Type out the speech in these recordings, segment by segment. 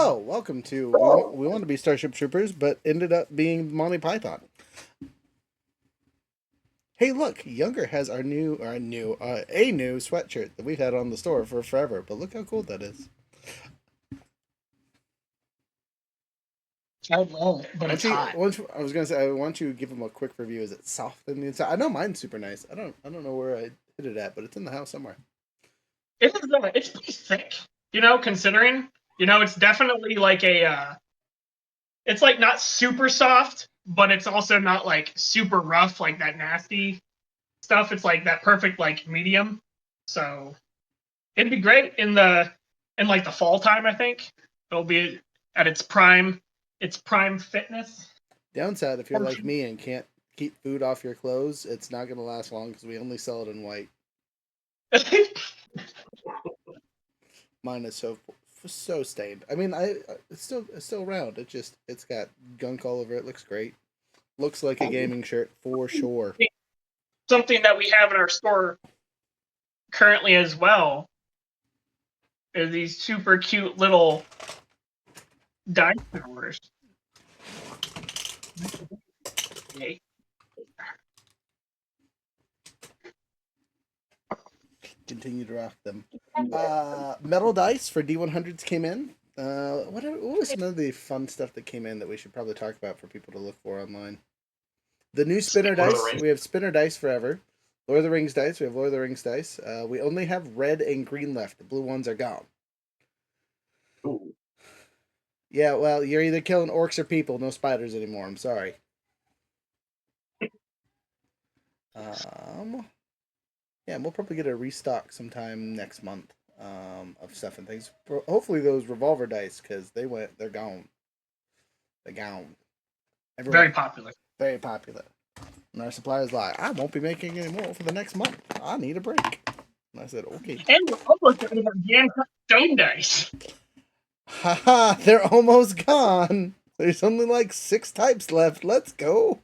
Hello, welcome to we want to be Starship Troopers, but ended up being Monty Python. Hey, look, Younger has a new sweatshirt that we've had on the store for forever. But look how cool that is. I love it, but it's hot. I was gonna say, I want you to give him a quick review. Is it soft in the inside? I know mine's super nice. I don't know where I hit it at, but it's in the house somewhere. It's pretty thick, considering, it's definitely like it's like not super soft, but it's also not like super rough, like that nasty stuff. It's like that perfect, like medium. So it'd be great in like the fall time, I think. It'll be at its prime fitness. Downside, if you're like me and can't keep food off your clothes, it's not gonna last long because we only sell it in white. Mine is so stained. I mean, it's still round. It's got gunk all over it. Looks great. Looks like a gaming shirt for sure. Something that we have in our store currently as well is these super cute little dice towers. Okay. Continue to rock them. Metal dice for D100s came in. What was some of the fun stuff that came in that we should probably talk about for people to look for online? The new spinner dice. We have spinner dice forever. Lord of the Rings dice. We have Lord of the Rings dice. We only have red and green left. The blue ones are gone. Ooh. Yeah, well, you're either killing orcs or people. No spiders anymore. I'm sorry. Yeah, and we'll probably get a restock sometime next month of stuff and things. Hopefully those revolver dice, because they're gone. They're gone. Everyone, Very popular. very popular. And our supplier's like, I won't be making any more for the next month. I need a break. And I said, okay. And we're almost out of organic stone dice. Haha, they're almost gone. There's only like 6 types left. Let's go.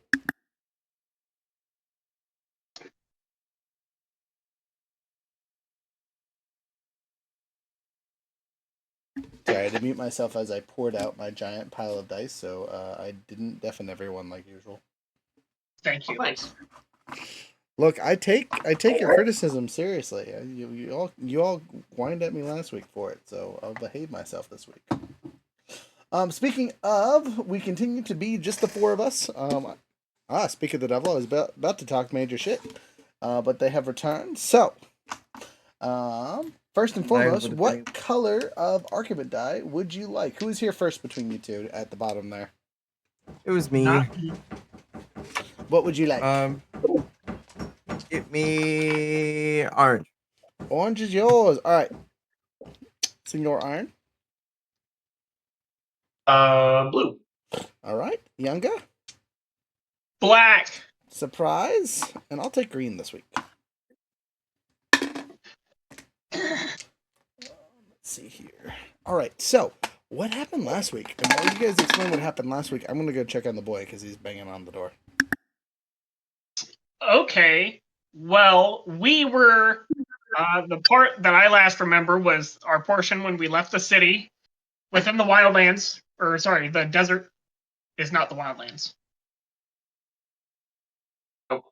Sorry, I had to mute myself as I poured out my giant pile of dice, so I didn't deafen everyone like usual. Thank you. Nice. Look, I take your criticism seriously. You all whined at me last week for it, so I'll behave myself this week. Speaking of, we continue to be just the 4 of us. Speak of the devil, I was about to talk major shit, but they have returned. So, first and foremost, what color of argument die would you like? Who is here first between you two at the bottom there? It was me. What would you like? Get me orange. Orange is yours. All right, Senor Iron. Blue. All right, Younger. Black. Surprise, and I'll take green this week. Let's see here. All right, so what happened last week? And while you guys explain what happened last week, I'm gonna go check on the boy because he's banging on the door. Okay. Well, we were the part that I last remember was our portion when we left the city within the wildlands, or sorry, the desert is not the wildlands. Nope.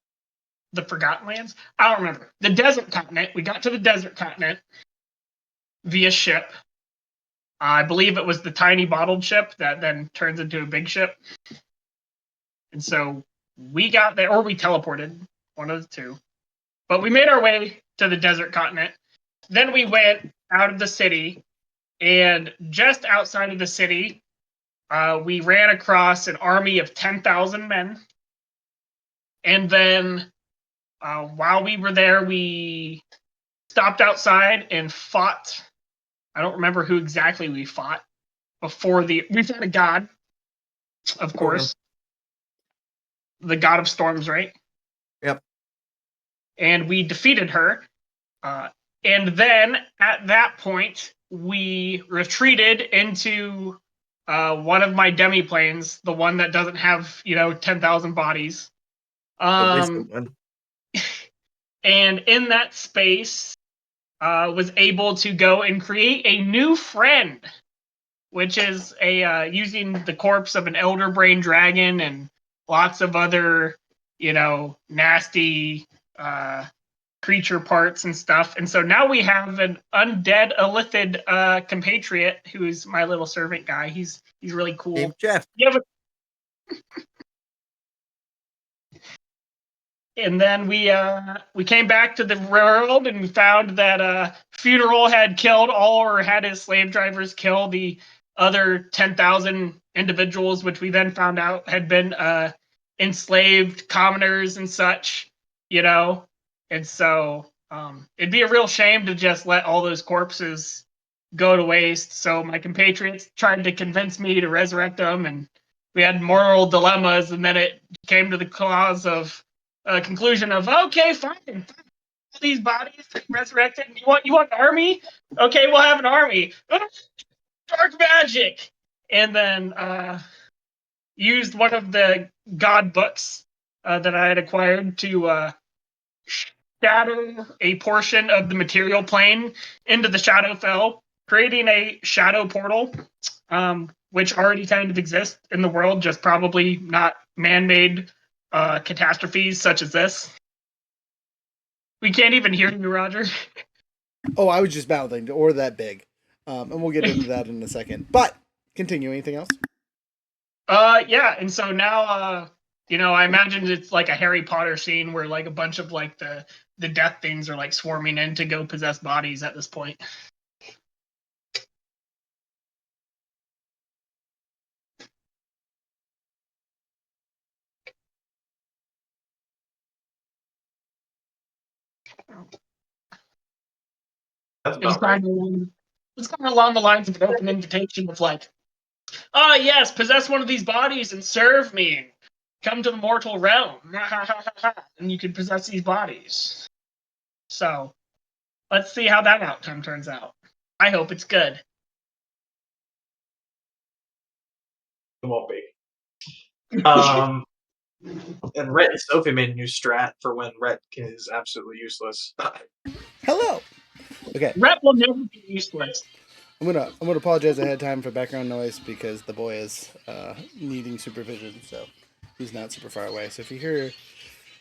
The Forgotten Lands? I don't remember. The desert continent. We got to the desert continent via ship. I believe it was the tiny bottled ship that then turns into a big ship. And so we got there, or we teleported, one of the two. But we made our way to the desert continent. Then we went out of the city, and just outside of the city, we ran across an army of 10,000 men. And then while we were there, we stopped outside and fought. I don't remember who exactly we fought. We fought a god, of course. The god of storms, right? Yep. And we defeated her. And then at that point, we retreated into one of my demi-planes, the one that doesn't have, 10,000 bodies. And in that space, was able to go and create a new friend which is a using the corpse of an elder brain dragon and lots of other, nasty creature parts and stuff. And so now we have an undead illithid compatriot who's my little servant guy. He's really cool. Named Jeff. And then we came back to the world and we found that Funeral had killed all, or had his slave drivers kill the other 10,000 individuals, which we then found out had been enslaved commoners and such, And so it'd be a real shame to just let all those corpses go to waste. So my compatriots tried to convince me to resurrect them, and we had moral dilemmas, and then it came to the conclusion of, okay, fine. All these bodies resurrected. You want an army? Okay, we'll have an army. Dark magic, and then used one of the god books that I had acquired to shadow a portion of the material plane into the Shadowfell, creating a shadow portal, which already kind of exists in the world, just probably not man-made catastrophes such as this. We can't even hear you, Roger. Oh, I was just mouthing, or that big. And we'll get into that in a second. But, continue. Anything else? Yeah, and so now, I imagine it's like a Harry Potter scene where like a bunch of like the death things are like swarming in to go possess bodies at this point. That's about right. It's kind of along the lines of an open invitation of like, oh yes, possess one of these bodies and serve me. Come to the mortal realm. And you can possess these bodies. So, let's see how that outcome turns out. I hope it's good. It won't be. And Rhett and Sophie made a new strat for when Rhett is absolutely useless. Hello. Okay. Rhett will never be useless. I'm gonna apologize ahead of time for background noise because the boy is needing supervision, so he's not super far away. So if you hear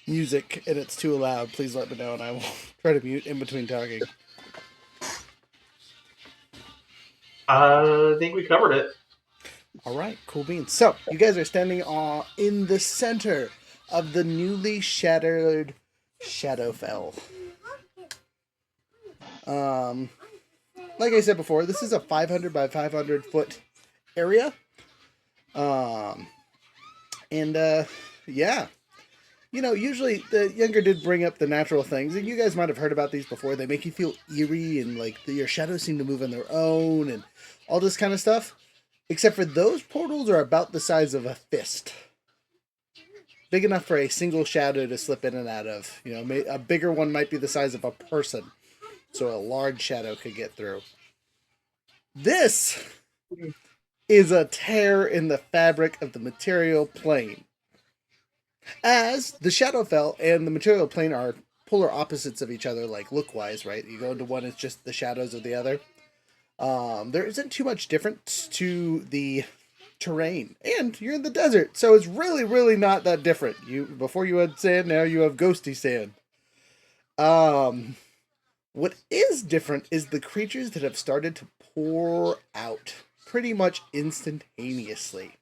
music and it's too loud, please let me know, and I will try to mute in between talking. I think we covered it. All right, cool beans. So you guys are standing in the center of the newly shattered Shadowfell. Like I said before, this is a 500 by 500 foot area. Yeah. Usually the younger did bring up the natural things, and you guys might have heard about these before. They make you feel eerie, and like your shadows seem to move on their own, and all this kind of stuff. Except for those portals are about the size of a fist. Big enough for a single shadow to slip in and out of. A bigger one might be the size of a person, so a large shadow could get through. This is a tear in the fabric of the material plane. As the Shadowfell and the material plane are polar opposites of each other, like look-wise, right? You go into one, it's just the shadows of the other. There isn't too much difference to the terrain, and you're in the desert, so it's really, really not that different. Before you had sand, now you have ghosty sand. What is different is the creatures that have started to pour out pretty much instantaneously.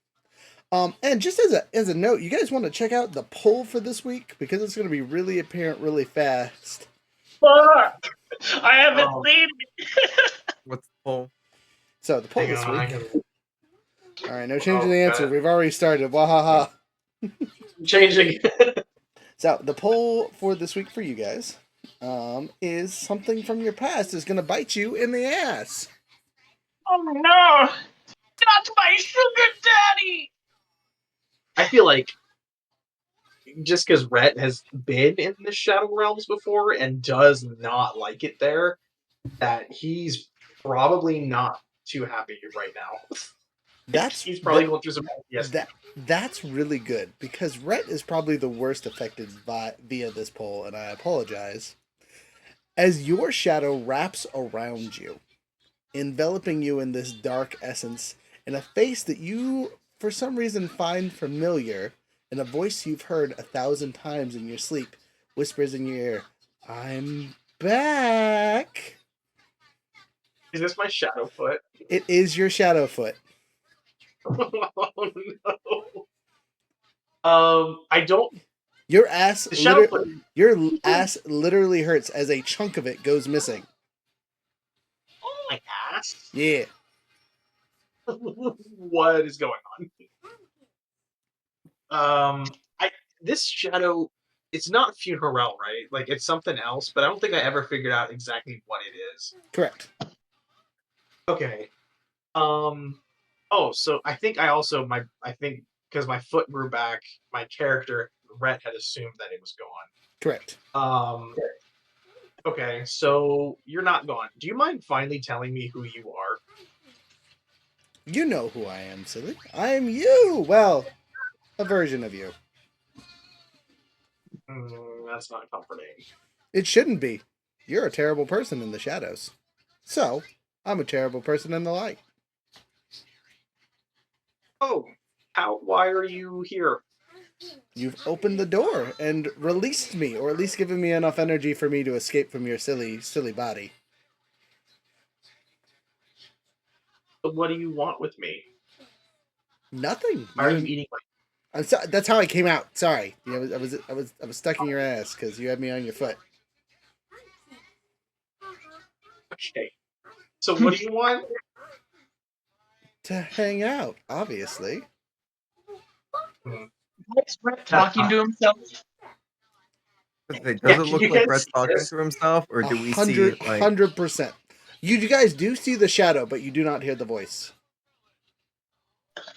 And just as a note, you guys want to check out the poll for this week because it's going to be really apparent really fast. Fuck! I haven't seen it. What's the poll? So the poll this week. All right, no changing the answer. We've already started. Wahaha. Changing. So the poll for this week for you guys is something from your past is going to bite you in the ass. Oh no! Not my sugar daddy! I feel like just because Rhett has been in the Shadow Realms before and does not like it there, that he's probably not too happy right now. He's probably going through some PTSD. That's really good because Rhett is probably the worst affected via this poll, and I apologize. As your shadow wraps around you, enveloping you in this dark essence, and a face that you, for some reason, find familiar, and a voice you've heard 1,000 times in your sleep whispers in your ear, "I'm back." Is this my shadow foot? It is your Shadowfoot. Oh no. I don't. Your ass, The shadow foot. your ass literally hurts as a chunk of it goes missing. My ass. Yeah. What is going on? This shadow. It's not funeral, right? Like it's something else, but I don't think I ever figured out exactly what it is. Correct. Okay. Oh, so I think because my foot grew back, my character Rhett had assumed that it was gone. Correct. Okay, so you're not gone. Do you mind finally telling me who you are? You know who I am, silly. I am you. Well, a version of you. That's not comforting. It shouldn't be. You're a terrible person in the shadows. So, I'm a terrible person in the light. Oh, why are you here? You've opened the door and released me, or at least given me enough energy for me to escape from your silly, silly body. But what do you want with me? Nothing. Why are you eating my... I'm sorry. That's how I came out. Sorry. Yeah, I was stuck in your ass because you had me on your foot. Okay. So what do you want? To hang out, obviously. Is Brett talking to himself? Does it Yeah, look you like guys Brett's see talking this? to himself, or do we see like? 100%. You guys do see the shadow, but you do not hear the voice.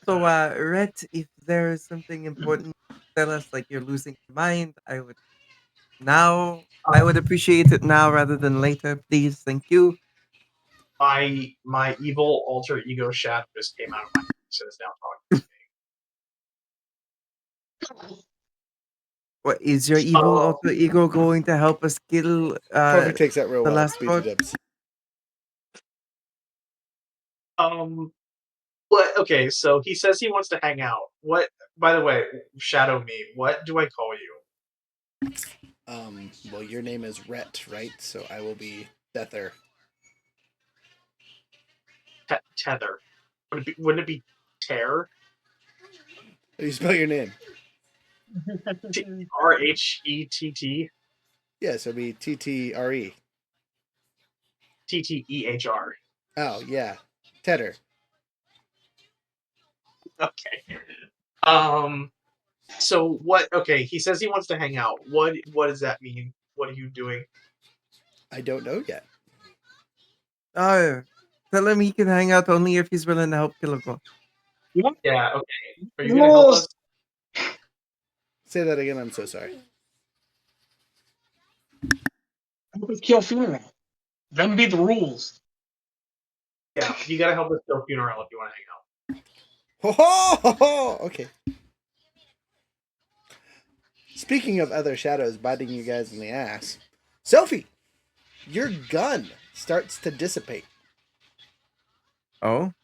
So, Rhett, if there is something important, tell us. Like you're losing your mind. I would appreciate it now rather than later, please. Thank you. My evil alter ego shadow just came out of my face and is now talking to me. What is your evil alter ego going to help us kill Perfect takes that real the well. last Speed part? to dips. What? Okay, so he says he wants to hang out. What? By the way, shadow me. What do I call you? Well, your name is Rhett, right? So I will be Dether. Tether. Wouldn't it be Tear? How do you spell your name? RHETT. Yeah, so it'll be TTRE. TTEHR. Oh, yeah. Tedder. Okay. So what? Okay, he says he wants to hang out. What does that mean? What are you doing? I don't know yet. Oh, tell him he can hang out only if he's willing to help kill a ghost. Yeah. Okay. Are you gonna help us? Say that again. I'm so sorry. Help us kill funeral. Them be the rules. Yeah. You gotta help us kill funeral if you want to hang out. Ho ho ho ho! Okay. Speaking of other shadows biting you guys in the ass, Sophie, your gun starts to dissipate. Oh.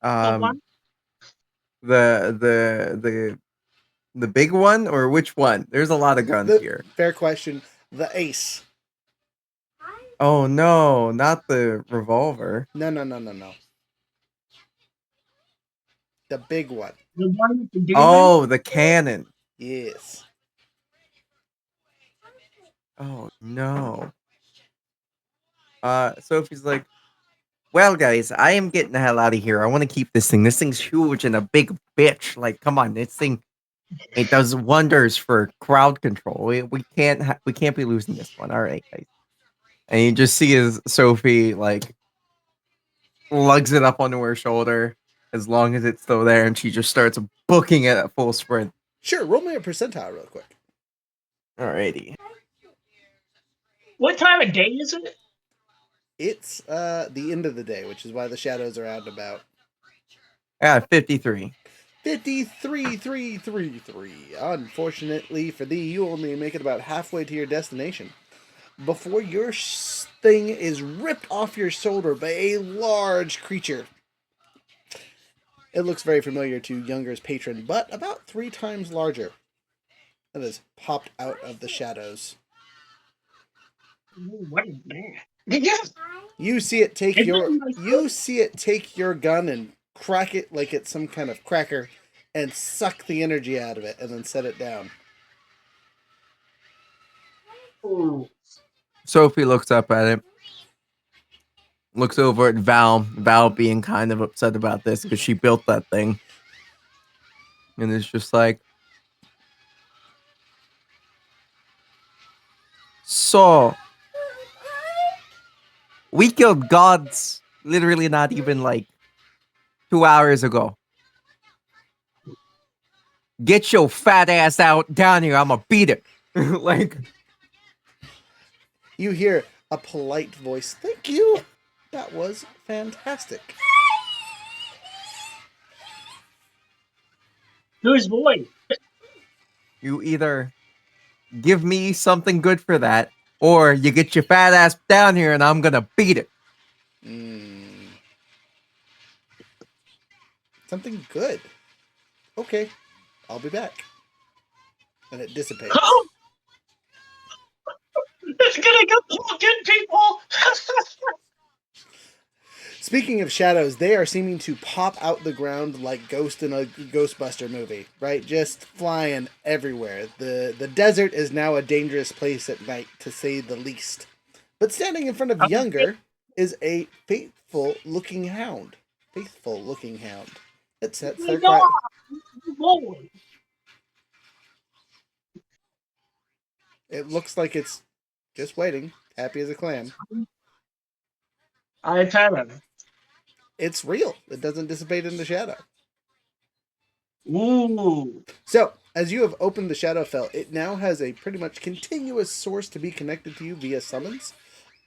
One? The big one or which one? There's a lot of guns here. Fair question. The ace. Oh no, not the revolver. No. The big one. The one with the demon? Oh, the cannon. Yes. Oh no. Sophie's like, well, guys, I am getting the hell out of here. I want to keep this thing. This thing's huge and a big bitch. Like, come on, this thing, it does wonders for crowd control. We can't be losing this one. All right, guys. And you just see as Sophie like lugs it up onto her shoulder as long as it's still there, and she just starts booking it at full sprint. Sure, roll me a percentile real quick. Alrighty. What time of day is it? It's the end of the day, which is why the shadows are out and about. Yeah, 53. 53,333. Unfortunately for thee, you only make it about halfway to your destination. before your thing is ripped off your shoulder by a large creature. It looks very familiar to Younger's patron, but about 3 times larger. It has popped out of the shadows. Ooh, what is that? Yes. You see it take Is your it my you see it take your gun and crack it like it's some kind of cracker and suck the energy out of it and then set it down. Ooh. Sophie looks up at it, looks over at Val being kind of upset about this because she built that thing. And it's just like, so we killed gods literally not even like 2 hours ago. Get your fat ass out down here. I'ma beat it. Like, You hear a polite voice. Thank you. That was fantastic. Whose voice? you either give me something good for that, or you get your fat ass down here and I'm gonna beat it. Something good. Okay, I'll be back. And it dissipates. It's gonna go pumpkin, people. Speaking of shadows, they are seeming to pop out the ground like Ghost in a Ghostbuster movie, right? Just flying everywhere. The desert is now a dangerous place at night, to say the least. But standing in front of Younger is a faithful-looking hound. Faithful-looking hound. It sets their quiet. It looks like it's just waiting, happy as a clam. I tell him. It's real. It doesn't dissipate in the shadow. Ooh. So, as you have opened the Shadowfell, it now has a pretty much continuous source to be connected to you via summons.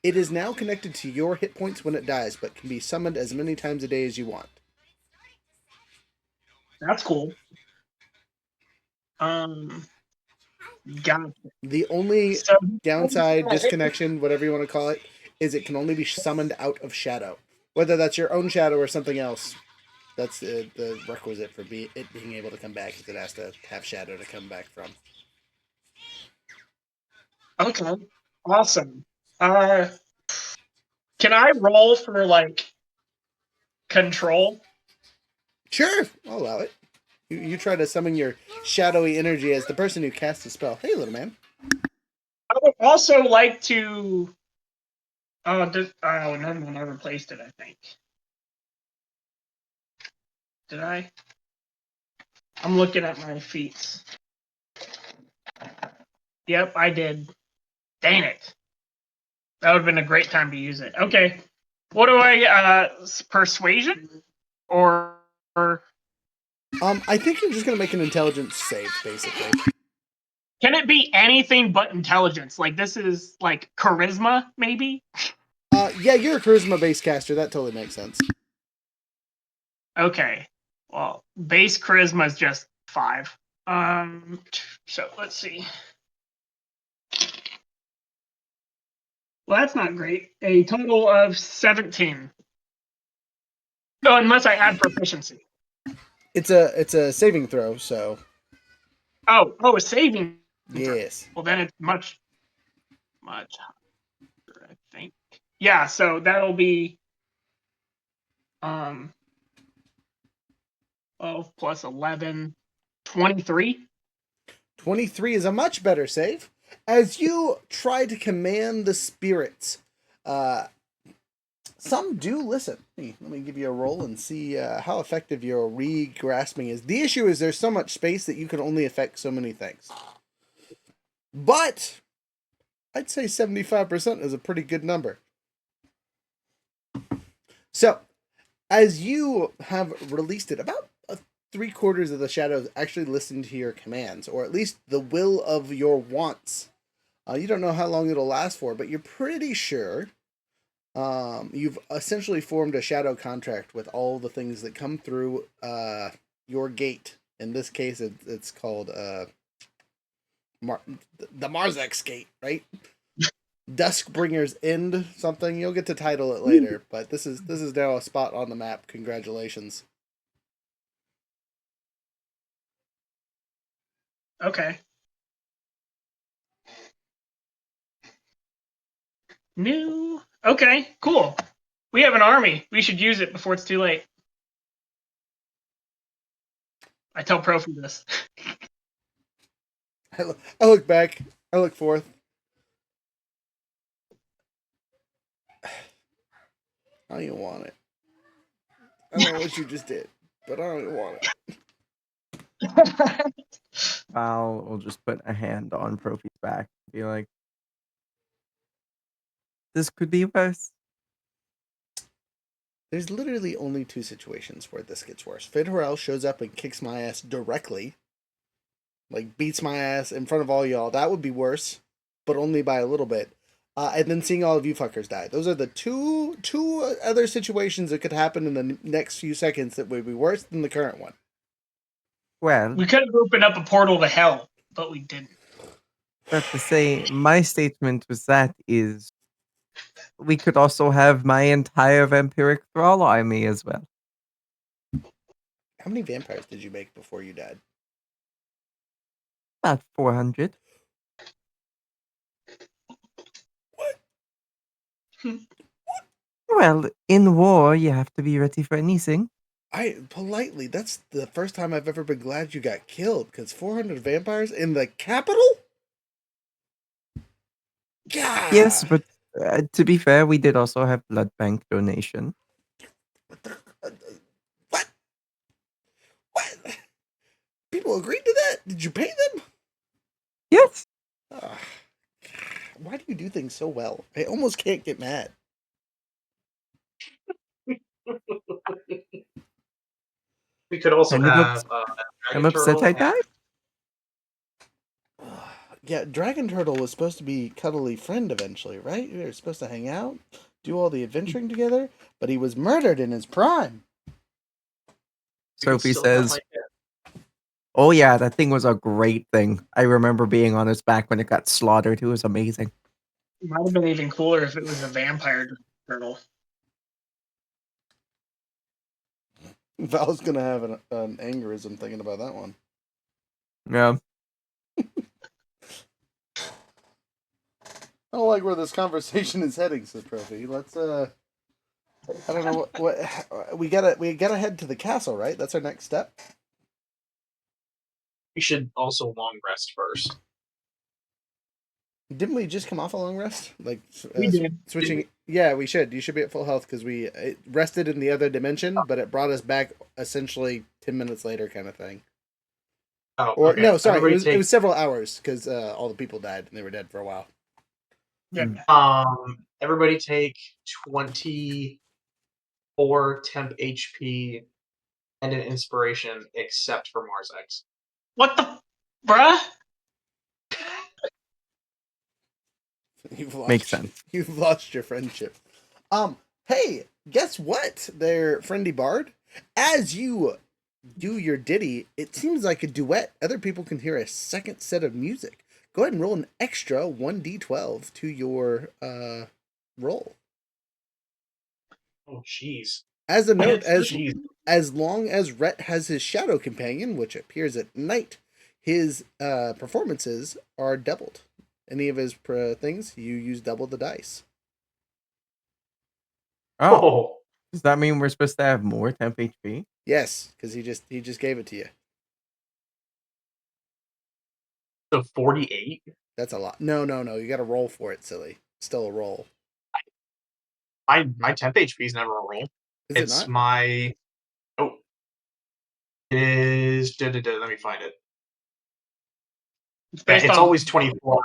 It is now connected to your hit points when it dies, but can be summoned as many times a day as you want. That's cool. Got The only so downside, disconnection, whatever you want to call it, is it can only be summoned out of shadow. Whether that's your own shadow or something else, that's the requisite for it being able to come back, is it has to have shadow to come back from. Okay. Awesome. Can I roll for like control? Sure, I'll allow it. You try to summon your shadowy energy as the person who casts the spell. Hey, little man. I would also like to. Oh, never mind. I replaced it. I think. Did I? I'm looking at my feats. Yep, I did. Dang it. That would have been a great time to use it. Okay. What do I persuasion? Or I think you're just gonna make an intelligence save, basically. can it be anything but intelligence? Like this is like charisma, maybe? Yeah, you're a charisma-based caster. That totally makes sense. Okay. Well, base charisma is just 5. So let's see. Well, that's not great. A total of 17. No, unless I add proficiency. It's a saving throw, so A saving. yes. Well, then it's much higher, I think. Yeah, so that'll be 12 plus 11, 23. 23 is a much better save. As you try to command the spirits, some do listen. Let me give you a roll and see how effective your re-grasping is. The issue is there's so much space that you can only affect so many things. But I'd say 75% is a pretty good number. So, as you have released it, about 3/4 of the shadows actually listen to your commands, or at least the will of your wants. You don't know how long it'll last for, but you're pretty sure you've essentially formed a shadow contract with all the things that come through your gate. In this case, it's called the Marzek's gate, right? Duskbringer's End something. You'll get to title it later, but this is now a spot on the map. Congratulations. Okay. New. Okay, cool. We have an army. We should use it before it's too late. I tell Profi this. I look back. I look forth. I don't even want it. I don't know what you just did, but I don't even want it. Val will just put a hand on Profi's back and be like, this could be worse. There's literally only two situations where this gets worse. Fedorel shows up and kicks my ass directly. Like, beats my ass in front of all y'all. That would be worse, but only by a little bit. And then seeing all of you fuckers die. Those are the two other situations that could happen in the next few seconds that would be worse than the current one. Well, We could have opened up a portal to hell, but we didn't. but to say my statement was that is we could also have my entire vampiric thrall army as well. How many vampires did you make before you died? About 400. Well, in war, you have to be ready for anything. That's the first time I've ever been glad you got killed, because 400 vampires in the capital? God! Yes, but to be fair, we did also have blood bank donation. What? What? People agreed to that? Did you pay them? Yes. Why do you do things so well? I almost can't get mad. We could also I'm have upset Dragon I Turtle. died. Yeah, Dragon Turtle was supposed to be cuddly friend eventually, right? They were supposed to hang out, do all the adventuring together, but he was murdered in his prime. Sophie says, oh yeah, that thing was a great thing. I remember being on its back when it got slaughtered. It was amazing. It might have been even cooler if it was a vampire turtle. Val's gonna have an aneurysm thinking about that one. Yeah. I don't like where this conversation is heading, says Profi. Let's I don't know what we gotta head to the castle, right? That's our next step. We should also long rest first. Didn't we just come off a long rest? Like We did. switching. Yeah, we should. You should be at full health because we rested in the other dimension, but it brought us back essentially 10 minutes later, kind of thing. Oh, Or okay. no, sorry, Everybody it was several hours because all the people died and they were dead for a while. Yeah. Everybody take 24 temp HP and an inspiration, except for Mars X. What the, bruh? Makes sense. You've lost your friendship. Hey, guess what? There, friendly bard. As you do your ditty, it seems like a duet. Other people can hear a second set of music. Go ahead and roll an extra 1d12 to your roll. Oh, jeez. As a note, Jeez. as long as Rhett has his shadow companion, which appears at night, his performances are doubled. Any of his things, you use double the dice. Oh, does that mean we're supposed to have more temp HP? Yes, because he just gave it to you. So 48? That's a lot. No. You got to roll for it, silly. Still a roll. My temp HP is never a roll. Is It's it not? my. Oh. It is. Let me find it. It's Yeah, based it's on always 24.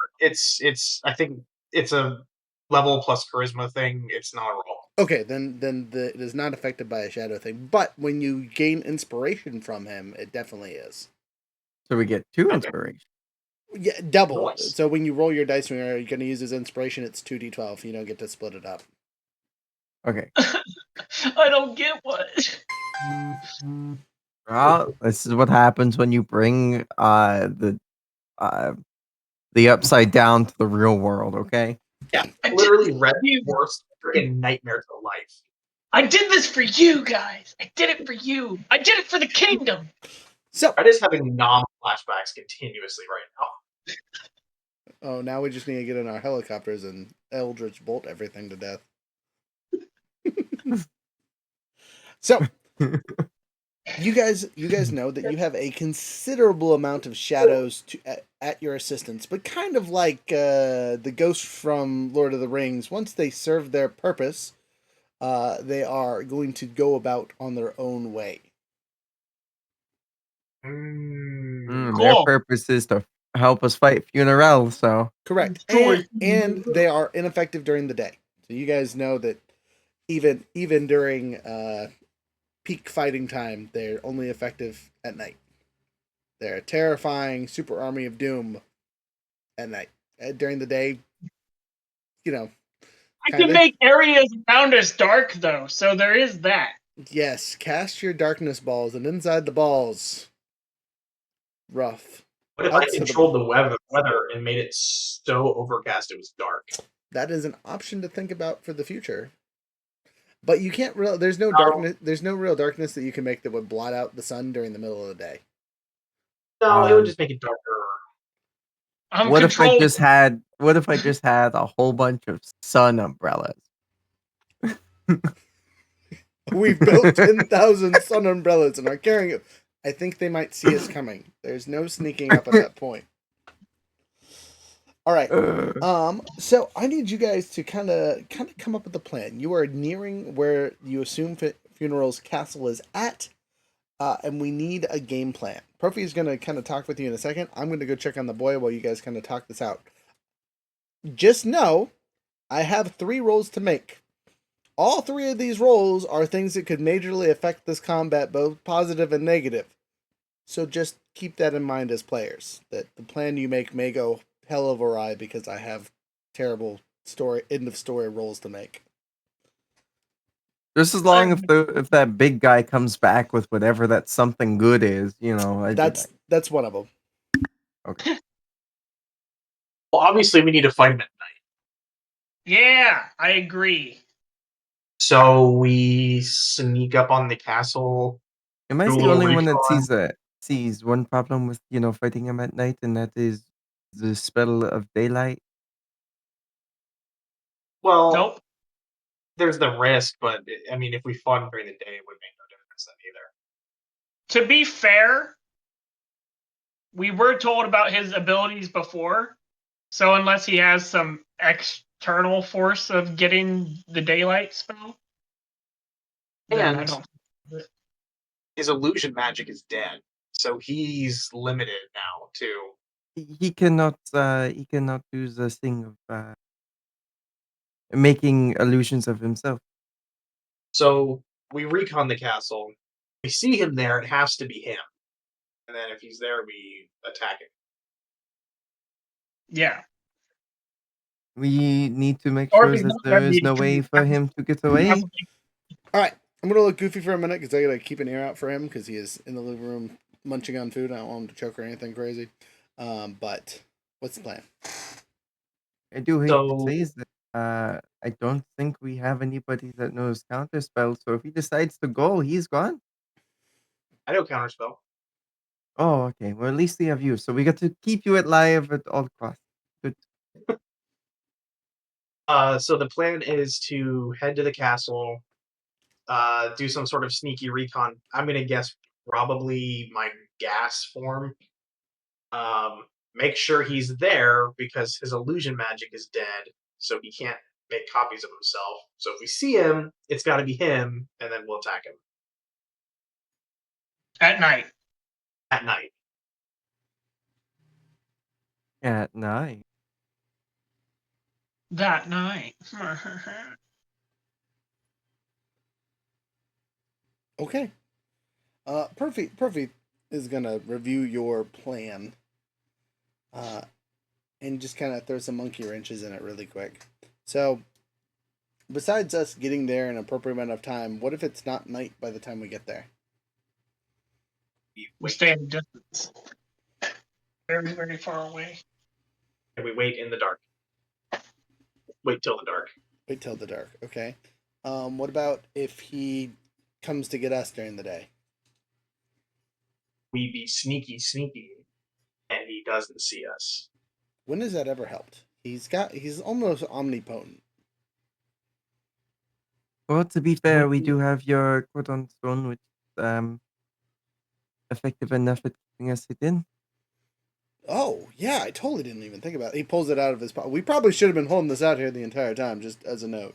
I think it's a level plus charisma thing. It's not a roll. Okay, then it is not affected by a shadow thing. But when you gain inspiration from him, it definitely is. So we get 2 Okay. inspiration. Yeah, double. Nice. So when you roll your dice, when you're going to use his inspiration, it's 2d12. You don't get to split it up. Okay. I don't get what. Well, this is what happens when you bring the upside down to the real world, okay? Yeah, I did literally this for Red's you. worst freaking nightmare to life. I did this for you guys. I did it for you. I did it for the kingdom. So, Red is having flashbacks continuously right now. oh, now we just need to get in our helicopters and Eldritch bolt everything to death. So, you guys know that you have a considerable amount of shadows at your assistance, but kind of like the ghosts from Lord of the Rings, once they serve their purpose, they are going to go about on their own way. Their Cool. purpose is to help us fight Funeral, so Correct, Joy. and they are ineffective during the day. So you guys know that even during peak fighting time, they're only effective at night. They're a terrifying super army of doom at night. During the day, you know, I kind can of. make areas around us dark, though, so there is that. Yes, cast your darkness balls, and inside the balls, rough. What if I Outside the controlled the weather and made it so overcast it was dark? That is an option to think about for the future. But you can't real. There's no No. darkness. There's no real darkness that you can make that would blot out the sun during the middle of the day. No, it would just make it darker. I'm what if I controlled. just had a whole bunch of sun umbrellas? We've built 10,000 sun umbrellas and are carrying it. I think they might see us coming. There's no sneaking up at that point. All right. So I need you guys to kind of come up with a plan. You are nearing where you assume Funeral's castle is at, and we need a game plan. Profi is going to kind of talk with you in a second. I'm going to go check on the boy while you guys kind of talk this out. Just know, I have 3 rolls to make. All 3 of these rolls are things that could majorly affect this combat, both positive and negative. So just keep that in mind as players, that the plan you make may go hell of awry because I have terrible end of story rolls to make. Just as long if that big guy comes back with whatever that something good is, That's one of them. Okay. Well, obviously we need to fight him at night. Yeah, I agree. So we sneak up on the castle. Am I Do a the little only one that recon. sees one problem with fighting him at night, and that is the spell of daylight? Well, Nope. there's the risk, but I mean, if we fought him during the day, it would make no difference then either. To be fair, we were told about his abilities before, so unless he has some external force of getting the daylight spell, then I And don't. his illusion magic is dead, so he's limited now too. He cannot do the thing of making illusions of himself. So we recon the castle. We see him there, it has to be him. And then if he's there, we attack him. Yeah. We need to make Or sure if he's that not, there that'd is be no way for him to get away. All right, I'm gonna look goofy for a minute because I gotta keep an ear out for him because he is in the living room munching on food. I don't want him to choke or anything crazy. But what's the plan? I do hate to So say that I don't think we have anybody that knows counter spells. So if he decides to go, he's gone. I know counterspell. Oh, okay. Well, at least we have you. So we got to keep you alive at all costs. Good. So the plan is to head to the castle, do some sort of sneaky recon. I'm gonna guess probably my gas form. Make sure he's there because his illusion magic is dead, so he can't make copies of himself. So if we see him, it's got to be him, and then we'll attack him At night. at night. At night. That night. Okay. Perfect is gonna review your plan. And just kind of throw some monkey wrenches in it really quick. So, besides us getting there in an appropriate amount of time, what if it's not night by the time we get there? We stay at a distance. Very, very far away. And we wait in the dark. wait till the dark. Wait till the dark. Okay. What about if he comes to get us during the day? We be sneaky, and he doesn't see us. When has that ever helped? He's almost omnipotent. Well, to be fair, we do have your cordon stone, which is effective enough at keeping us hidden. Oh, yeah, I totally didn't even think about it. He pulls it out of his pocket. We probably should have been holding this out here the entire time, just as a note.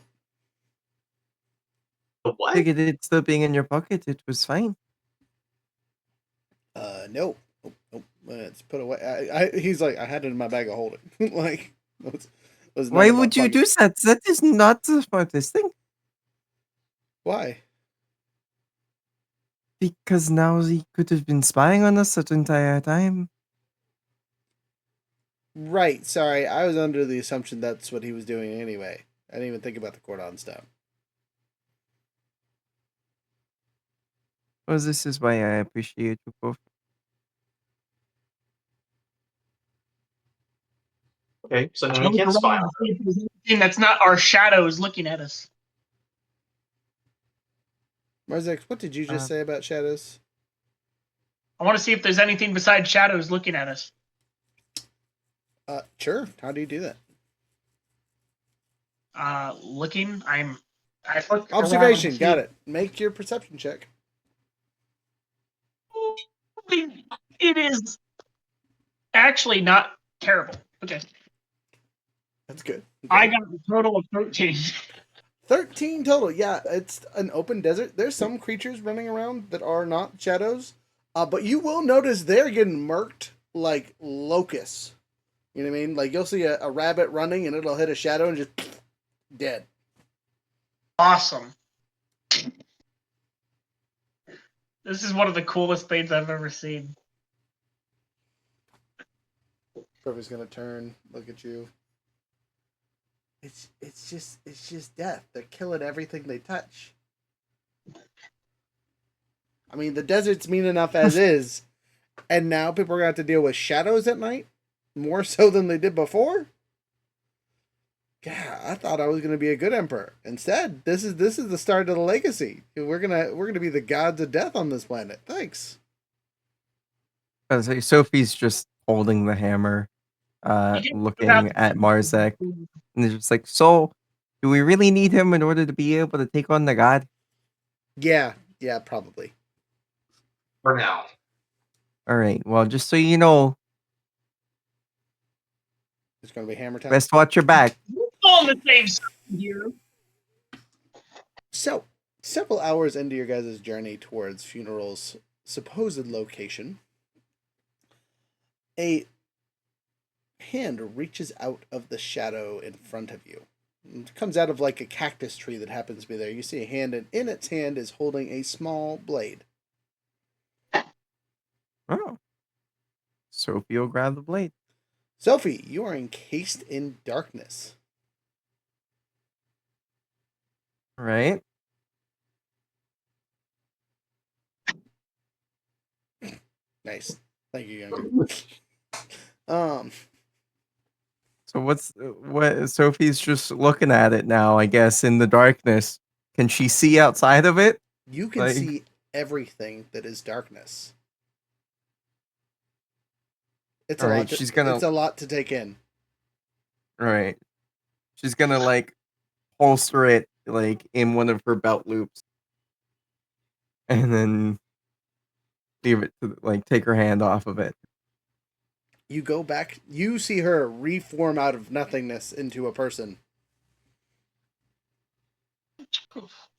The what? Figured it still being in your pocket, it was fine. No. Oh, it's put away. He's like, I had it in my bag of holding. Like, was Why would you do that? That is not the smartest thing. Why? Because now he could have been spying on us the entire time. Right, sorry. I was under the assumption that's what he was doing anyway. I didn't even think about the cordon stuff. Well, this is why I appreciate you both. Okay, so now we can't spy on her. Anything that's not our shadows looking at us. Marzek, what did you just say about shadows? I want to see if there's anything besides shadows looking at us. Sure. How do you do that? Looking. I look Observation. around. Got it. Make your perception check. It is actually not terrible. Okay. That's good. Okay. I got a total of 13. 13 total. Yeah, it's an open desert. There's some creatures running around that are not shadows, but you will notice they're getting murked like locusts. You know what I mean? Like you'll see a rabbit running and it'll hit a shadow and just dead. Awesome. This is one of the coolest things I've ever seen. Perfect's gonna turn, look at you. It's just death. They're killing everything they touch. I mean, the desert's mean enough as is, and now people are gonna have to deal with shadows at night, more so than they did before. Yeah, I thought I was gonna be a good emperor. Instead, this is the start of the legacy. We're gonna be the gods of death on this planet. Thanks. Sophie's just holding the hammer, looking at Marzek, and it's just like, so, do we really need him in order to be able to take on the god? Yeah, probably. For now. All right. Well, just so you know, It's gonna be hammer time. best watch your back. On the same side here. So, several hours into your guys' journey towards Funeral's supposed location, a hand reaches out of the shadow in front of you. It comes out of like a cactus tree that happens to be there. You see a hand, and in its hand is holding a small blade. Oh. Sophie will grab the blade. Sophie, you are encased in darkness. Right. Nice. Thank you, Younger. So what Sophie's just looking at it now, I guess, in the darkness. Can she see outside of it? You can see everything that is darkness. It's a lot. It's a lot to take in. Right. She's gonna like holster it like in one of her belt loops, and then leave it to like take her hand off of it. You go back. You see her reform out of nothingness into a person.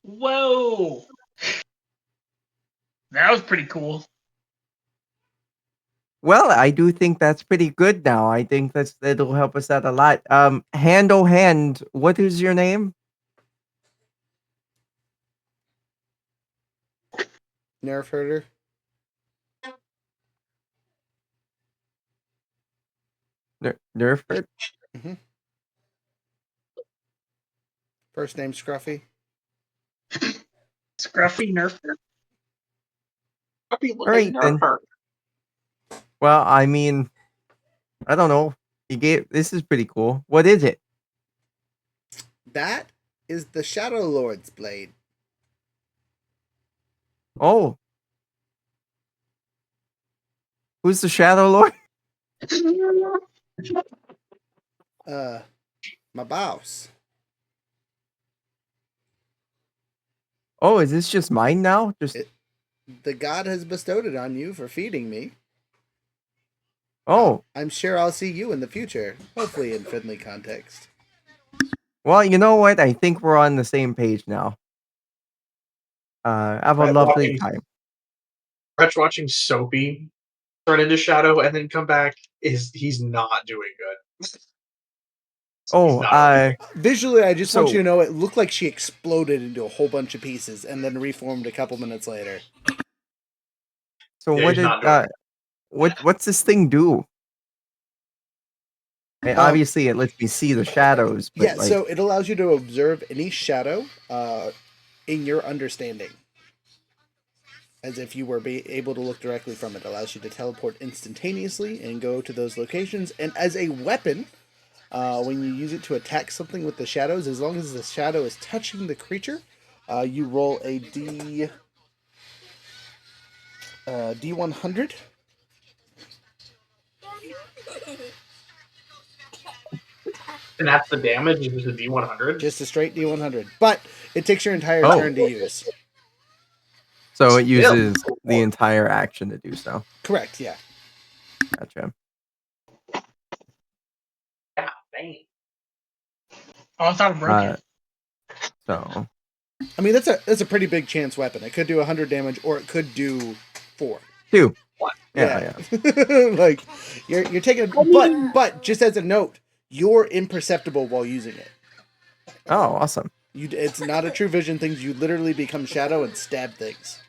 Whoa. That was pretty cool. Well, I do think that's pretty good now. I think that'll help us out a lot. Hand, what is your name? Nerf herder. Nerford? Mm-hmm. First name Scruffy. Scruffy Nerfer. Scruffy looking Nerfer. Well, I mean, I don't know. This is pretty cool. What is it? That is the Shadow Lord's blade. Oh. Who's the Shadow Lord? My boss. Oh, is this just mine now? The god has bestowed it on you for feeding me. Oh. I'm sure I'll see you in the future, hopefully in friendly context. Well, you know what? I think we're on the same page now. Have a lovely time. Rich watching Soapy turn into Shadow and then come back he's not doing good. Oh, visually, I just want so- you to know it looked like she exploded into a whole bunch of pieces and then reformed a couple minutes later. So Yeah, what he's did not doing what's this thing do? Obviously, it lets me see the shadows. But Yeah, so it allows you to observe any shadow in your understanding. As if you were able to look directly from it. It allows you to teleport instantaneously and go to those locations. And as a weapon, when you use it to attack something with the shadows, as long as the shadow is touching the creature, you roll a D100. And that's the damage, is just a D100? Just a straight D100. But it takes your entire turn to use. So it uses the entire action to do so. Correct, yeah. Gotcha. Yeah, dang. Oh, I thought it broke it. So I mean, that's a pretty big chance weapon. It could do 100 damage, or it could do 4. 2. Yeah. Yeah. Like you're taking, but just as a note, you're imperceptible while using it. Oh, awesome. It's not a true vision thing. You literally become shadow and stab things.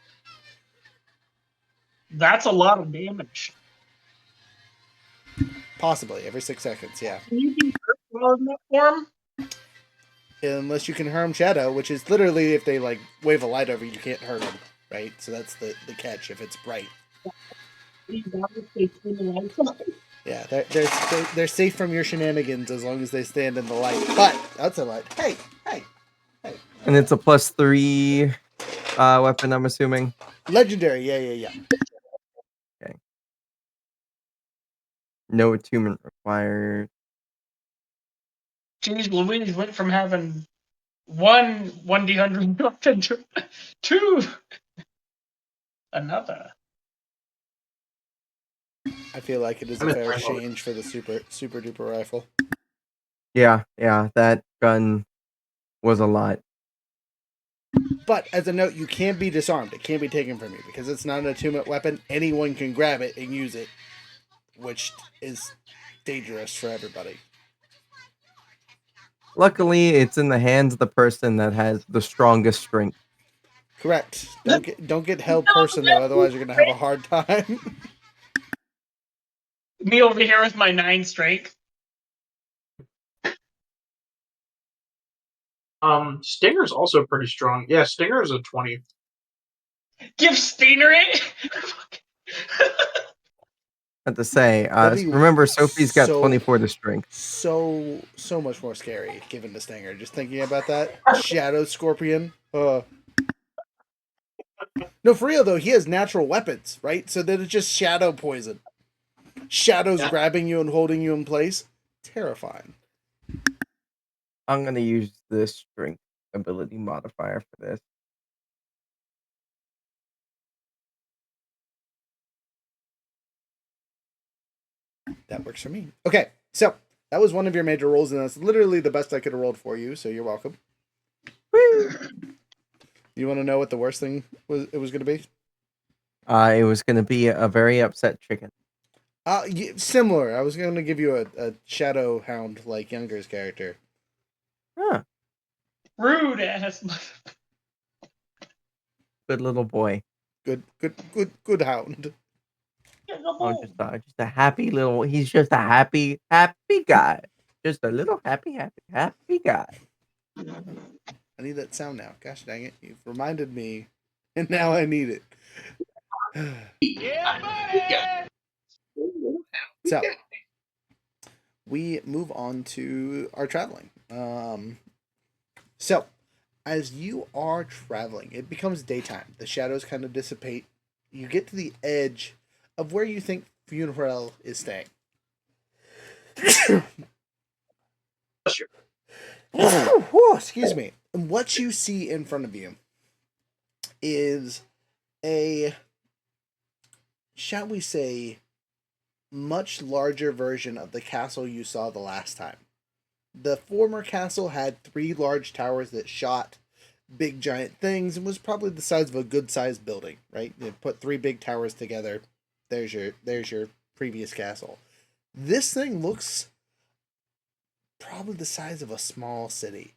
That's a lot of damage. Possibly every 6 seconds. Yeah. Can you be hurt while in that form? Unless you can harm shadow, which is literally if they like wave a light over you, can't hurt them, right? So that's the catch if it's bright. Yeah, they're safe from your shenanigans as long as they stand in the light. But that's a light. Hey. And it's a +3 weapon, I'm assuming. Legendary. Yeah. Okay. No attunement required. Jeez Louise went from having one D100 weapon to 2 another. I feel like it is a fair exchange for the super duper rifle. Yeah, that gun was a lot. But as a note, you can't be disarmed. It can't be taken from you because it's not an attunement weapon. Anyone can grab it and use it, which is dangerous for everybody. Luckily, it's in the hands of the person that has the strongest strength. Correct. Don't get held person though, otherwise you're gonna have a hard time. Me over here with my 9 strength. Stinger's also pretty strong. Yeah, Stinger's a 20. Give Stinger it. Have to say, That'd be remember Sophie's got so- 24 to strength. So much more scary given the Stinger. Just thinking about that. Shadow Scorpion. No, for real though, he has natural weapons, right? So that it's just shadow poison. Shadows grabbing you and holding you in place. Terrifying. I'm gonna use this strength ability modifier for this. That works for me. Okay, so that was one of your major rolls, and that's literally the best I could have rolled for you. So you're welcome. You want to know what the worst thing was? It was going to be. It was gonna be a very upset chicken. Similar. I was going to give you a shadow hound like Younger's character. Huh. Rude ass. Good little boy. Good hound. Oh, just a happy little. He's just a happy guy. Just a little happy guy. I need that sound now. Gosh dang it! You've reminded me, and now I need it. So we move on to our traveling. So, as you are traveling, it becomes daytime. The shadows kind of dissipate. You get to the edge of where you think Funeral is staying. Sure. Whew, excuse me. And what you see in front of you is a, shall we say, much larger version of the castle you saw the last time. The former castle had 3 large towers that shot big giant things and was probably the size of a good sized building, right? You put 3 big towers together, there's your previous castle. This thing looks probably the size of a small city.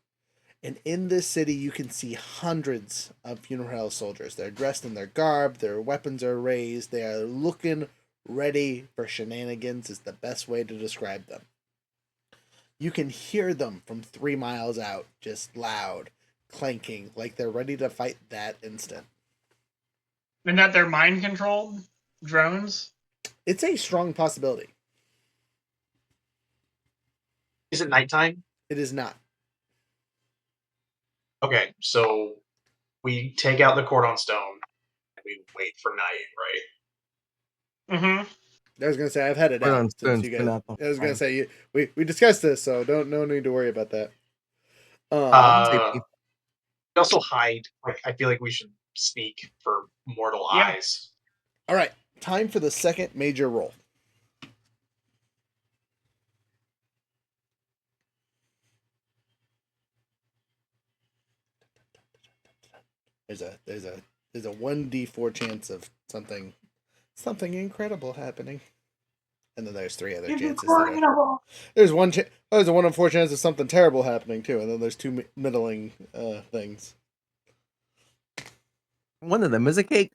And in this city, you can see hundreds of funeral soldiers. They're dressed in their garb, their weapons are raised, they are looking ready for shenanigans, is the best way to describe them. You can hear them from 3 miles out, just loud, clanking, like they're ready to fight that instant. And that they're mind controlled drones. It's a strong possibility. Is it nighttime? It is not. Okay, so we take out the cordon stone and we wait for night, right? Mm-hmm. I was gonna say I've had it Put on out since spoons, you but guys. not the I was gonna time. say we discussed this, so no need to worry about that. Safety. We also hide. Like I feel like we should sneak for mortal Yeah. eyes. All right, time for the second major roll. There's a 1d4 chance of something incredible happening, and then there's 3 other chances. There's there's a 1 in 4 chance of something terrible happening too, and then there's 2 middling things. One of them is a cake.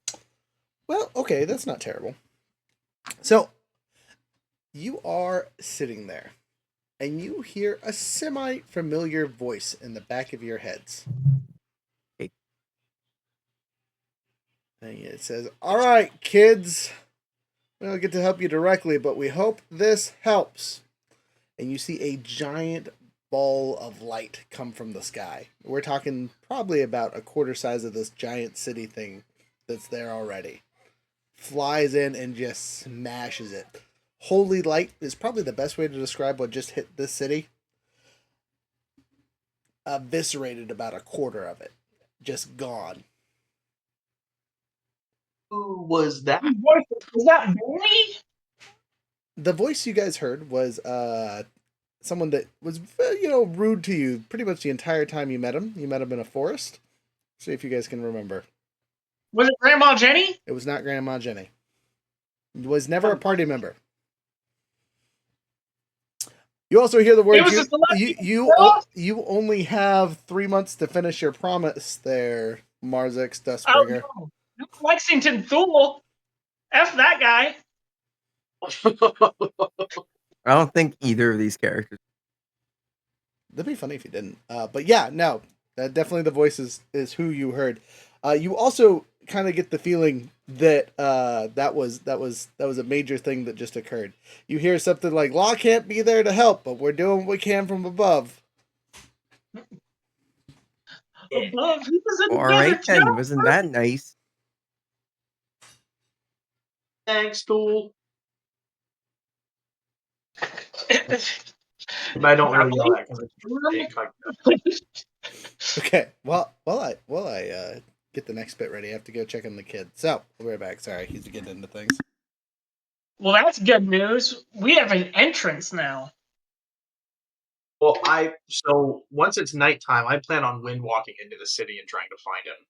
Well, okay, that's not terrible. So you are sitting there, and you hear a semi-familiar voice in the back of your heads. Hey. And it says, "All right, kids, we don't get to help you directly, but we hope this helps." And you see a giant ball of light come from the sky. We're talking probably about a quarter size of this giant city thing that's there already. Flies in and just smashes it. Holy light is probably the best way to describe what just hit this city. Eviscerated about a quarter of it. Just gone. Who was that? Was that Barry? The voice you guys heard was someone that was rude to you pretty much the entire time you met him. You met him in a forest. See if you guys can remember. Was it Grandma Jenny? It was not Grandma Jenny. It was never a party member. You also hear the words. You only have 3 months to finish your promise there, Marzix Dustbringer. Oh, no. Lexington Thule. F that guy. I don't think either of these characters. That'd be funny if you didn't. But yeah, no, definitely the voice is who you heard. You also kind of get the feeling that that was a major thing that just occurred. You hear something like, "Law can't be there to help, but we're doing what we can from above." Above, he was in All right the then, wasn't that nice? Thanks, Tool. But I don't really yell that because it's Okay, well, while I get the next bit ready, I have to go check on the kid. So we'll be right back. Sorry, he's getting into things. Well, that's good news. We have an entrance now. Well, so once it's nighttime, I plan on wind walking into the city and trying to find him.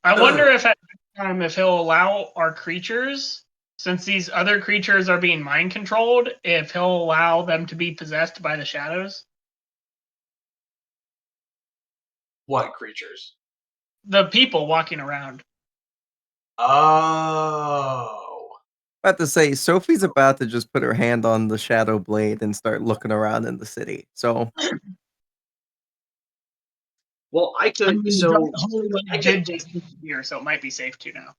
I wonder if at time if he'll allow our creatures, since these other creatures are being mind controlled, if he'll allow them to be possessed by the shadows. What creatures? The people walking around. Oh. About to say, Sophie's about to just put her hand on the shadow blade and start looking around in the city. So, Well, I could. I mean, So I did just here, so it might be safe to now.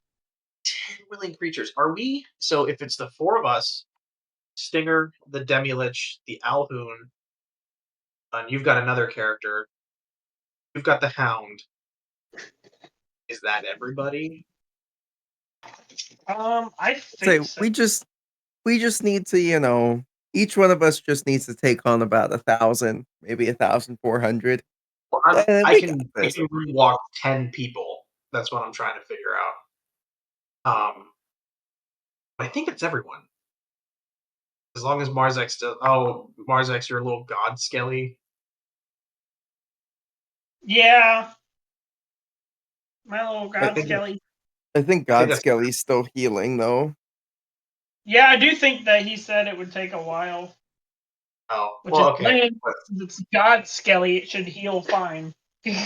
10 willing creatures. Are we? So if it's the 4 of us, Stinger, the Demi-Lich, the Alhoon, and you've got another character. We've got the Hound. Is that everybody? I Say think so. we just need to, each one of us just needs to take on about 1,000, maybe 1,400. Well, I can walk 10 people. That's what I'm trying to figure out. I think it's everyone. As long as Marzek's still. Oh, Marzek's your little god skelly. Yeah. My little I god think skelly. I think I think God that's- Skelly's still healing though. Yeah, I do think that he said it would take a while. Oh, Which well, is okay. lame. It's god skelly. It should heal fine. But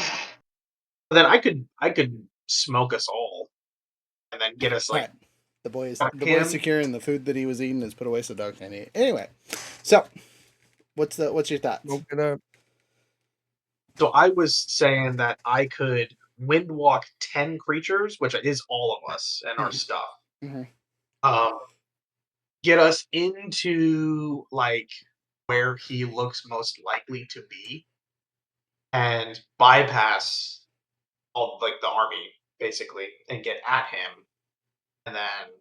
then I could smoke us all, and then get us like. Alright. The boy Fuck is him. secure, and the food that he was eating is put away so dog can't eat. Anyway, so what's your thoughts? Smoke it up. So I was saying that I could windwalk 10 creatures, which is all of us and our stuff. Mhm. Get us into like where he looks most likely to be, and bypass all like the army basically, and get at him. And then,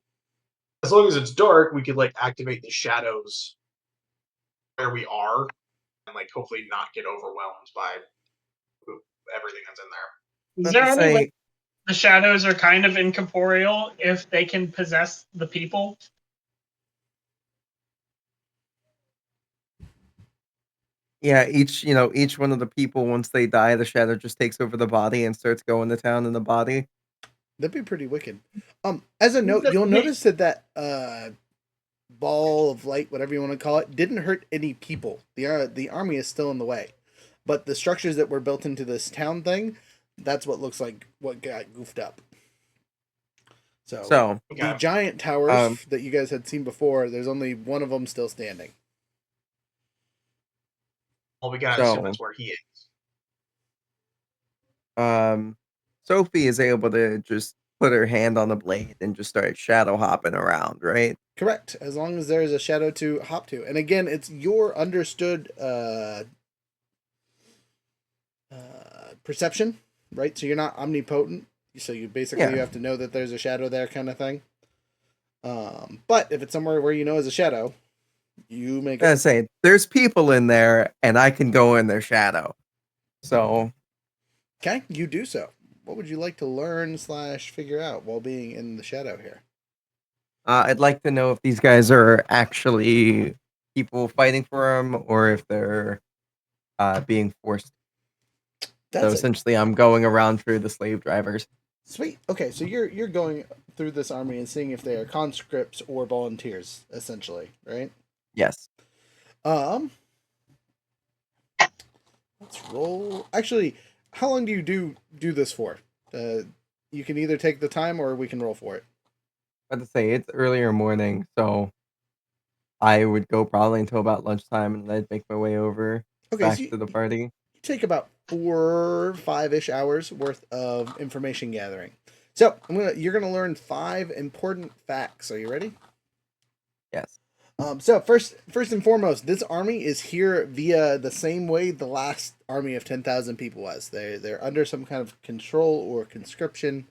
as long as it's dark, we could like activate the shadows where we are, and like hopefully not get overwhelmed by everything that's in there. Is Not there to any way say, the shadows are kind of incorporeal if they can possess the people? yeah, each one of the people, once they die, the shadow just takes over the body and starts going to town in the body. That'd be pretty wicked. As a note, you'll notice that ball of light, whatever you want to call it, didn't hurt any people. The army is still in the way, but the structures that were built into this town thing, that's what looks like what got goofed up. So the giant towers that you guys had seen before, there's only one of them still standing. Well, we gotta assume that's where he is. Sophie is able to just put her hand on the blade and just start shadow hopping around, right? Correct. As long as there is a shadow to hop to. And again, it's your understood perception, right? So you're not omnipotent. So you basically you have to know that there's a shadow there kind of thing. But if it's somewhere where you know is a shadow, you make it. I say there's people in there and I can go in their shadow. So okay, you do so. What would you like to learn / figure out while being in the shadow here? I'd like to know if these guys are actually people fighting for them or if they're being forced. So essentially, I'm going around through the slave drivers. Sweet. Okay, so you're going through this army and seeing if they are conscripts or volunteers, essentially, right? Yes. Let's roll. Actually, how long do you do this for? You can either take the time or we can roll for it. I have to say it's earlier morning, so I would go probably until about lunchtime, and I'd make my way over back to the party. You take about 4 or 5-ish hours worth of information gathering. So you're gonna learn 5 important facts. Are you ready? Yes. So first and foremost, this army is here via the same way the last army of 10,000 people was. They're under some kind of control or conscription.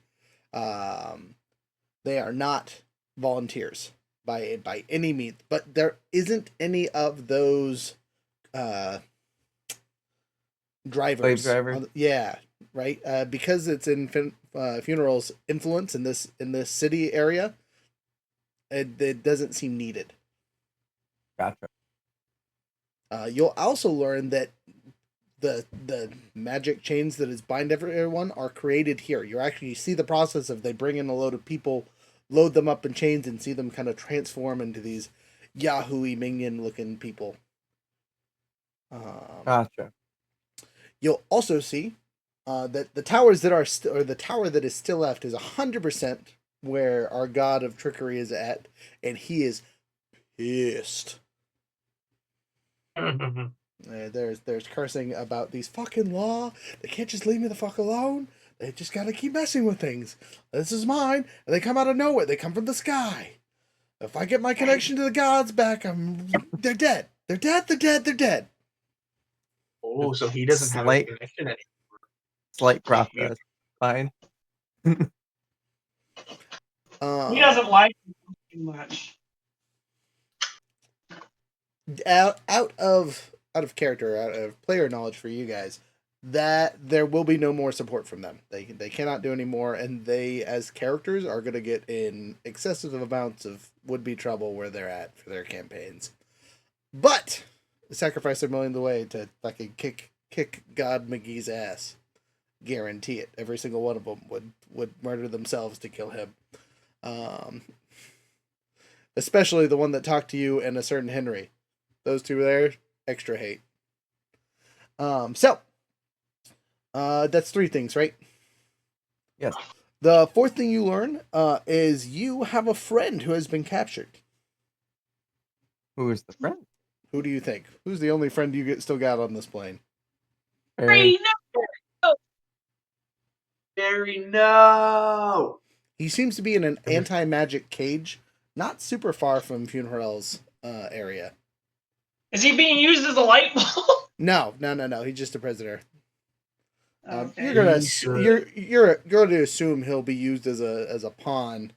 They are not volunteers by any means, but there isn't any of those drivers. Slave driver. Yeah, right. Because it's in funerals influence in this city area, it doesn't seem needed. Gotcha. You'll also learn that the magic chains that is bind everyone are created here. You actually see the process of they bring in a load of people, load them up in chains, and see them kind of transform into these Yahoo-y minion looking people. Gotcha. You'll also see that the towers that are or the tower that is still left is 100% where our god of trickery is at, and he is pissed. There's cursing about these fucking law. They can't just leave me the fuck alone. They just gotta keep messing with things. This is mine, and they come out of nowhere. They come from the sky. If I get my connection to the gods back, they're dead. They're dead. They're dead. They're dead. Oh, so he doesn't have a connection anymore. Slight crop dust. Fine. He doesn't like it too much. Out of character, out of player knowledge for you guys, that there will be no more support from them. They cannot do any more, and they as characters are going to get in excessive amounts of would-be trouble where they're at for their campaigns. But sacrifice their million the way to fucking kick God McGee's ass. Guarantee it. Every single one of them would murder themselves to kill him. Especially the one that talked to you and a certain Henry. Those two there, extra hate. So that's 3 things, right? Yes. The 4th thing you learn is you have a friend who has been captured. Who is the friend? Who do you think? Who's the only friend you still got on this plane? Barry. Barry, no! He seems to be in an anti-magic cage, not super far from Funeral's area. Is he being used as a light bulb? No. He's just a prisoner. Okay. You're going to assume he'll be used as a pawn.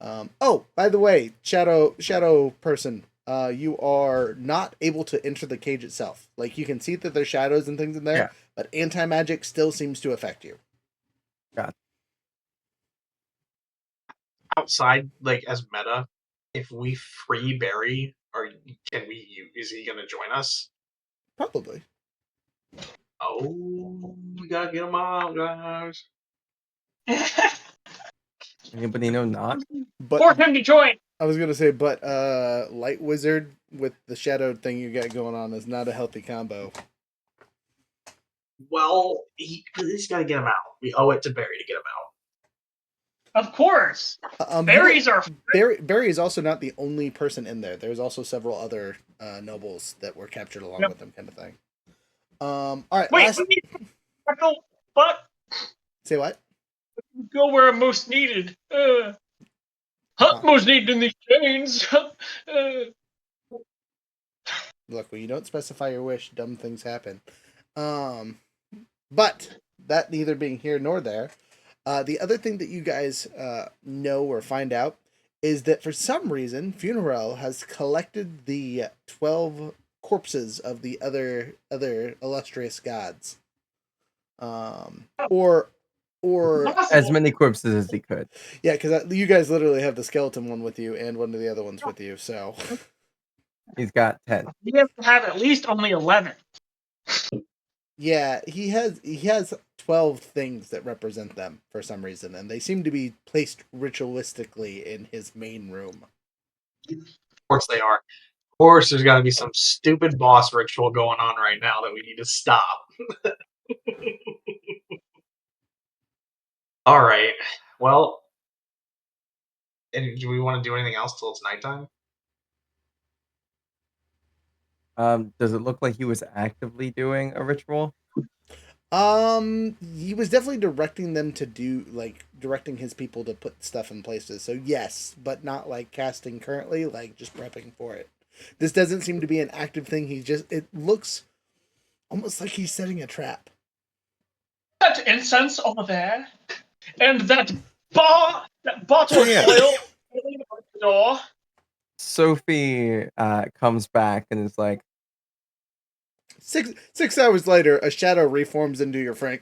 Oh, by the way, shadow person, you are not able to enter the cage itself. Like, you can see that there's shadows and things in there, but anti-magic still seems to affect you. God. Outside, like as meta, if we free Barry, is he gonna join us? Probably. Oh, we gotta get him out, guys. Anybody know not? But Force him to join. I was gonna say, but Light Wizard with the shadowed thing you got going on is not a healthy combo. Well, he's gotta get him out. We owe it to Barry to get him out. Of course. Berries are. Barry is also not the only person in there. There's also several other nobles that were captured along with them, kind of thing. All right. Wait, but say what? Go where I'm most needed. Most needed in these chains. Look, when you don't specify your wish, dumb things happen. But that neither being here nor there, the other thing that you guys know or find out is that for some reason, Funeral has collected the 12 corpses of the other illustrious gods. Or as many corpses as he could. Yeah, because you guys literally have the skeleton one with you and one of the other ones with you, so he's got 10. You have to have at least only 11. Yeah, he has 12 things that represent them for some reason, and they seem to be placed ritualistically in his main room. Of course they are. Of course there's got to be some stupid boss ritual going on right now that we need to stop. All right. Well, and do we want to do anything else till it's nighttime? Does it look like he was actively doing a ritual? He was definitely directing them to directing his people to put stuff in places. So yes, but not like casting currently, like just prepping for it. This doesn't seem to be an active thing. It looks almost like he's setting a trap. That incense over there, and that bottle of oil over the door. Sophie comes back and is like, 6 hours later, a shadow reforms into your friend.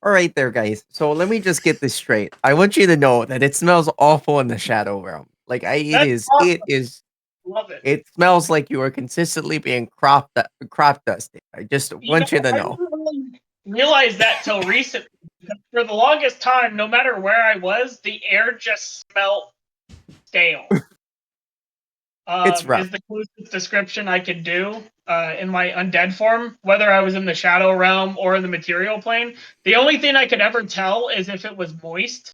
all right there, guys. So let me just get this straight. I want you to know that it smells awful in the shadow realm. Like it is. Love it. It smells like you are consistently being crop dusted. I just want you to know. I didn't really realize that till recently. For the longest time, no matter where I was, the air just smelled stale. It's rough. Is the closest description I could do in my undead form, whether I was in the shadow realm or in the material plane. The only thing I could ever tell is if it was moist,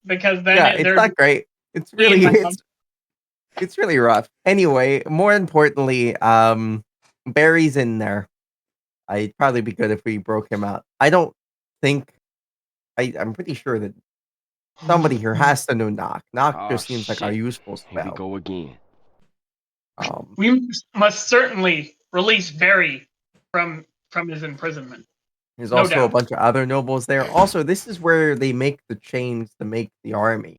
because then it's not great. It's really it's really rough. Anyway, more importantly, Barry's in there. It'd probably be good if we broke him out. I don't think. I'm pretty sure that somebody here has to know knock. Knock just seems like a useful spell. Here we go again. We must certainly release Barry from his imprisonment. There's No also a doubt. bunch of other nobles there. Also, this is where they make the chains to make the army.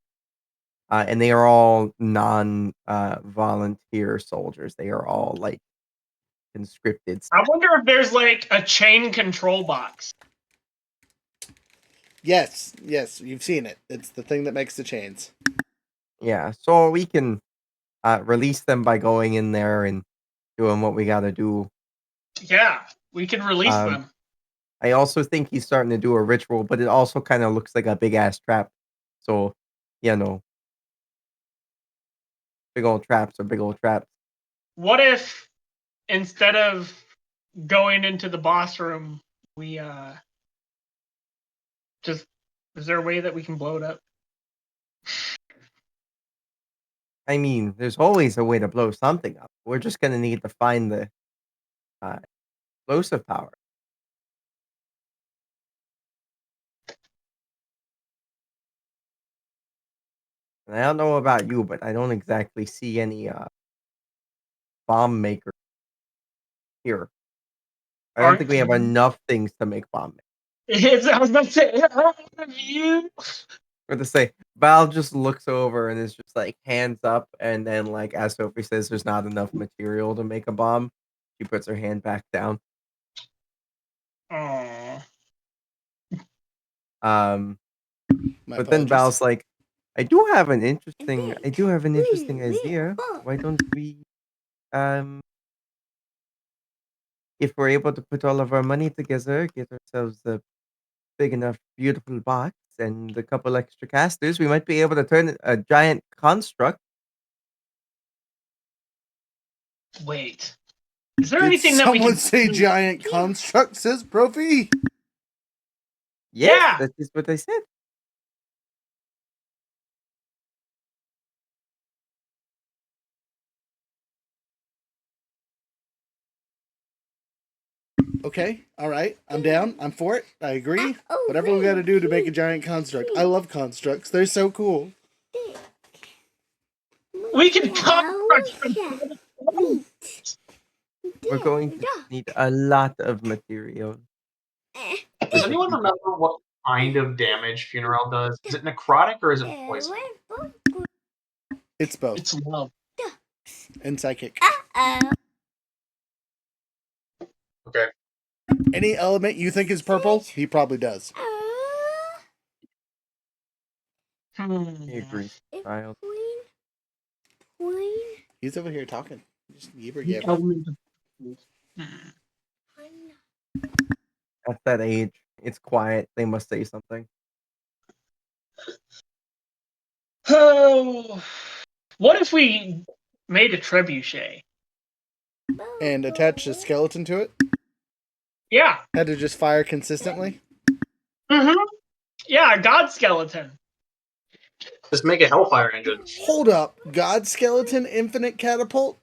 And they are all non-volunteer soldiers. They are all like conscripted. I wonder if there's like a chain control box. Yes, you've seen it. It's the thing that makes the chains. Yeah, so we can release them by going in there and doing what we got to do. Yeah, we can release Um, them. I also think he's starting to do a ritual, but it also kind of looks like a big ass trap. So, you know, big old traps are big old traps. What if instead of going into the boss room, we just is there a way that we can blow it up? I mean, there's always a way to blow something up. We're just gonna need to find the explosive power. And I don't know about you, but I don't exactly see any bomb maker here. I don't think we have enough things to make bomb makers. I was about to say, you. Or to say, Val just looks over and is just like hands up, and then like as Sophie says, there's not enough material to make a bomb. She puts her hand back down. Aww. But then Val's like, I do have an interesting idea. Why don't we if we're able to put all of our money together, get ourselves a big enough, beautiful box and a couple extra casters, we might be able to turn a giant construct. Wait. Is there Did anything that we someone can say giant construct, says Profi? Yes, Yeah. that is what I said. Okay, all right. I'm down. I'm for it. I agree. Whatever we got to do to make a giant construct. I love constructs. They're so cool. We can construct. We're going to need a lot of material. Does anyone remember what kind of damage Funeral does? Is it necrotic or is it poison? It's both. It's love. And psychic. Okay. Any element you think is purple, he probably does. I agree, child. He's over here talking. Just gibber The gabber. element of- At that age, it's quiet. They must say something. Oh, what if we made a trebuchet? And attach a skeleton to it? Yeah. Had to just fire consistently? Mm-hmm. Yeah, a god skeleton. Just make a Hellfire engine. Hold up. God skeleton, infinite catapult?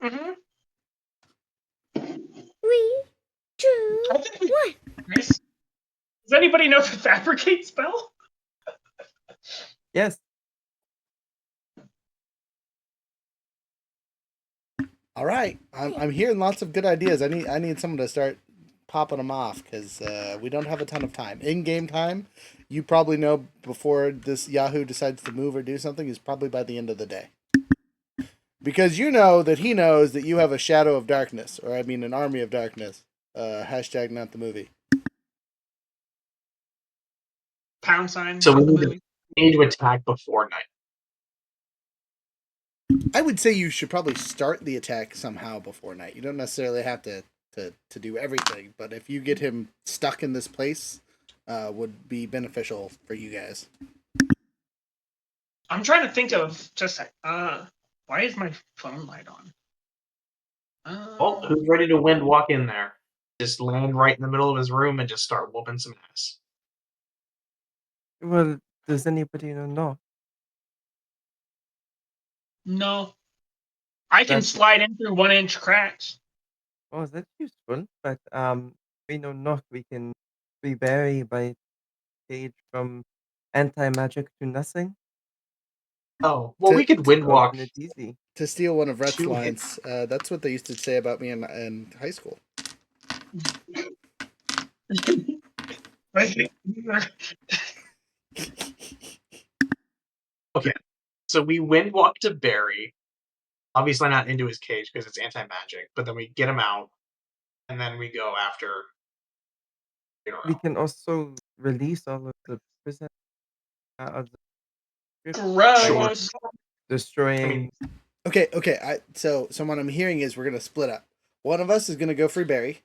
Mm-hmm. 3, 2, 1. Does anybody know the fabricate spell? Yes. All right. I'm hearing lots of good ideas. I need someone to start popping them off because we don't have a ton of time. In game time, you probably know before this Yahoo decides to move or do something is probably by the end of the day. Because you know that he knows that you have a shadow of darkness, or I mean an army of darkness. Hashtag not the movie. # So not the we movie. need to attack before night. I would say you should probably start the attack somehow before night. You don't necessarily have to do everything, but if you get him stuck in this place, would be beneficial for you guys. I'm trying to think of just why is my phone light on? Well, who's ready to wind walk in there? Just land right in the middle of his room and just start whooping some ass. Well, does anybody know? No. I can That's- slide in through 1-inch cracks. Oh, that's useful. But we know not. We can vary by stage from anti-magic to nothing. Oh, well, we could wind walk. It's easy. To steal one of Rhett's Shoot. lines, that's what they used to say about me in high school. So we wind walk to Barry. Obviously not into his cage because it's anti-magic, but then we get him out, and then we go after We Funeral. can also release all of the prison out of the script Sure. Gross. I destroying. mean, Okay. So what I'm hearing is we're gonna split up. One of us is gonna go free Barry.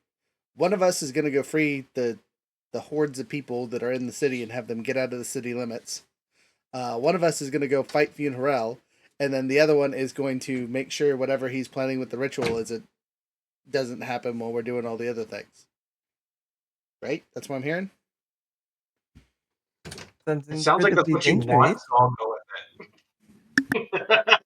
One of us is gonna go free the hordes of people that are in the city and have them get out of the city limits. One of us is gonna go fight Funeral, and then the other one is going to make sure whatever he's planning with the ritual is it doesn't happen while we're doing all the other things. Right? That's what I'm hearing. Sounds it sounds like that's incredibly what you want, dangerous. so I'll go with it.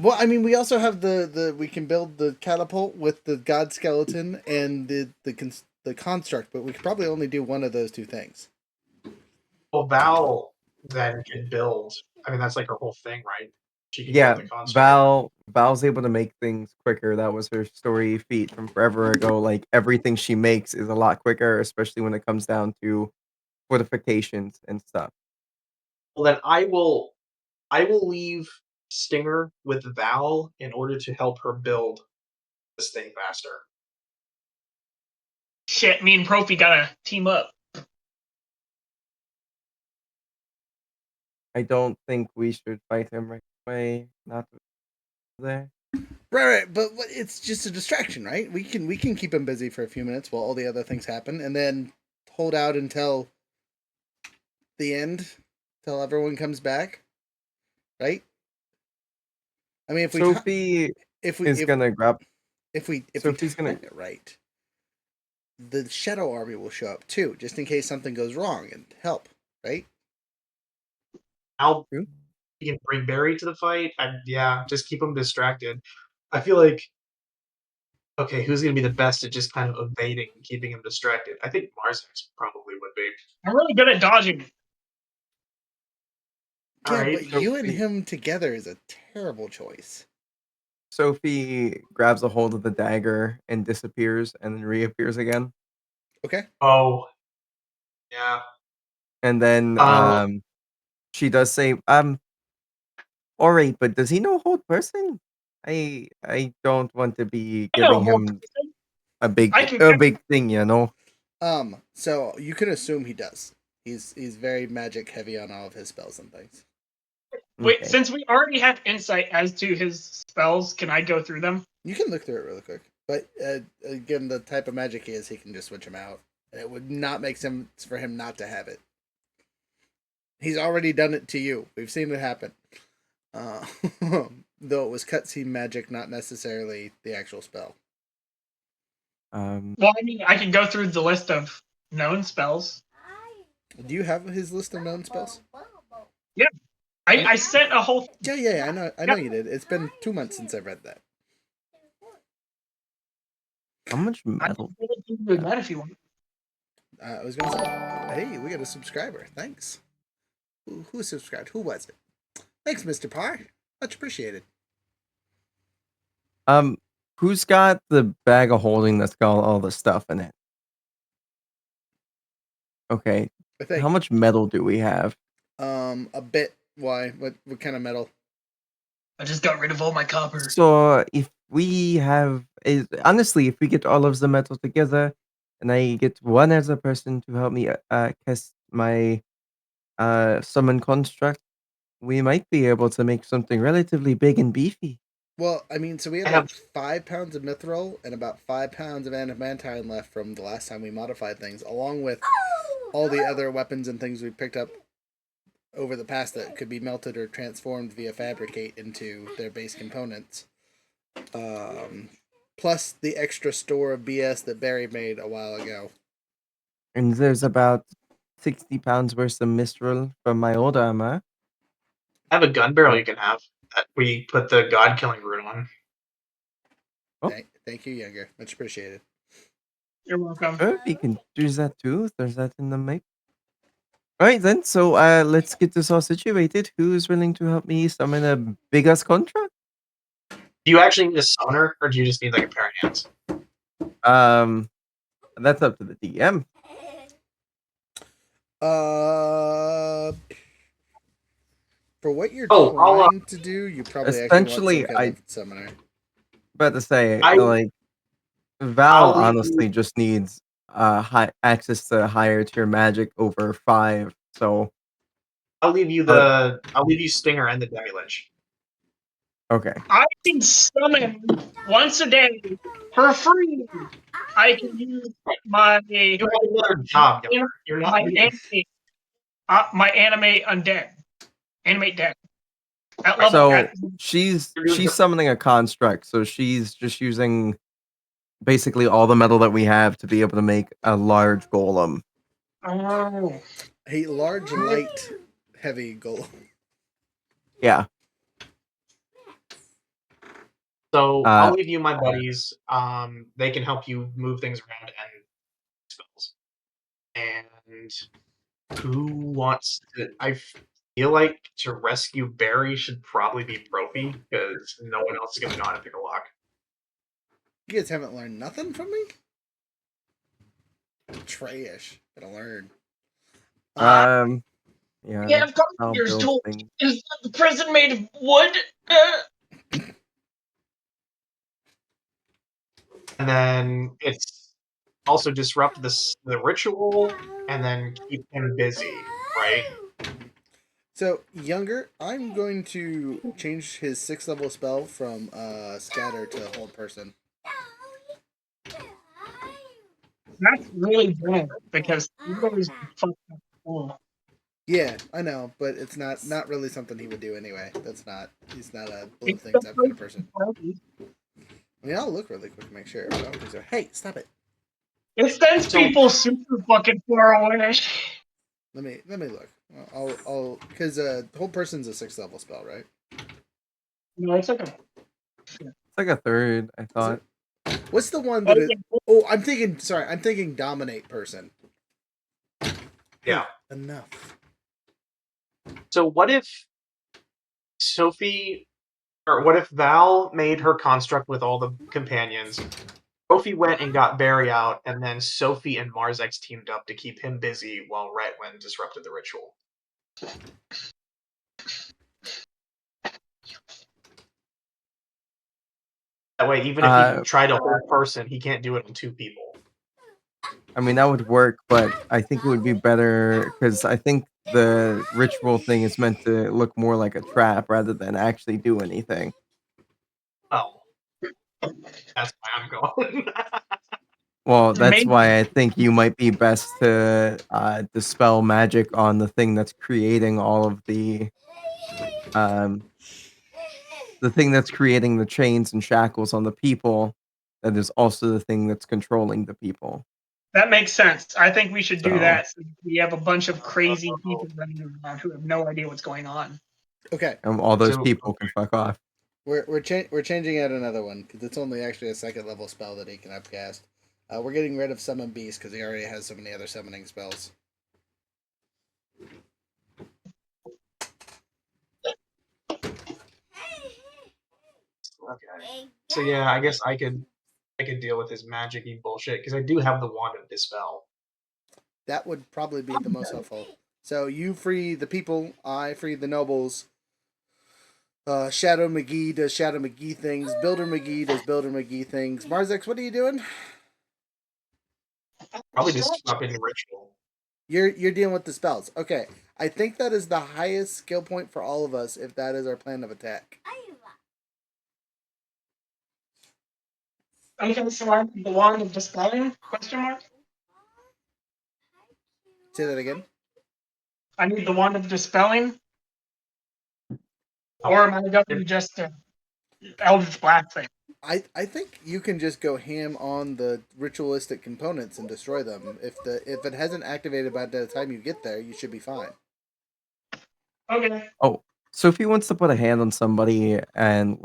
Well, I mean, we also have the we can build the catapult with the god skeleton and the construct, but we could probably only do one of those two things. Well, Val then can build. I mean, that's like her whole thing, right? She can Yeah, build the construct. Val's able to make things quicker. That was her story feat from forever ago. Like everything she makes is a lot quicker, especially when it comes down to fortifications and stuff. Well, then I will leave Stinger with Val in order to help her build this thing faster. Shit, me and Profi gotta team up. I don't think we should fight him right away. Not there. Right, but it's just a distraction, right? We can keep him busy for a few minutes while all the other things happen, and then hold out until the end, till everyone comes back, right? I mean, Sophie if we is gonna grab. if we Sophie's time gonna. it right, the Shadow Army will show up too, just in case something goes wrong and help, right? I'll True. you can bring Barry to the fight. Yeah, just keep him distracted. I feel like okay, who's gonna be the best at just kind of evading and keeping him distracted? I think Marzex probably would be. I'm really good at dodging. Yeah, Alright. but you and Sophie, him together is a terrible choice. Sophie grabs a hold of the dagger and disappears, and then reappears again. Okay. Oh, yeah. And then Um, she does say, all right, but does he know hold person? I don't want to be I know giving more. him I can a big thing, you know. So you can assume he does. He's very magic heavy on all of his spells and things. wait. Okay. Since we already have insight as to his spells, can I go through them? You can look through it really quick, but given the type of magic he is, he can just switch him out. It would not make sense for him not to have it. He's already done it to you. We've seen it happen. Uh, though it was cutscene magic, not necessarily the actual spell. Well, I mean, I can go through the list of known spells. Do you have his list of known spells? Yeah, I sent a whole. Yeah. I know you did. It's been 2 months since I've read that. How much I metal? can go through that if you want. I was gonna say, hey, we got a subscriber. Thanks. Who subscribed? Who was it? Thanks, Mr. Parr. Much appreciated. Who's got the bag of holding that's got all the stuff in it? Okay. I think How much metal do we have? a bit. Why? What kind of metal? I just got rid of all my copper. So if we have, honestly, if we get all of the metal together, and I get one other person to help me cast my summon construct, we might be able to make something relatively big and beefy. Well, I mean, so we I have have- like 5 pounds of mithril and about 5 pounds of adamantine left from the last time we modified things, along with all the other weapons and things we picked up over the past that could be melted or transformed via fabricate into their base components. Plus the extra store of BS that Barry made a while ago. And there's about 60 pounds worth of mistral from my old armor. I have a gun barrel you can have that we put the god killing rune on. Oh. Thank you, Younger. Much appreciated. You're welcome. Sure, we can do that too. There's that in the map. Alright then, so let's get this all situated. Who's willing to help me summon a big ass contract? Do you actually need a summoner, or do you just need like a pair of hands? That's up to the DM. For what you're Oh, trying to do, you probably actually want some Essentially, kind I of summoner. about to say I- like Val I'll leave honestly just needs high access to higher tier magic over 5. So I'll leave you Stinger and the Demi Lich. okay. I can summon once a day for free. I can use my You have another job. You're not my being- anime undead, animate dead at level. So she's You're doing summoning a construct, so she's just using basically all the metal that we have to be able to make a large golem. Oh, A large, light, heavy golem. Yeah. So I'll leave you my buddies. They can help you move things around and spells. And who wants to? I feel like to rescue Barry should probably be Profi because no one else is going to know how to pick a lock. You guys haven't learned nothing from me? Trash. Gotta learn. Yeah. yeah, I've got I'll your build tool. things. Is the prison made of wood? And then it's also disrupt the ritual and then keep him busy, right? So, Younger, I'm going to change his 6th level spell from Scatter to Hold Person. That's really bad because everybody's fucking cool. Yeah, I know, but it's not really something he would do anyway. He's not a blow things up kind of person. I mean, I'll look really quick to make sure. But I don't think so. Hey, stop it. It sends people super fucking far away. Let me look. I'll because Hold Person's a 6th level spell, right? No, it's okay. It's like a 3rd, I thought. What's the one that? Oh, I'm thinking. Sorry, I'm thinking Dominate Person. Yeah. Enough. So what if Sophie, or what if Val made her construct with all the companions? Sophie went and got Barry out, and then Sophie and Marzex teamed up to keep him busy while Rhett went and disrupted the ritual. That way, even if he tried a whole person, he can't do it on 2 people. I mean, that would work, but I think it would be better because I think the ritual thing is meant to look more like a trap rather than actually do anything. Oh. That's why I'm going. Well, that's Maybe. why I think you might be best to dispel magic on the thing that's creating all of the thing that's creating the chains and shackles on the people. That is also the thing that's controlling the people. That makes sense. I think we should do So- that. So we have a bunch of crazy people running around who have no idea what's going on. Okay, And all those So- people can fuck off. we're changing out another one because it's only actually a 2nd level spell that he can upcast. We're getting rid of Summon Beast because he already has so many other summoning spells. Okay. So yeah, I guess I could deal with his magic-y bullshit because I do have the wand of dispel. That would probably be the most helpful. So you free the people, I free the nobles. Shadow McGee does Shadow McGee things. Builder McGee does Builder McGee things. Marzex, what are you doing? Probably disrupting the ritual. You're dealing with the spells. Okay, I think that is the highest skill point for all of us if that is our plan of attack. Okay, so I'm the wand of dispelling? Question mark. Say that again. I need the wand of dispelling, or am I going just a Eldritch Blast thing? I think you can just go ham on the ritualistic components and destroy them. If it hasn't activated by the time you get there, you should be fine. Okay. Oh, so if he wants to put a hand on somebody and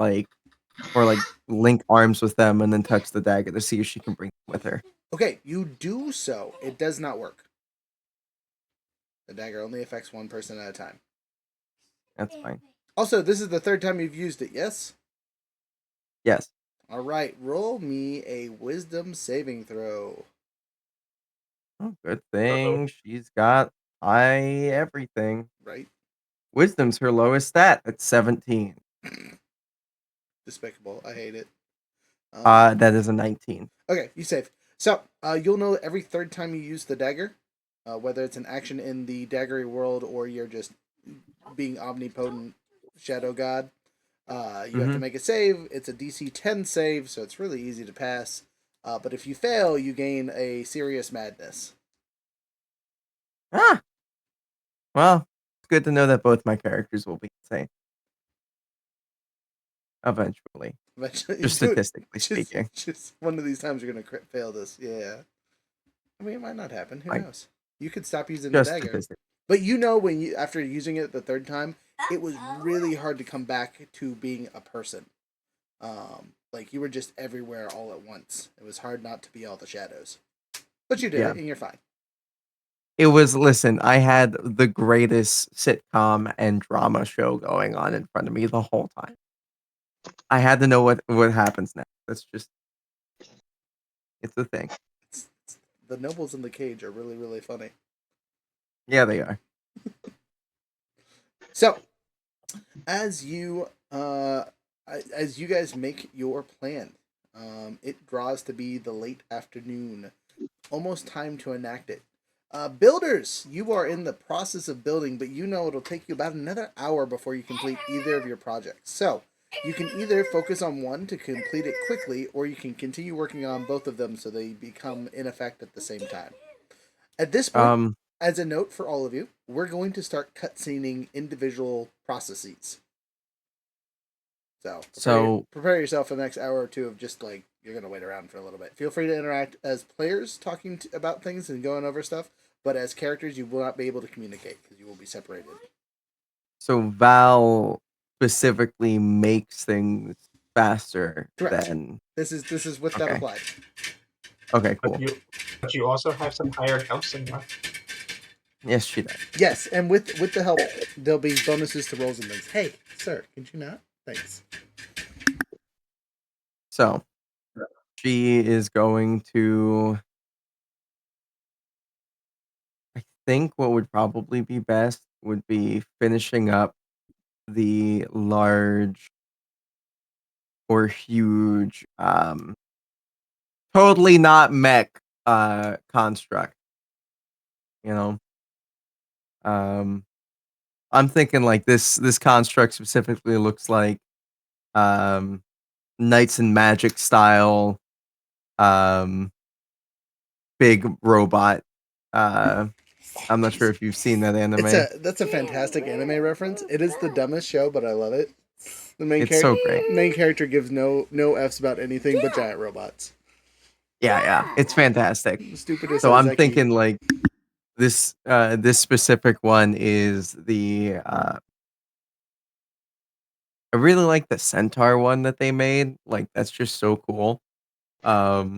or link arms with them and then touch the dagger to see if she can bring them with her. Okay, you do so. It does not work. The dagger only affects one person at a time. That's fine. Also, this is the 3rd time you've used it, yes? Yes. Alright, roll me a wisdom saving throw. Oh, good thing she's got high everything. Right? Wisdom's her lowest stat at 17. Despicable. I hate it. That is a 19. Okay, you save. So, you'll know every third time you use the dagger, whether it's an action in the daggery world or you're just being omnipotent shadow god, you have to make a save. It's a DC 10 save, so it's really easy to pass. But if you fail, you gain a serious madness. Ah, well, it's good to know that both my characters will be insane. Eventually. Eventually, Just statistically just, speaking. just one of these times you're gonna fail this. Yeah. I mean, it might not happen. Who knows? You could stop using the Just dagger. statistically. But you know, when you after using it the third time, it was really hard to come back to being a person. Like you were just everywhere all at once. It was hard not to be all the shadows. But you did Yeah. it, and you're fine. It was, listen, I had the greatest sitcom and drama show going on in front of me the whole time. I had to know what happens next. That's just, it's a thing. The nobles in the cage are really, really funny. Yeah, they are. So, as you guys make your plan, it draws to be the late afternoon, almost time to enact it. Builders, you are in the process of building, but you know it'll take you about another hour before you complete either of your projects. So, you can either focus on one to complete it quickly, or you can continue working on both of them so they become in effect at the same time. At this point, as a note for all of you, we're going to start cutscening individual processes. So prepare yourself for the next hour or two of just like you're gonna wait around for a little bit. Feel free to interact as players, talking about things and going over stuff. But as characters, you will not be able to communicate because you will be separated. So Val specifically makes things faster Correct. than. This is with that Okay. applied. Okay, cool. But you also have some higher counts in that. Yes, she does. Yes, and with the help, there'll be bonuses to rolls and things. Hey, sir, could you not? Thanks. So she is going to. I think what would probably be best would be finishing up the large or huge, totally not mech construct. You know, I'm thinking like this construct specifically looks like Knights and Magic style, big robot. I'm not sure if you've seen that anime. That's a fantastic anime reference. It is the dumbest show, but I love it. The main It's so great. Main character gives no f's about anything but giant robots. Yeah, it's fantastic. Stupidest. So I'm thinking like this specific one is the I really like the centaur one that they made. Like that's just so cool. A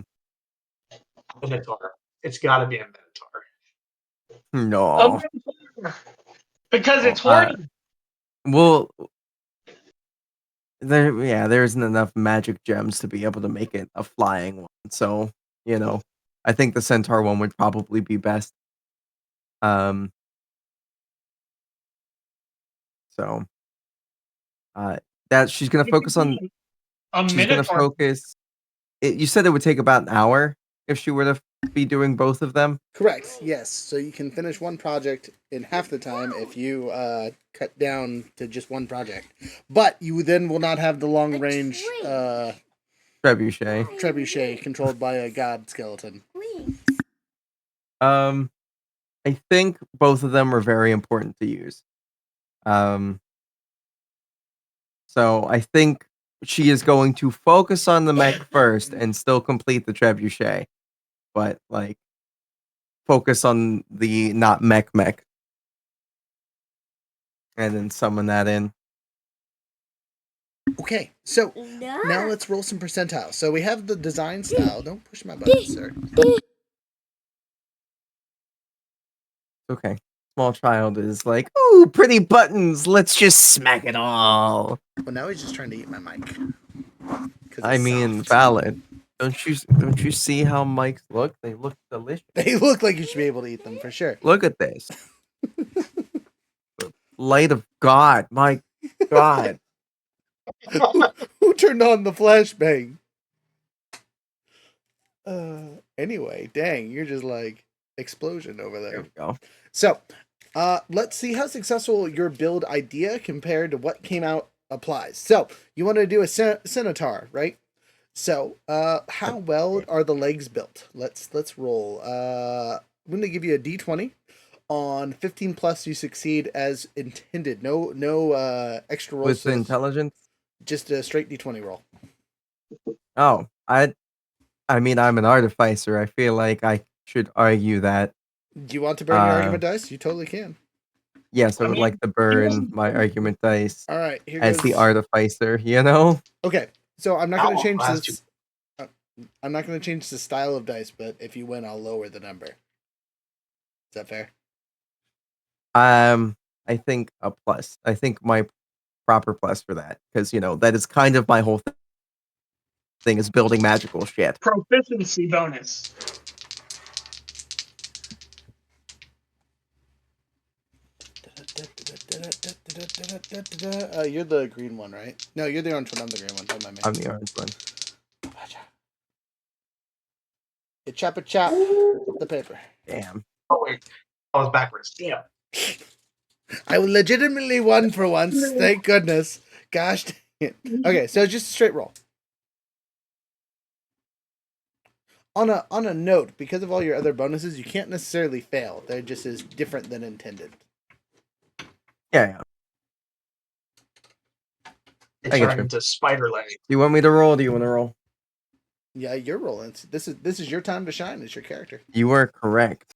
Minotaur. It's got to be a Minotaur. No. Because it's horny. Well, there isn't enough magic gems to be able to make it a flying one. So, I think the centaur one would probably be best. So that she's gonna focus on. She's gonna focus. You said it would take about an hour if she were to be doing both of them. Correct. Yes. So you can finish one project in half the time if you cut down to just one project, but you then will not have the long range trebuchet controlled by a god skeleton. I think both of them are very important to use. So I think she is going to focus on the mech first and still complete the trebuchet, but like focus on the not mech, and then summon that in. Okay, so now let's roll some percentiles. So we have the design style. Don't push my buttons, sir. Okay. Small child is like, ooh, pretty buttons. Let's just smack it all. Well, now he's just trying to eat my mic. I mean, valid. Don't you see how Mike's look? They look delicious. They look like you should be able to eat them for sure. Look at this. The light of God, my God. Who turned on the flashbang? Anyway, dang, you're just like explosion over There there. we go. So, let's see how successful your build idea compared to what came out applies. So, you want to do a centaur, right? So, how well are the legs built? Let's roll. I'm going to give you a d20. On 15 plus, you succeed as intended. No extra rolls. With intelligence? Just a straight d20 roll. Oh, I mean, I'm an artificer. I feel like I should argue that. Do you want to burn your argument dice? You totally can. Yes, I I would mean, like to burn my argument dice All right, here as goes. the artificer, you know? Okay, so I'm not going to change has this. I'm not going to change the style of dice, but if you win, I'll lower the number. Is that fair? I think a plus. I think my proper plus for that, because that is kind of my whole thing is building magical shit. proficiency bonus. You're the green one, right? No, you're the orange one. I'm the green one. Don't mind me. I'm the orange one. You chop the paper. Damn. Oh wait, I was backwards. Damn. I legitimately won for once. Thank goodness. Gosh dang it. Okay, so just a straight roll. On a note, because of all your other bonuses, you can't necessarily fail. They're just as different than intended. Yeah. It I get turned you. into spider leg. Do you want me to roll? Or do you want to roll? Yeah, you're rolling. This is your time to shine as your character. You are correct.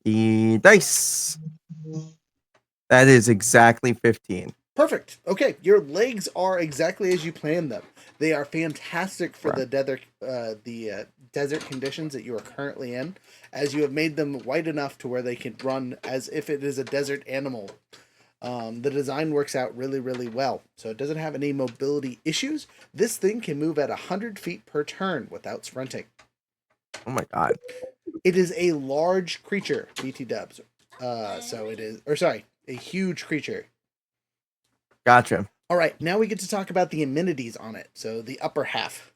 The dice. That is exactly 15. Perfect. Okay, your legs are exactly as you planned them. They are fantastic for the desert conditions that you are currently in, as you have made them wide enough to where they can run as if it is a desert animal. The design works out really, really well, so it doesn't have any mobility issues. This thing can move at 100 feet per turn without sprinting. Oh my God. It is a large creature, BT dubs. So it is, or sorry, a huge creature. Gotcha. All right, now we get to talk about the amenities on it. So the upper half.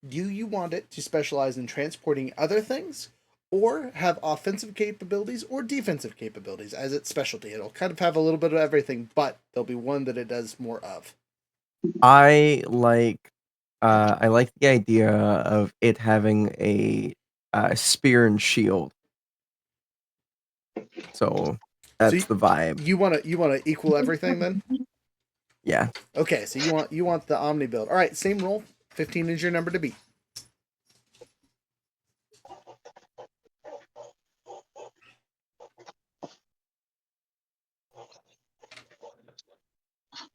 Do you want it to specialize in transporting other things, or have offensive capabilities or defensive capabilities as its specialty? It'll kind of have a little bit of everything, but there'll be one that it does more of. I like the idea of it having a spear and shield. So that's the vibe. You want to equal everything then? Yeah. Okay, so you want the Omni build. All right, same roll. 15 is your number to beat.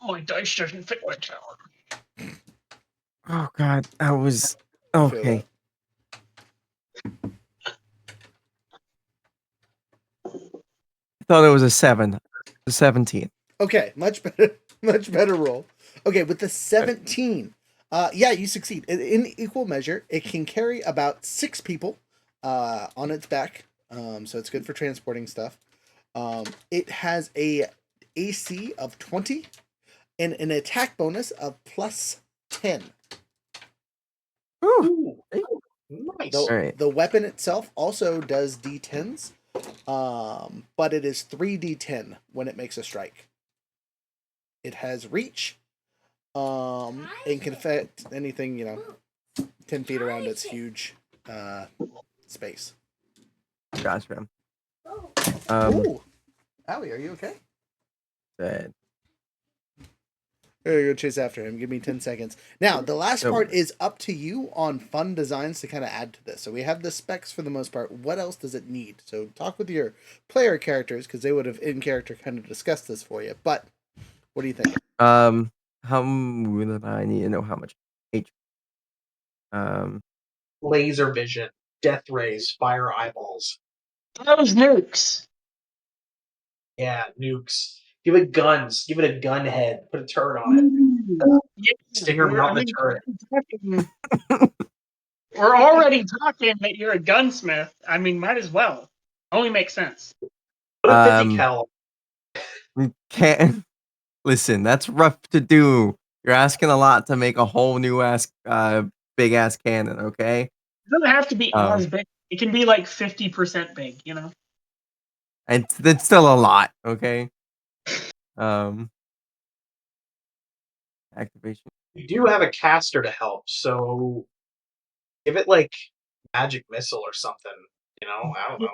My dice doesn't fit my tower. Oh God, that was okay. I thought it was a 7. A 17. Okay, much better roll. Okay, with the 17, yeah, you succeed. In equal measure, it can carry about 6 people on its back, so it's good for transporting stuff. It has a AC of 20 and an attack bonus of plus 10. Ooh, nice. The weapon itself also does D10s, but it is 3d10 when it makes a strike. It has reach, and can affect anything 10 feet around its huge space. Gotcha. Ooh, Allie, are you okay? That There you go, chase after him. Give me 10 seconds. Now, the last No part worries. is up to you on fun designs to kind of add to this. So we have the specs for the most part. What else does it need? So talk with your player characters, because they would have in character kind of discussed this for you. But what do you think? how would I need to know how much HP? Laser vision, death rays, fire eyeballs. Those nukes. Yeah, nukes. Give it guns. Give it a gun head. Put a turret on it. Yeah, Stinger we're, mount the turret. we're already talking that you're a gunsmith. I mean, might as well. Only makes sense. Put a 50 Um, cal. Can't listen. That's rough to do. You're asking a lot to make a whole new big ass cannon. Okay. It doesn't have to be Um, as big. It can be like 50% big, you know? and that's still a lot. Okay. Um, Activation. You do have a caster to help, so give it like magic missile or something. I don't know.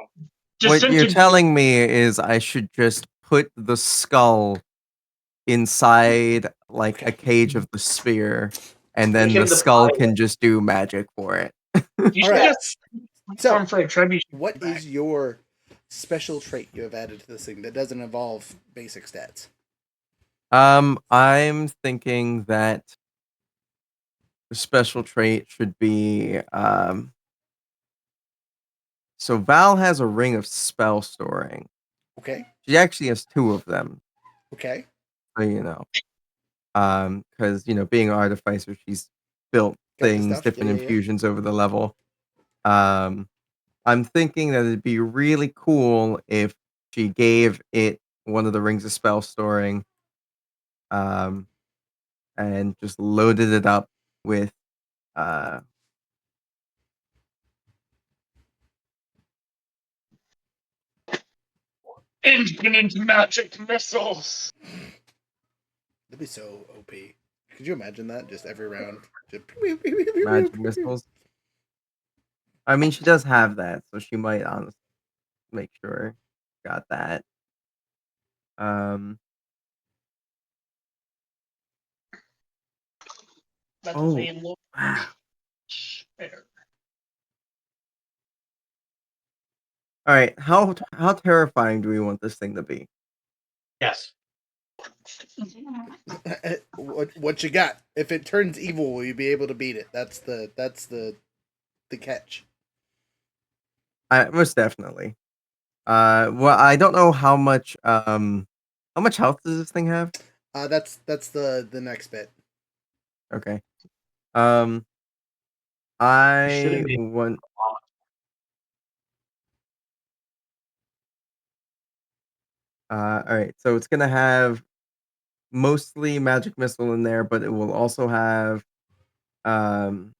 Just What since you're you telling me is I should just put the skull inside like a cage of the sphere, and Make then him the the skull pilot. can just do magic for it. you All should right. just So, form for a trebuchet. what is your special trait you have added to this thing that doesn't involve basic stats? I'm thinking that the special trait should be so Val has a ring of spell storing. Okay. She actually has 2 of them, Okay. so you know. Because being an artificer, she's built Got the things, stuff. Yeah, different yeah, yeah. infusions over the level. Um, I'm thinking that it'd be really cool if she gave it one of the rings of spell storing, um, and just loaded it up with uh Engine into magic missiles. That'd be so OP. Could you imagine that? Just every round. Just magic missiles. I mean, she does have that, so she might honestly make sure got that. Um. That's Oh, a low wow. share. All right. How terrifying do we want this thing to be? Yes. what you got? If it turns evil, will you be able to beat it? That's the catch. Most definitely. Well, I don't know how much health does this thing have? That's the next bit. Okay. Shouldn't I be. want. All right. So it's gonna have mostly magic missile in there, but it will also have um.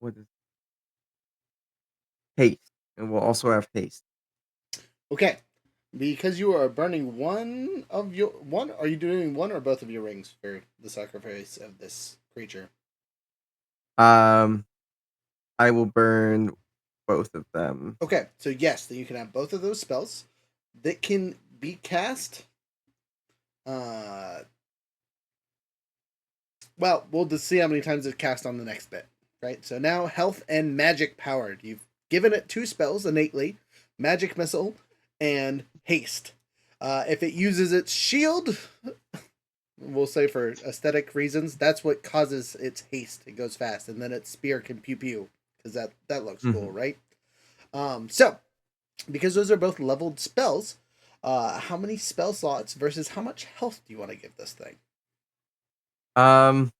What is haste? It will also have haste. Okay. Because you are burning one, are you doing one or both of your rings for the sacrifice of this creature? I will burn both of them. Okay, so yes, then you can have both of those spells that can be cast. Well, we'll just see how many times it's cast on the next bit, right? So now health and magic powered. You've given it 2 spells innately, magic missile and haste. If it uses its shield, we'll say for aesthetic reasons, that's what causes its haste. It goes fast, and then its spear can pew pew because that looks cool, right? So because those are both leveled spells, how many spell slots versus how much health do you want to give this thing? I'm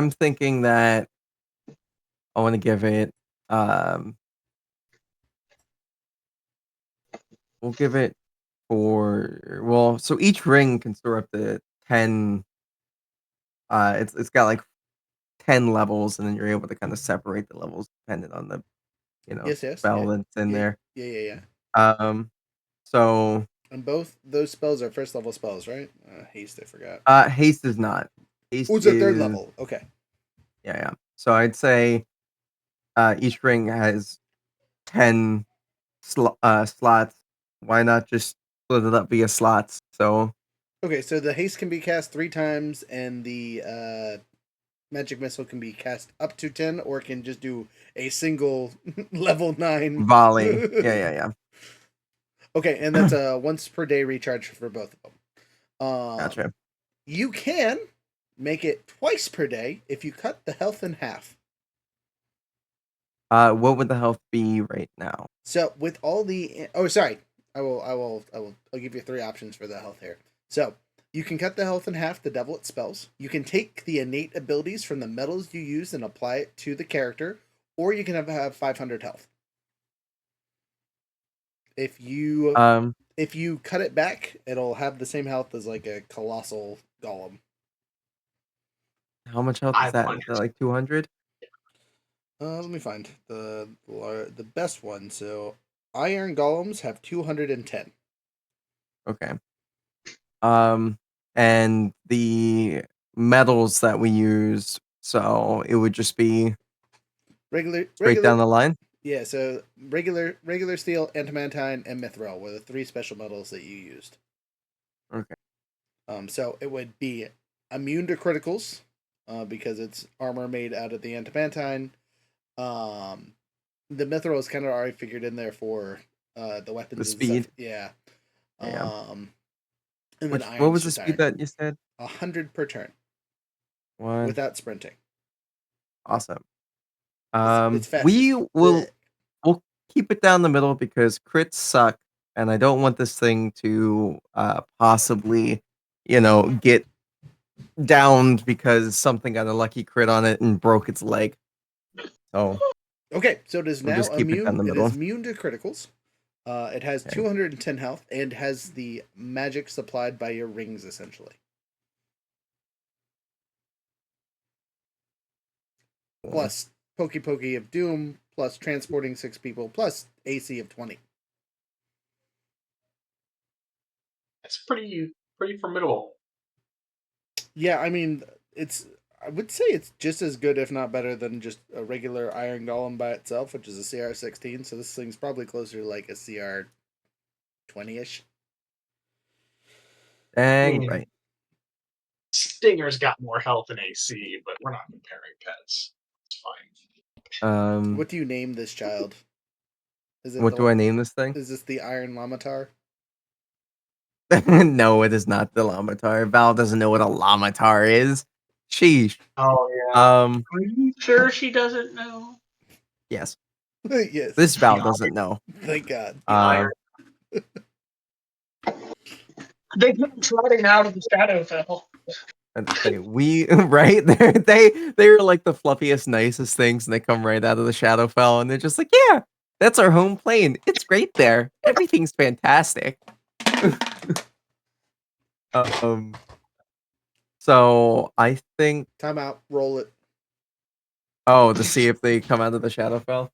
thinking that I want to give it. We'll give it so each ring can store up to 10. It's got like 10 levels, and then you're able to kind of separate the levels depending on the Yes, spell yeah, that's in yeah, there. yeah. Um, so And both those spells are first level spells, right? Haste, I forgot. haste is not. Haste Oh, it's a third is level. Okay. yeah. So I'd say each ring has 10 slots. Why not just split it up via slots? So Okay, so the haste can be cast 3 times, and the magic missile can be cast up to 10, or it can just do a single level 9 volley. Yeah. Okay, and that's a once per day recharge for both of them. Gotcha. You can make it twice per day if you cut the health in half. What would the health be right now? So with all the I'll give you 3 options for the health here. So you can cut the health in half to double its spells. You can take the innate abilities from the medals you use and apply it to the character, or you can have 500 health. If you cut it back, it'll have the same health as like a colossal golem. How much health is that? Is that like 200? Let me find the best one. So iron golems have 210. Okay. And the metals that we use, so it would just be straight down the line. Yeah, so regular steel, adamantine, and mithril were the 3 special metals that you used. Okay. So it would be immune to criticals, because it's armor made out of the adamantine. The mithril is kind of already figured in there for the weapons. The speed. Stuff. Yeah. Yeah. And then what was the speed that you said? 100 per turn. One. Without sprinting. Awesome. It's fast. We'll keep it down the middle because crits suck, and I don't want this thing to possibly, get downed because something got a lucky crit on it and broke its leg. So okay, so it is we'll now just keep it down the It middle. is immune to criticals. It has 210 health and has the magic supplied by your rings, essentially. Plus Pokey of Doom, plus transporting 6 people, plus AC of 20. That's pretty formidable. Yeah, I mean, I would say it's just as good, if not better, than just a regular Iron Golem by itself, which is a CR 16. So this thing's probably closer to like a CR 20-ish. Dang right. Stinger's got more health than AC, but we're not comparing pets. It's fine. What do you name this child? What do I name this thing? Is this the Iron Lamatar? No, it is not the Lamatar. Val doesn't know what a Lamatar is. Sheesh. Oh yeah. Are you sure she doesn't know? Yes. Yes. This Val doesn't know. Thank God. They came trotting out of the Shadowfell. We right they're like the fluffiest, nicest things, and they come right out of the Shadowfell, and they're just like, yeah, that's our home plane. It's great there. Everything's fantastic. So I think time out. Roll it. Oh, to see if they come out of the Shadowfell.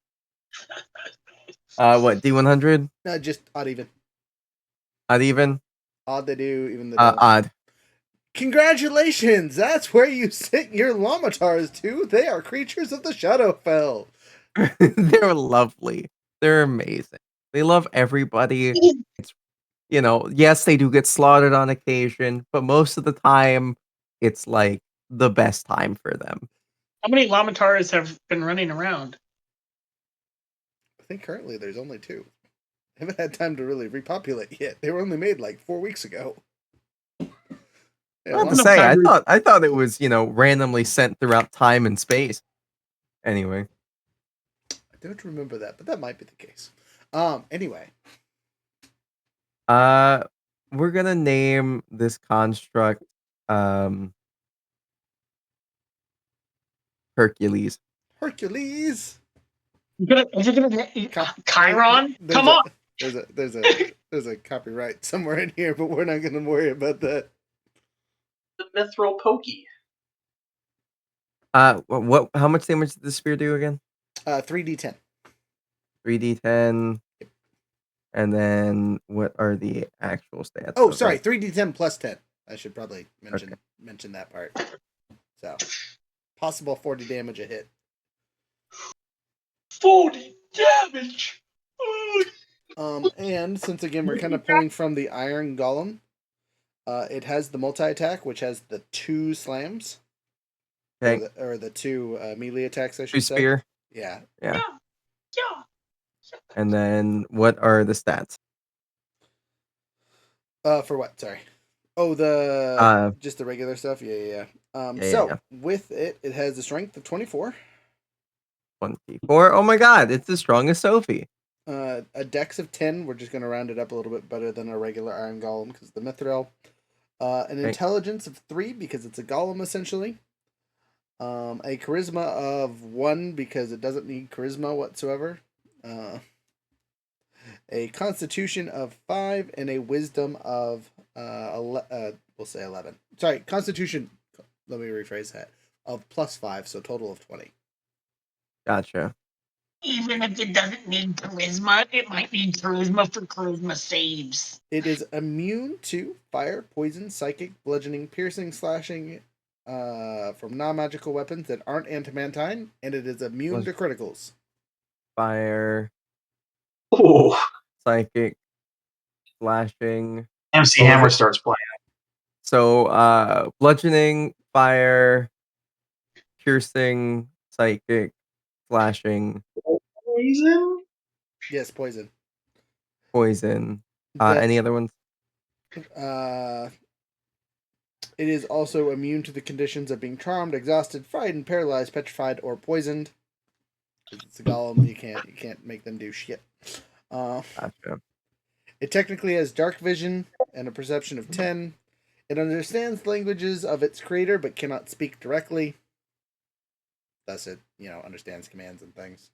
What D100? No, just odd even. Odd even. Odd they do, even the odd. Congratulations! That's where you sit your Lamatars to. They are creatures of the Shadowfell. They're lovely. They're amazing. They love everybody. It's, yes, they do get slaughtered on occasion, but most of the time, it's like the best time for them. How many Lamatars have been running around? I think currently there's only 2. I haven't had time to really repopulate yet. They were only made like 4 weeks ago. Not to say, I thought it was, randomly sent throughout time and space. Anyway. I don't remember that, but that might be the case. Anyway. We're gonna name this construct Hercules. Hercules. Is it gonna Chiron? Come on. There's a copyright somewhere in here, but we're not gonna worry about that. The mithril pokey. What? How much damage did the spear do again? 3d10. 3d10. And then what are the actual stats? Oh, sorry, 3d10 plus 10. I should probably mention that part. So, possible 40 damage a hit. 40 damage. And since again we're kind of pulling from the Iron Golem, it has the multi-attack, which has the 2 slams. Okay. Or the 2 melee attacks, I should say. Spear. Yeah. And then what are the stats? For what? Sorry. Oh, just the regular stuff. Yeah. With it, it has a strength of 24. 24. Oh my god, it's as strong as Sophie. A dex of 10. We're just going to round it up a little bit better than a regular Iron Golem because the Mithril. An Okay. intelligence of 3 because it's a golem essentially. A charisma of 1 because it doesn't need charisma whatsoever. A constitution of 5 and a wisdom of we'll say 11. Sorry, constitution. Let me rephrase that. Of +5, so total of 20. Gotcha. Even if it doesn't need charisma, it might need charisma for charisma saves. It is immune to fire, poison, psychic, bludgeoning, piercing, slashing, from non-magical weapons that aren't adamantine, and it is immune to criticals. Fire, Ooh, psychic, slashing. MC What was Hammer it? starts playing. So, bludgeoning, fire, piercing, psychic, slashing, Reason? Yes, poison. poison. The- Any other ones? It is also immune to the conditions of being charmed, exhausted, frightened, paralyzed, petrified, or poisoned. It's a golem. You can't make them do shit. Gotcha. It technically has dark vision and a perception of 10. It understands languages of its creator but cannot speak directly. Thus, it understands commands and things.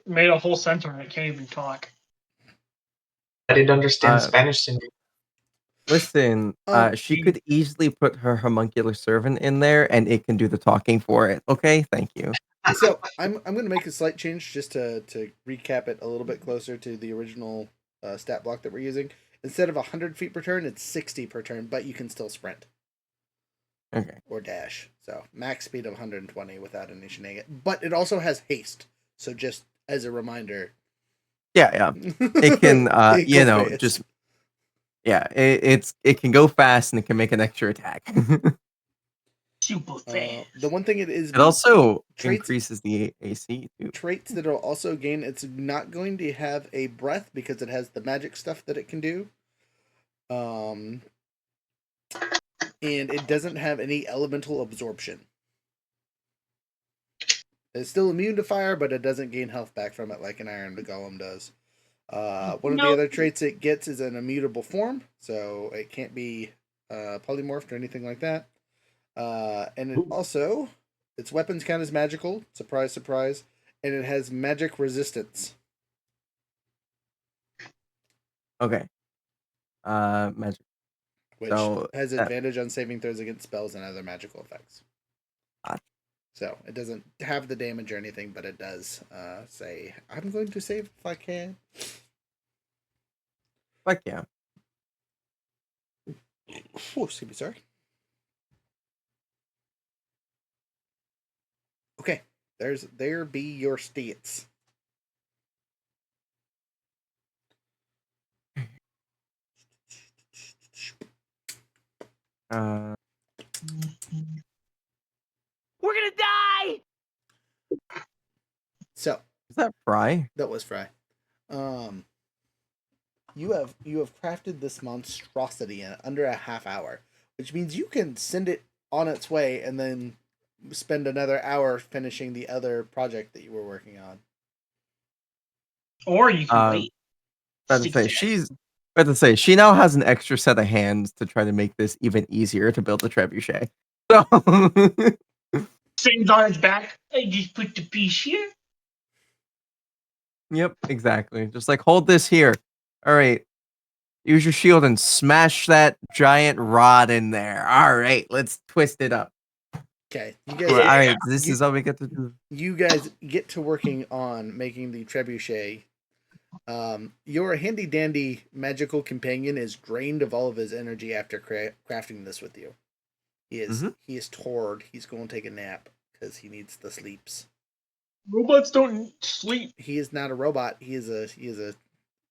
Made a whole sentence and it can't even talk. I didn't understand Uh, Spanish syndrome. Listen, she could easily put her homuncular servant in there, and it can do the talking for it. Okay, thank you. So I'm going to make a slight change just to recap it a little bit closer to the original stat block that we're using. Instead of 100 feet per turn, it's 60 per turn, but you can still sprint. Okay. Or dash. So max speed of 120 without any shenanigans. But it also has haste. So just as a reminder. Yeah. It can, It goes fast. just it can go fast and it can make an extra attack. Super fast. The one thing it is. It also traits, increases the AC too. Traits that it'll also gain. It's not going to have a breath because it has the magic stuff that it can do. And it doesn't have any elemental absorption. It's still immune to fire, but it doesn't gain health back from it like an Iron Golem does. One of the other traits it gets is an immutable form, so it can't be polymorphed or anything like that. And it also, its weapons count as magical, surprise, surprise, and it has magic resistance. Okay. Magic. Which So, has advantage on saving throws against spells and other magical effects. So it doesn't have the damage or anything, but it does say, I'm going to save if I can. Fuck yeah. Oh, excuse me, sorry. Okay, there be your states. We're gonna die! So Is that Fry? that was Fry. You have crafted this monstrosity in under a half hour, which means you can send it on its way and then spend another hour finishing the other project that you were working on. Or you can wait. She now has an extra set of hands to try to make this even easier to build a trebuchet. So Sings on its back. I just put the piece here. Yep, exactly. Just like hold this here. All right. Use your shield and smash that giant rod in there. All right, let's twist it up. Okay, you guys. All right, this is all we get to do. You guys get to working on making the trebuchet. Your handy dandy magical companion is drained of all of his energy after crafting this with you. He is torred. He's going to take a nap because he needs the sleeps. Robots don't sleep. He is not a robot. He is a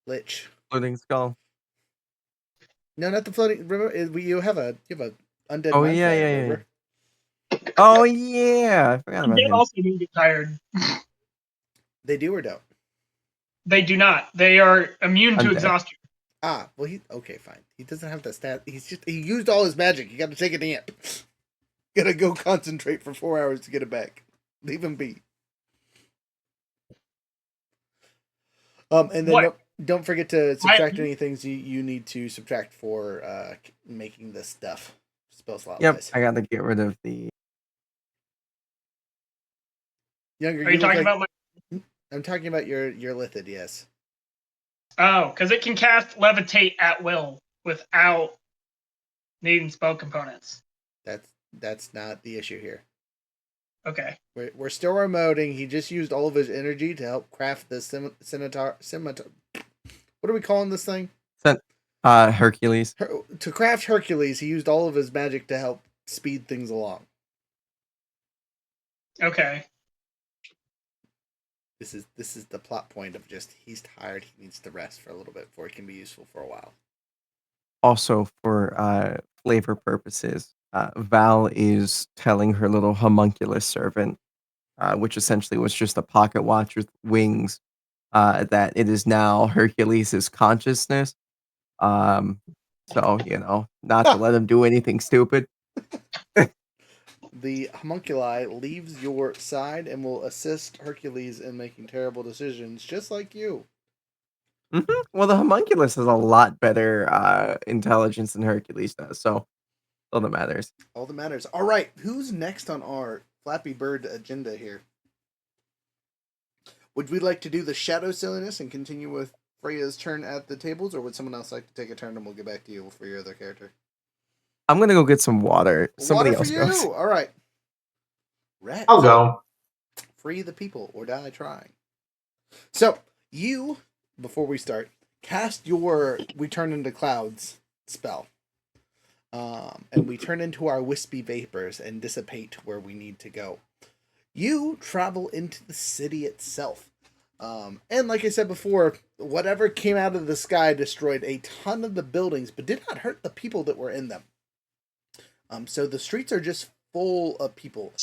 lich. Floating skull. No, not the floating. Remember, you have a undead. Oh mind yeah, flayer, yeah. remember? Oh yeah, I forgot about They him. also do get tired. They do or don't? They do not. They are immune to Undead. exhaustion. Ah, well, okay, fine. He doesn't have the stat. He used all his magic. You got to take a nap. Gotta go concentrate for 4 hours to get it back. Leave him be. And then Don't forget to subtract any things you need to subtract for making this stuff. Spell slot Yep, wise. I gotta get rid of the. Younger, Are you look talking like... about my? I'm talking about your lithid, yes. Oh, because it can cast levitate at will without needing spell components. That's not the issue here. Okay. We're still remoting. He just used all of his energy to help craft the scimitar. What are we calling this thing? Hercules. To craft Hercules, he used all of his magic to help speed things along. Okay. This is the plot point of just he's tired. He needs to rest for a little bit before he can be useful for a while. Also, for flavor purposes, Val is telling her little homunculus servant, which essentially was just a pocket watch with wings, that it is now Hercules' consciousness. So, not to let him do anything stupid. The homunculi leaves your side and will assist Hercules in making terrible decisions, just like you. Well, the homunculus has a lot better intelligence than Hercules does, so all that matters. All that matters. All right, who's next on our Flappy Bird agenda here? Would we like to do the shadow silliness and continue with Freya's turn at the tables, or would someone else like to take a turn and we'll get back to you for your other character? I'm gonna go get some water. Somebody Water for else you. goes. All right. Rat. I'll go. Free the people or die trying. So you, before we start, cast your "We Turn into Clouds" spell, and we turn into our wispy vapors and dissipate where we need to go. You travel into the city itself. And like I said before, whatever came out of the sky destroyed a ton of the buildings, but did not hurt the people that were in them. So the streets are just full of people.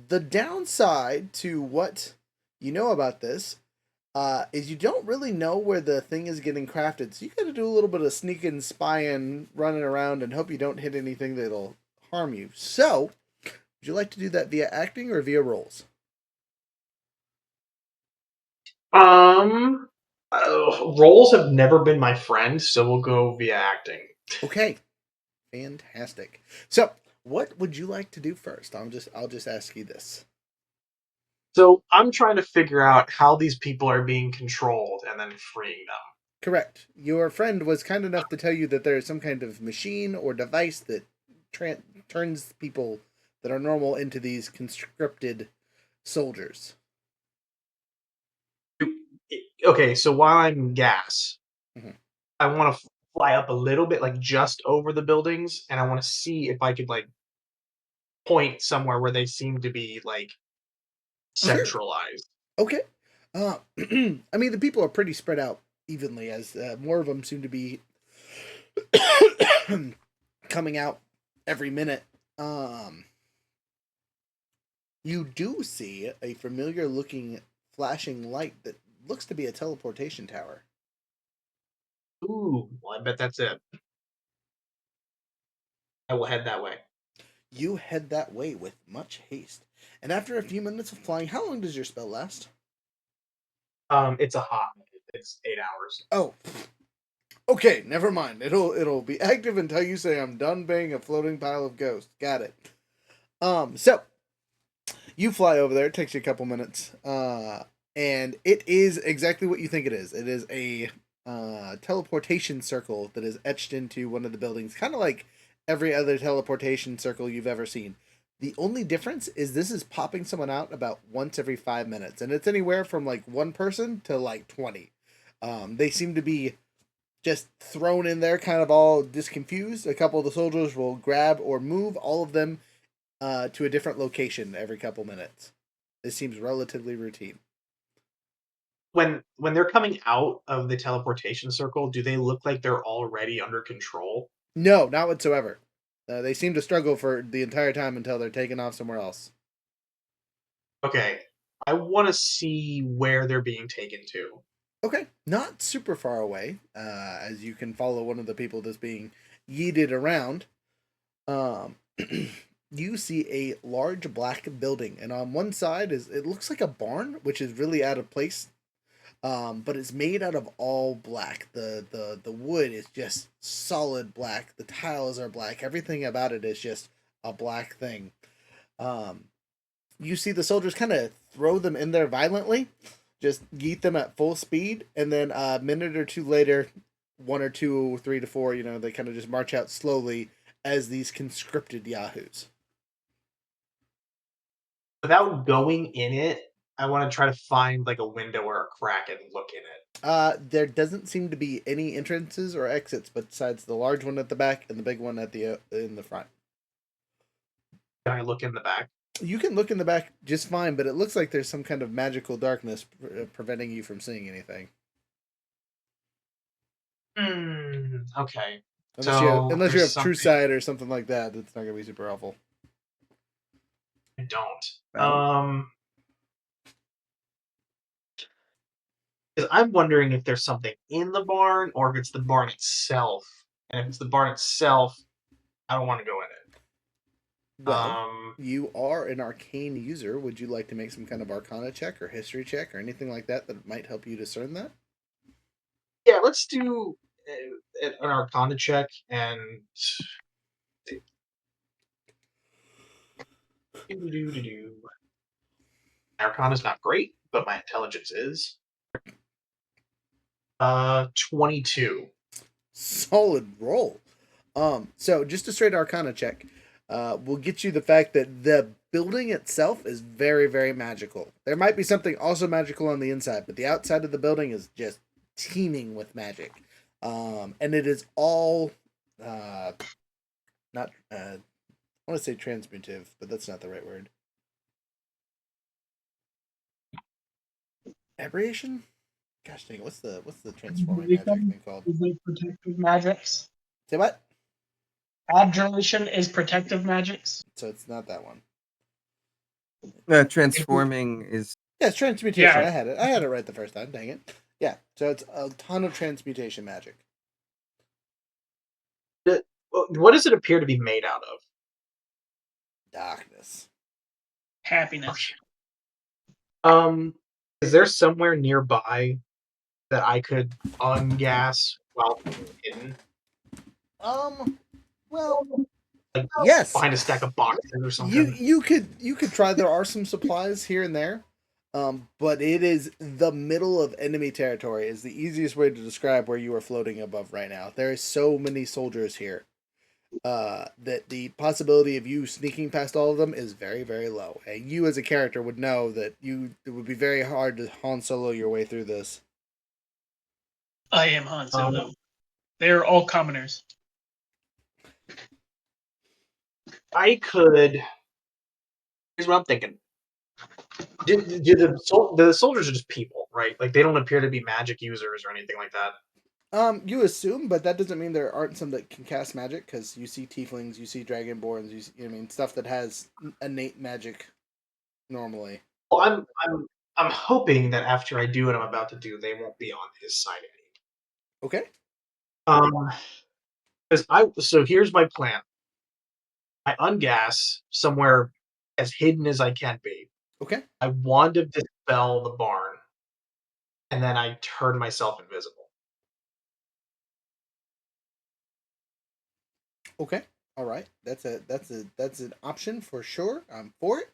The downside to what you know about this is you don't really know where the thing is getting crafted. So you got to do a little bit of sneaking, spying, running around, and hope you don't hit anything that'll harm you. So, would you like to do that via acting or via rolls? Roles have never been my friend, so we'll go via acting. Okay, fantastic. So, what would you like to do first? I'll just ask you this. So I'm trying to figure out how these people are being controlled and then freeing them. Correct. Your friend was kind enough to tell you that there is some kind of machine or device that turns people that are normal into these conscripted soldiers. Okay, so while I'm gas, Mhm. I want to fly up a little bit, like just over the buildings, and I want to see if I could like point somewhere where they seem to be like Sure. centralized. Okay. I mean, the people are pretty spread out evenly, as more of them seem to be coming out every minute. You do see a familiar-looking flashing light that looks to be a teleportation tower. Ooh, well, I bet that's it. I will head that way. You head that way with much haste, and after a few minutes of flying, how long does your spell last? It's a hot minute. It's 8 hours. Oh, okay, never mind. It'll be active until you say I'm done being a floating pile of ghosts. Got it. So you fly over there. It takes you a couple minutes. And it is exactly what you think it is. It is a teleportation circle that is etched into one of the buildings, kind of like every other teleportation circle you've ever seen. The only difference is this is popping someone out about once every 5 minutes, and it's anywhere from like one person to like 20. They seem to be just thrown in there, kind of all disconfused. A couple of the soldiers will grab or move all of them to a different location every couple minutes. This seems relatively routine. When they're coming out of the teleportation circle, do they look like they're already under control? No, not whatsoever. They seem to struggle for the entire time until they're taken off somewhere else. Okay, I want to see where they're being taken to. Okay, not super far away, as you can follow one of the people that's being yeeted around. You see a large black building, and on one side it looks like a barn, which is really out of place. But it's made out of all black. The wood is just solid black. The tiles are black. Everything about it is just a black thing. Um, you see the soldiers kind of throw them in there violently, just yeet them at full speed, and then a minute or two later, one or two, 3 to 4, they kind of just march out slowly as these conscripted yahoos. Without going in it, I want to try to find like a window or a crack and look in it. There doesn't seem to be any entrances or exits besides the large one at the back and the big one at the in the front. Can I look in the back? You can look in the back just fine, but it looks like there's some kind of magical darkness preventing you from seeing anything. Okay. Unless you have something- true sight or something like that, it's not gonna be super helpful. I don't. Well. Because I'm wondering if there's something in the barn or if it's the barn itself. And if it's the barn itself, I don't want to go in it. Well, you are an arcane user. Would you like to make some kind of arcana check or history check or anything like that that might help you discern that? Yeah, let's do an arcana check and. Arcana's not great, but my intelligence is. 22. Solid roll. So just a straight arcana check will get you the fact that the building itself is very, very magical. There might be something also magical on the inside, but the outside of the building is just teeming with magic. And it is all not I want to say transmutive, but that's not the right word. Aberration? Gosh dang it, what's the transforming magic thing called? Protective magics. Say what? Abjuration is protective magics. So it's not that one. Transforming is. Yeah, it's transmutation. Yeah. I had it right the first time. Dang it. Yeah, so it's a ton of transmutation magic. What does it appear to be made out of? Darkness. Happiness. Is there somewhere nearby that I could ungas while hidden? Well, Like yes. behind a stack of boxes or something? You could try. There are some supplies here and there, but it is the middle of enemy territory. Is the easiest way to describe where you are floating above right now. There is so many soldiers here, that the possibility of you sneaking past all of them is very, very low. And you as a character would know that it would be very hard to Han Solo your way through this. I am Han Solo. They're all commoners. I could. Here's what I'm thinking. Do the soldiers are just people, right? Like they don't appear to be magic users or anything like that. You assume, but that doesn't mean there aren't some that can cast magic, because you see tieflings, you see dragonborns, stuff that has innate magic normally. Well, I'm hoping that after I do what I'm about to do, they won't be on his side anymore. Okay. So here's my plan. I ungas somewhere as hidden as I can be. Okay. I wand to dispel the barn, and then I turn myself invisible. Okay. All right. That's an option for sure. I'm for it.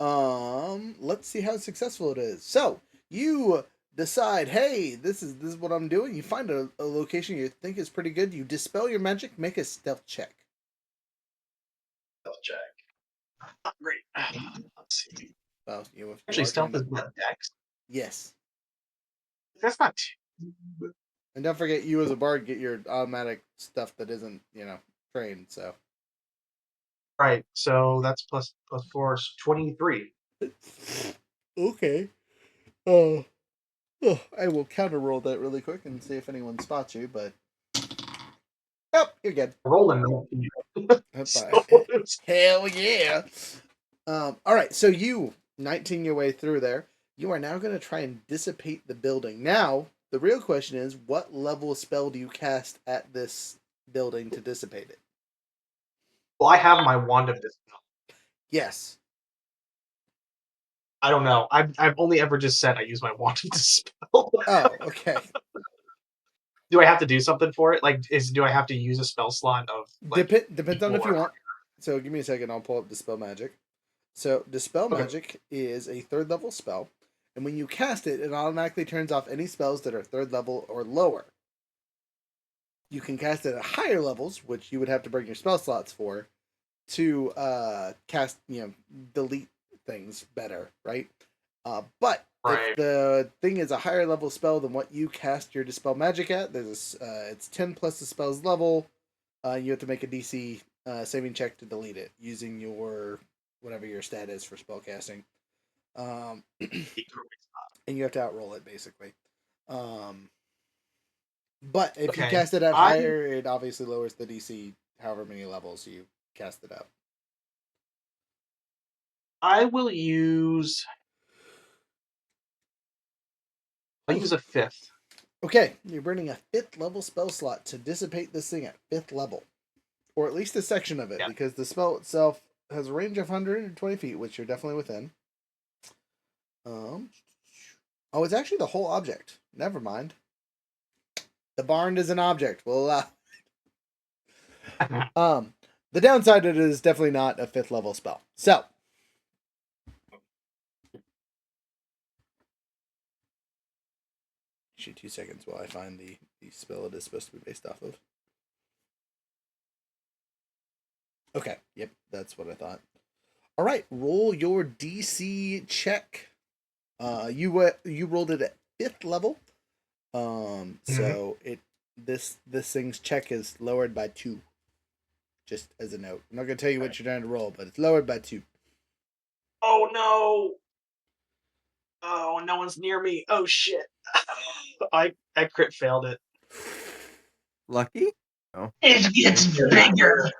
Let's see how successful it is. So you decide, hey, this is what I'm doing. You find a location you think is pretty good. You dispel your magic. Make a stealth check. Stealth check. Not great. Let's see. Well, Actually, stealth is what, dex? Yes. That's not too. And don't forget, you as a bard get your automatic stuff that isn't, trained. So. Right. So that's plus 4 is 23. Okay. I will counter roll that really quick and see if anyone spots you, but. Oh, you're good. Rolling. Hell yeah. All right, so you 19 your way through there. You are now going to try and dissipate the building. Now, the real question is, what level spell do you cast at this building to dissipate it? Well, I have my wand of dispel. Yes. I don't know. I've only ever just said I use my wanted dispel. Oh, okay. Do I have to do something for it? Like, do I have to use a spell slot of like? Depends on if you want. So give me a second. I'll pull up Dispel Magic. So Dispel Okay. Magic is a 3rd level spell, and when you cast it, it automatically turns off any spells that are 3rd level or lower. You can cast it at higher levels, which you would have to bring your spell slots for, to cast, delete things better, right? But Right. if the thing is a higher level spell than what you cast your Dispel Magic at, there's it's 10 plus the spell's level. You have to make a DC saving check to delete it using your whatever your stat is for spellcasting. And you have to outroll it basically. But if you Okay. cast it at higher, it obviously lowers the DC however many levels you cast it up. I will use. I'll use a 5th. Okay, you're burning a 5th level spell slot to dissipate this thing at 5th level. Or at least a section of it, Yeah. because the spell itself has a range of 120 feet, which you're definitely within. Oh, it's actually the whole object. Never mind. The barn is an object. We'll allow. The downside of it is definitely not a 5th level spell. So, actually 2 seconds while I find the spell it is supposed to be based off of. Okay, yep, that's what I thought. All right, roll your DC check. You rolled it at 5th level. So this thing's check is lowered by 2. Just as a note, I'm not gonna tell you what you're trying to roll, but it's lowered by 2. Oh no! Oh, no one's near me. Oh shit! I crit failed it. Lucky? Oh. It gets bigger.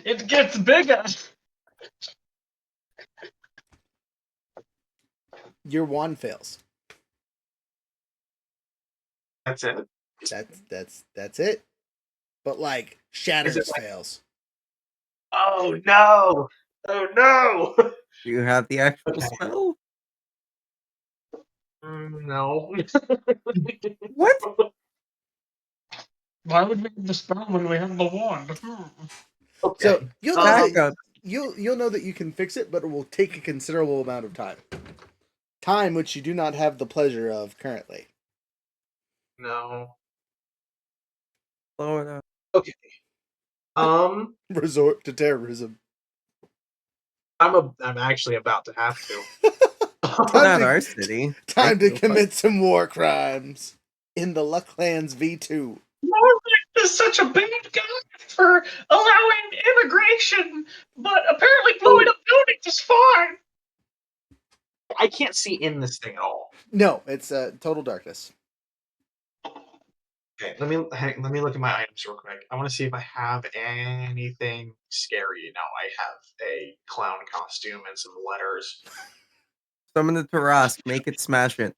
It gets bigger. Your wand fails. That's it. That's it. But like shatters like- fails. Oh no! Oh no! Do you have the actual Okay. spell? No. What? Why would we have the spell when we have the wand? Okay. So you'll know Back that, up. you'll know that you can fix it, but it will take a considerable amount of time. Time which you do not have the pleasure of currently. No. Slow it up. Okay. Resort to terrorism. I'm actually about to have to. Not to- our city. Time to Thank you. commit some war crimes in the Lucklands V2. Norman is such a bad guy for allowing immigration, but apparently blowing up buildings is fine. I can't see in this thing at all. No, it's total darkness. Okay, let me look at my items real quick. I want to see if I have anything scary. No, I have a clown costume and some letters. Summon the Tarask. Make it smash it.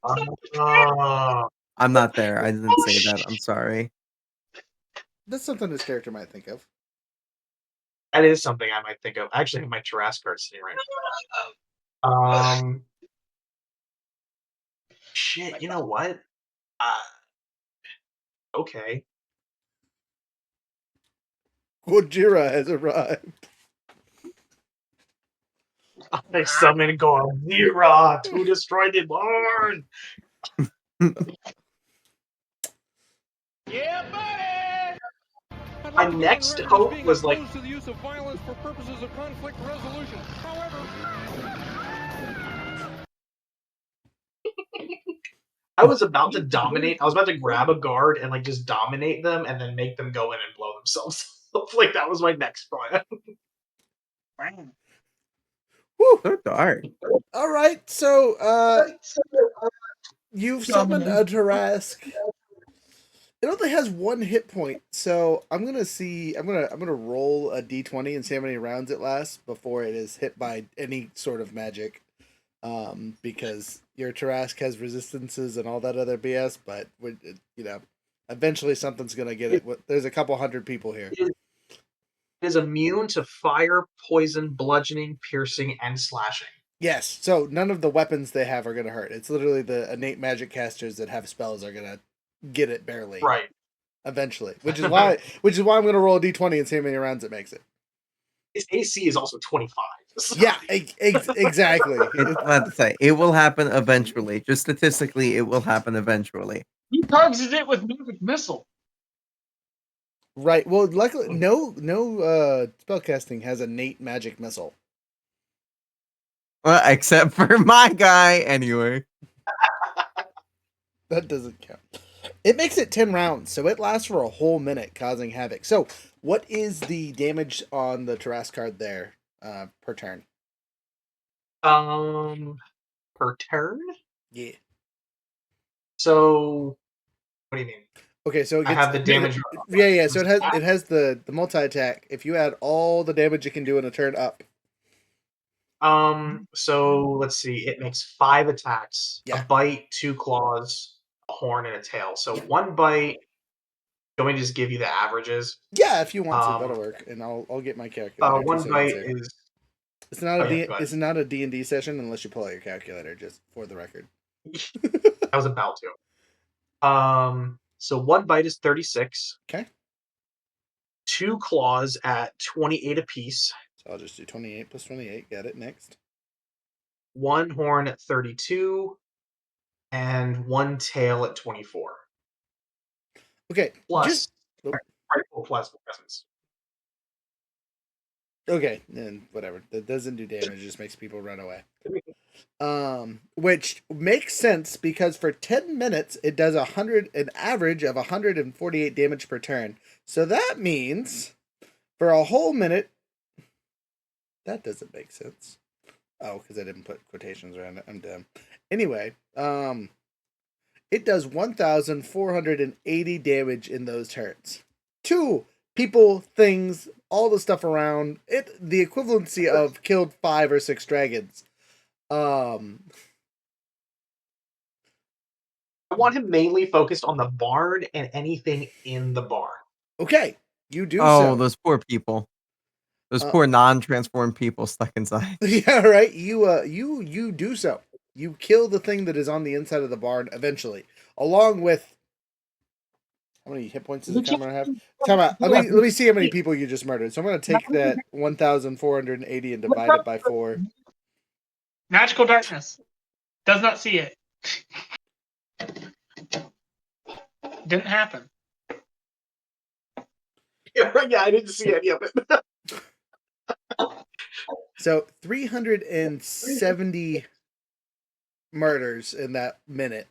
Oh, I'm not there. I didn't say that. I'm sorry. That's something this character might think of. that is something I might think of. I actually have my Tarrasque card sitting right now. Shit, you know what? Okay. Gojira has arrived. I summon Gojira to destroy the barn. Yeah, buddy! My next hope was like to the use of violence for purposes of conflict resolution. However, I was about to dominate. I was about to grab a guard and like just dominate them and then make them go in and blow themselves up. Like that was my next plan. Woo! So dark. All right, so you've summoned a Tarask. It only has 1 hit point, so I'm gonna roll a d20 and see how many rounds it lasts before it is hit by any sort of magic. Because your Tarask has resistances and all that other BS, but eventually something's gonna get it. There's a couple hundred people here. It is immune to fire, poison, bludgeoning, piercing, and slashing. Yes, so none of the weapons they have are going to hurt. It's literally the innate magic casters that have spells are going to get it barely. Right. Eventually, which is why I'm going to roll a d20 and see how many rounds it makes it. His AC is also 25. So. Yeah, exactly. It's about to say it will happen eventually. Just statistically, it will happen eventually. He targets it with magic missile. Right. Well, luckily, no spellcasting has innate magic missile. Well, except for my guy, anyway. That doesn't count. It makes it 10 rounds, so it lasts for a whole minute, causing havoc. So, what is the damage on the Tarrasque card there per turn? Per turn? Yeah. So, what do you mean? Okay, so it I gets, have the damage. Yeah. So it has the multi attack. If you add all the damage it can do in a turn up. So let's see. It makes 5 attacks: Yeah. a bite, 2 claws, a horn, and a tail. So 1 bite. Do we just give you the averages? Yeah, if you want to, that'll work, and I'll get my calculator. 1 bite is. It's not yeah, it's not a D&D session unless you pull out your calculator. Just for the record. I was about to. So 1 bite is 36. Okay. 2 claws at 28 apiece. So I'll just do 28 plus 28. Got it. Next. 1 horn at 32, and 1 tail at 24. Okay. Plus frightful plasma presence. Okay, and whatever. That doesn't do damage. It just makes people run away. Which makes sense because for 10 minutes it does an average of 148 damage per turn. So that means for a whole minute, that doesn't make sense. Oh, because I didn't put quotations around it. I'm dumb. Anyway, it does 1,480 damage in those turns. 2 people, things, all the stuff around it. The equivalency of killed 5 or 6 dragons. I want him mainly focused on the barn and anything in the barn. Okay, you do. Oh, so. those poor people. Those poor non-transformed people stuck inside. Yeah, right. You do so. You kill the thing that is on the inside of the barn eventually, along with. How many hit points does the timer have? Time out. Let me see how many people you just murdered. So I'm going to take that 1,480 and divide it by 4. Magical darkness. Does not see it. Didn't happen. Yeah, I didn't see any of it. So 370 murders in that minute.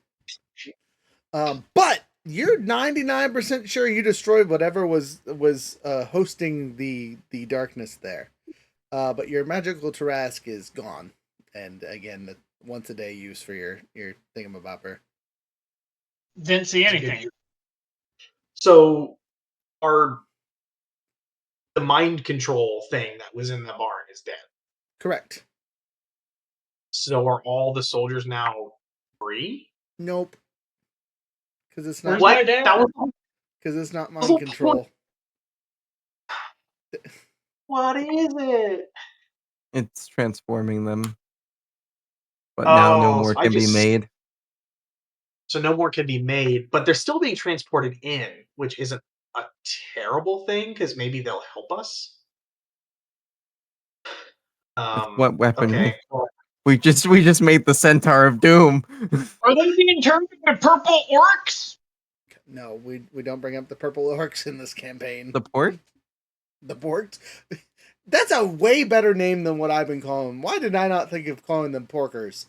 But you're 99% sure you destroyed whatever was hosting the darkness there. But your magical Tarrasque is gone. And again, the once a day use for your thingamabopper. Didn't see anything. So the mind control thing that was in the barn is dead. Correct. So are all the soldiers now free? Nope. Because it's not. Where's my dad? Because it's not mind control. What is it? It's transforming them. But now no more can be made. So no more can be made, but they're still being transported in, which isn't a terrible thing because maybe they'll help us. What weapon? Okay. Well, we just made the Centaur of Doom. Are they being turned into purple orcs? No, we don't bring up the purple orcs in this campaign. The port? The porks? That's a way better name than what I've been calling them. Why did I not think of calling them porkers?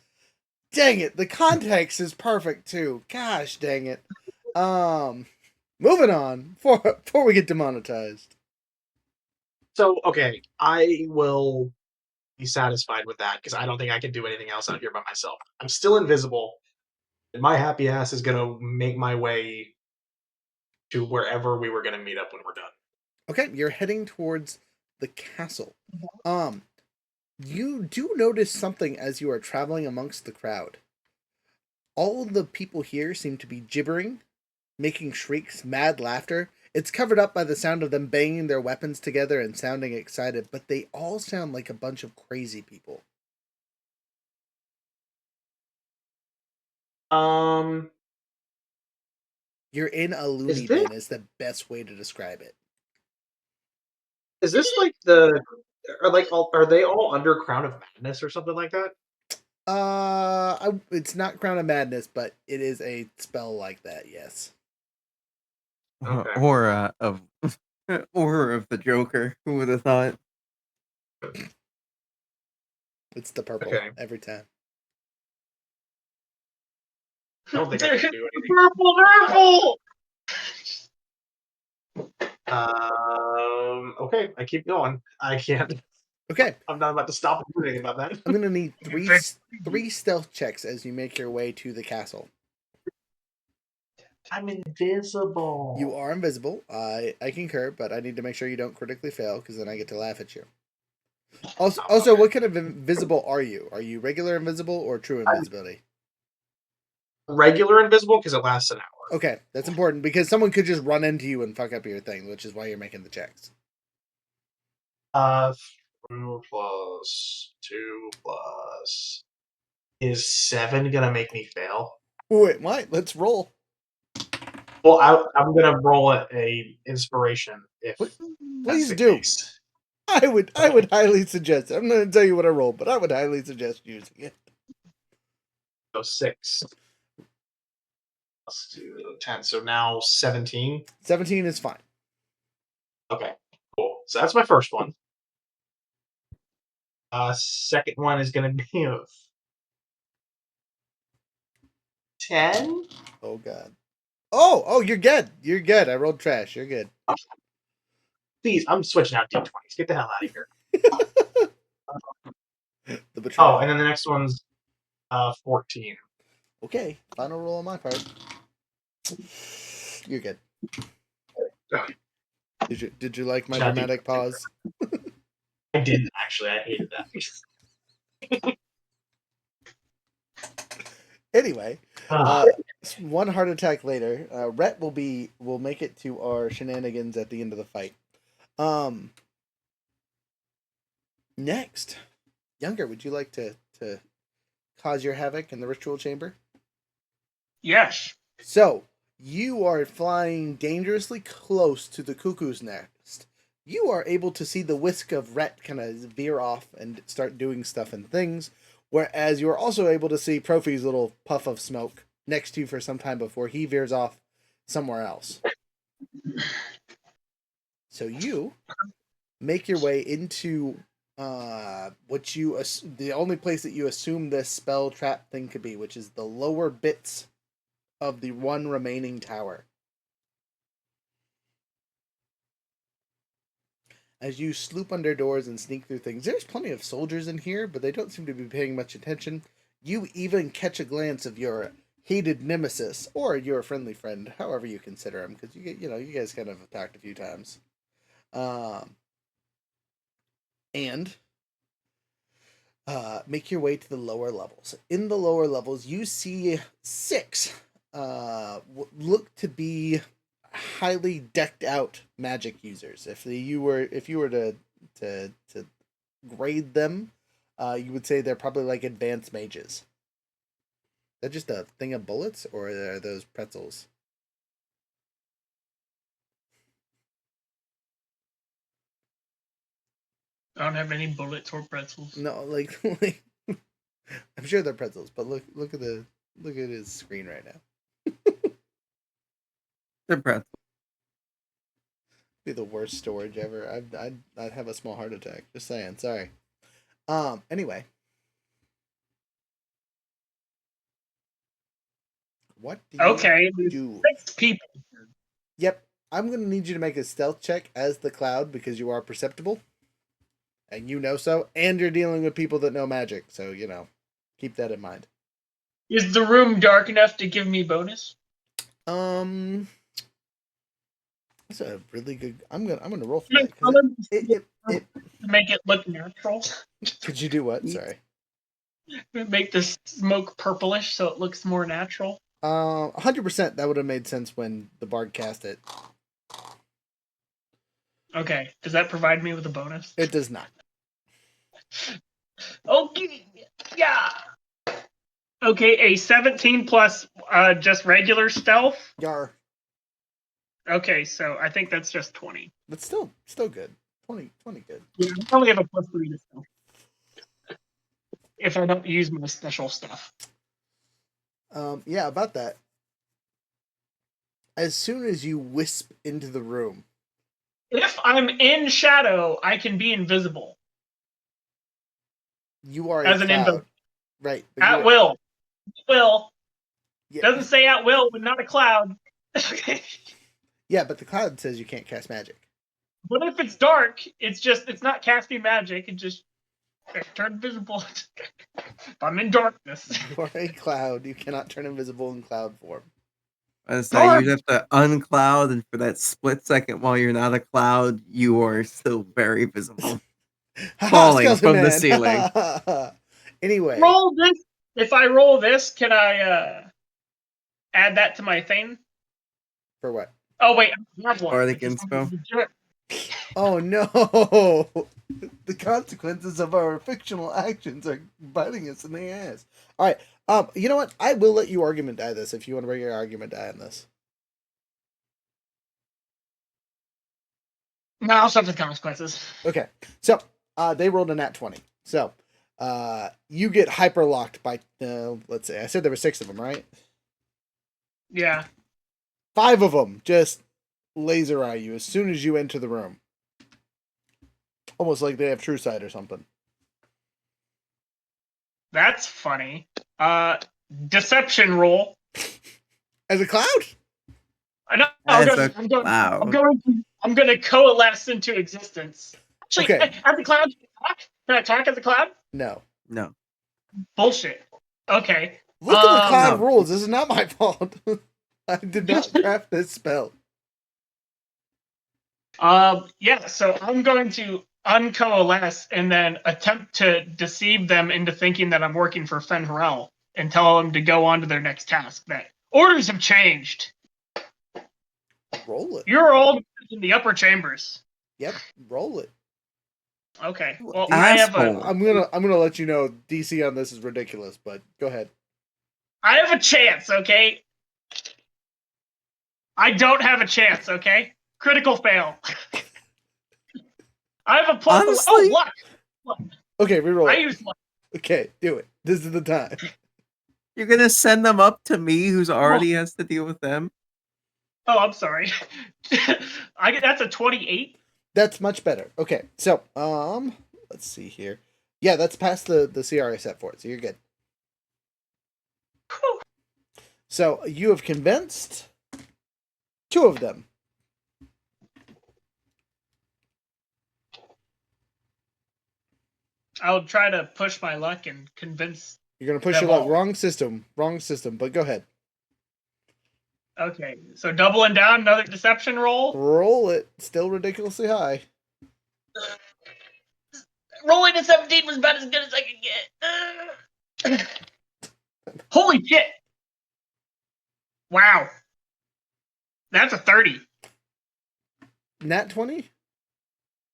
Dang it, the context is perfect too. Gosh dang it. Moving on before we get demonetized. So okay, I will be satisfied with that because I don't think I can do anything else out here by myself. I'm still invisible, and my happy ass is gonna make my way to wherever we were gonna meet up when we're done. Okay, you're heading towards the castle. You do notice something as you are traveling amongst the crowd. All the people here seem to be gibbering, making shrieks, mad laughter. It's covered up by the sound of them banging their weapons together and sounding excited, but they all sound like a bunch of crazy people. You're in a loony this- bin is the best way to describe it. Is this like are they all under Crown of Madness or something like that? It's not Crown of Madness, but it is a spell like that. Yes. Okay. Or of or of the Joker. Who would have thought? It's the purple Okay. every time. I don't think I can do anything. Purple. Okay, I keep going. I can't. Okay, I'm not about to stop and do anything about that. I'm gonna need three stealth checks as you make your way to the castle. I'm invisible. You are invisible. I concur, but I need to make sure you don't critically fail because then I get to laugh at you. Also, Okay. what kind of invisible are you? Are you regular invisible or true invisibility? Regular invisible because it lasts an hour. Okay, that's important because someone could just run into you and fuck up your thing, which is why you're making the checks. 2 plus 2 plus. Is 7 gonna make me fail? Wait, what? Let's roll. Well, I'm gonna roll a inspiration if that's Please the do. case. I would highly suggest it. I'm going to tell you what I rolled, but I would highly suggest using it. So 6 plus 2, 10. So now 17. 17 is fine. Okay, cool. So that's my first one. Second one is gonna be a 10. Oh god. Oh, you're good. You're good. I rolled trash. You're good. Please, I'm switching out D20s. Get the hell out of here. The betrayal. Oh, and then the next one's 14. Okay, final roll on my part. You're good. Did you like my Shall I do- dramatic pause? I didn't actually. I hated that. Anyway, Uh, one heart attack later, Rhett will make it to our shenanigans at the end of the fight. Next, Younger, would you like to cause your havoc in the ritual chamber? Yes. So, you are flying dangerously close to the cuckoo's nest. You are able to see the whisk of Rhett kind of veer off and start doing stuff and things, whereas you are also able to see Profi's little puff of smoke next to you for some time before he veers off somewhere else. So you make your way into the only place that you assume this spell trap thing could be, which is the lower bits of the one remaining tower. As you sloop under doors and sneak through things, there's plenty of soldiers in here, but they don't seem to be paying much attention. You even catch a glance of your hated nemesis, or your friendly friend, however you consider him, because you guys kind of have talked a few times. And make your way to the lower levels. In the lower levels, you see 6 look to be highly decked out magic users. If you were to grade them, you would say they're probably like advanced mages. Is that just a thing of bullets, or are those pretzels? I don't have any bullets or pretzels. No, like I'm sure they're pretzels, but look at his screen right now. They're breath. Be the worst storage ever. I'd have a small heart attack. Just saying. Sorry. Anyway. What do you Okay, do? 6 people. Yep. I'm gonna need you to make a stealth check as the cloud because you are perceptible. And you know so. And you're dealing with people that know magic, so keep that in mind. Is the room dark enough to give me bonus? That's a really good. I'm gonna roll for Make that. 'Cause to make it look natural. could you do what? Sorry. Make the smoke purplish so it looks more natural. 100%. That would have made sense when the bard cast it. Okay. Does that provide me with a bonus? It does not. Okay. Yeah. Okay, a 17 plus just regular stealth. Yar. Okay, so I think that's just 20. But still good. 20 good. Yeah, I only have a +3 to stealth. If I don't use my special stuff. Yeah, about that. As soon as you wisp into the room, If I'm in shadow, I can be invisible. you are a As an cloud. invisible. Right. But At will. Will. Yeah. Doesn't say at will, but not a cloud. Yeah, but the cloud says you can't cast magic. But if it's dark, it's not casting magic, it just turn invisible. If I'm in darkness. You are a cloud. You cannot turn invisible in cloud form. I say you'd have to uncloud, and for that split second while you're not a cloud, you are still very visible. Falling Skeleton from the Man. ceiling. Anyway. Roll this. If I roll this, can I add that to my thing? For what? Oh wait, I have one. Bardic Inspo. Oh no! The consequences of our fictional actions are biting us in the ass. All right. You know what? I will let you argument die this if you want to bring your argument die on this. No, I'll suffer the consequences. Okay. So, they rolled a nat 20. So, you get hyper locked by. Let's say I said there were 6 of them, right? Yeah. 5 of them just laser eye you as soon as you enter the room. Almost like they have true sight or something. That's funny. Deception roll. As a cloud? I know. As a cloud. I'm going to coalesce into existence. Actually, Okay. as a cloud, can I attack as a cloud? No. No. Bullshit. Okay. Look at the cloud no. rules. This is not my fault. I did not craft this spell. Yeah, so I'm going to uncoalesce and then attempt to deceive them into thinking that I'm working for Fenrel and tell them to go on to their next task. That orders have changed. Roll it. You're all in the upper chambers. Yep, roll it. Okay. Well, Asshole. I'm gonna let you know DC on this is ridiculous, but go ahead. I have a chance, okay? I don't have a chance, okay? Critical fail. I have a plus. Honestly? Luck. Okay, reroll I it. use luck. Okay, do it. This is the time. You're gonna send them up to me, who's already has to deal with them? Oh, I'm sorry. That's a 28. That's much better. Okay, so let's see here. Yeah, that's past the CR I set for it, so you're good. Whew. So you have convinced 2 of them. I'll try to push my luck and convince. You're gonna push Them your luck. all. Wrong system, but go ahead. Okay, so doubling down, another deception roll. Roll it. Still ridiculously high. Rolling a 17 was about as good as I could get. Holy shit! Wow, that's a 30. Nat 20?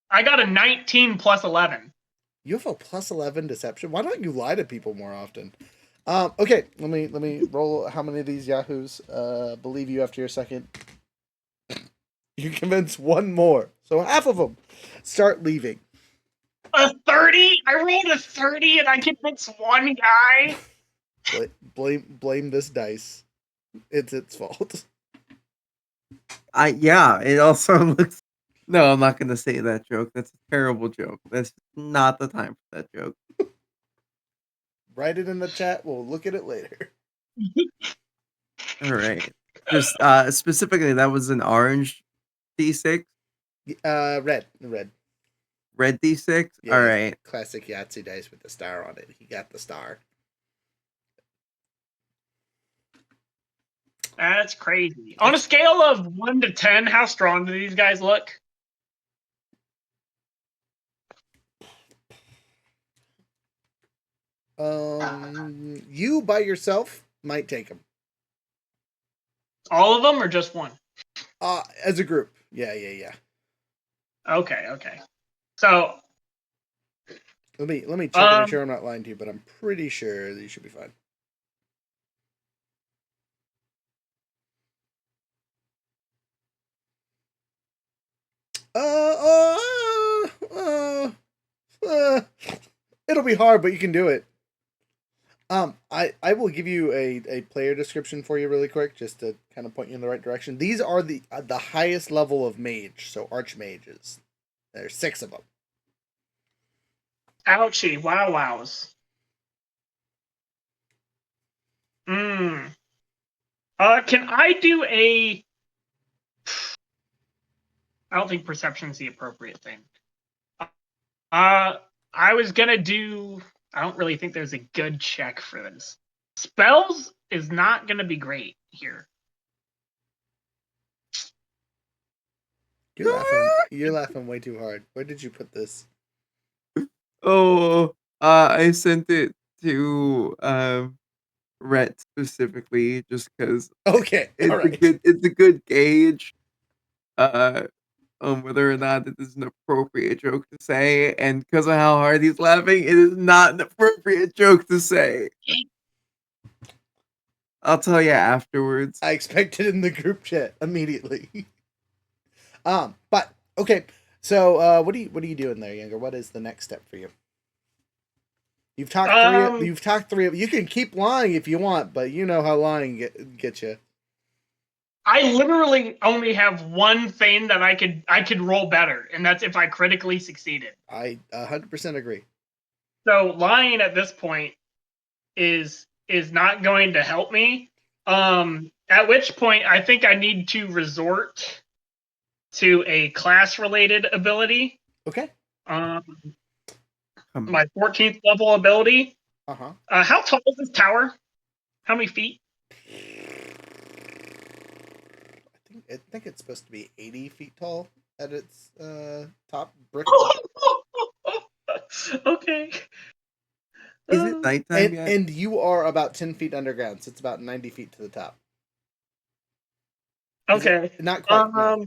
I got a 19 plus 11. You have a plus 11 deception. Why don't you lie to people more often? Okay, let me roll how many of these yahoos believe you after your second. You convince 1 more, so half of them start leaving. A 30? I rolled a 30 and I convinced one guy. Blame this dice. It's its fault. Yeah, it also looks. No, I'm not gonna say that joke. That's a terrible joke. That's not the time for that joke. Write it in the chat. We'll look at it later. All right. Just specifically, that was an orange D6, Red. red D6. Yeah, All right. Classic Yahtzee dice with the star on it. He got the star. That's crazy. On a scale of 1 to 10, how strong do these guys look? You by yourself might take them. All of them or just one? As a group. Yeah. Okay. So, Let me check to make sure I'm not lying to you, but I'm pretty sure that you should be fine. It'll be hard, but you can do it. I will give you a player description for you really quick, just to kind of point you in the right direction. These are the highest level of mage, so archmages. There's 6 of them. ouchie, wows. Can I do a? I don't think perception's the appropriate thing. I was gonna do. I don't really think there's a good check for this. Spells is not gonna be great here. You're laughing way too hard. Where did you put this? Oh, I sent it to Rhett specifically just because Okay, it's all right. it's a good gauge on whether or not it is an appropriate joke to say, and because of how hard he's laughing, it is not an appropriate joke to say. I'll tell you afterwards. I expected in the group chat immediately. But okay. So, what are you doing there, Younger? What is the next step for you? You've talked You've talked 3 of. You can keep lying if you want, but you know how lying gets you. I literally only have one thing that I could roll better, and that's if I critically succeeded. I 100% agree. So lying at this point is not going to help me. At which point I think I need to resort to a class-related ability. Okay. My 14th level ability. Uh-huh. How tall is this tower? How many feet? I think it's supposed to be 80 feet tall at its top brick. Okay. Is it nighttime yet? And you are about 10 feet underground, so it's about 90 feet to the top. Okay. Not quite. No.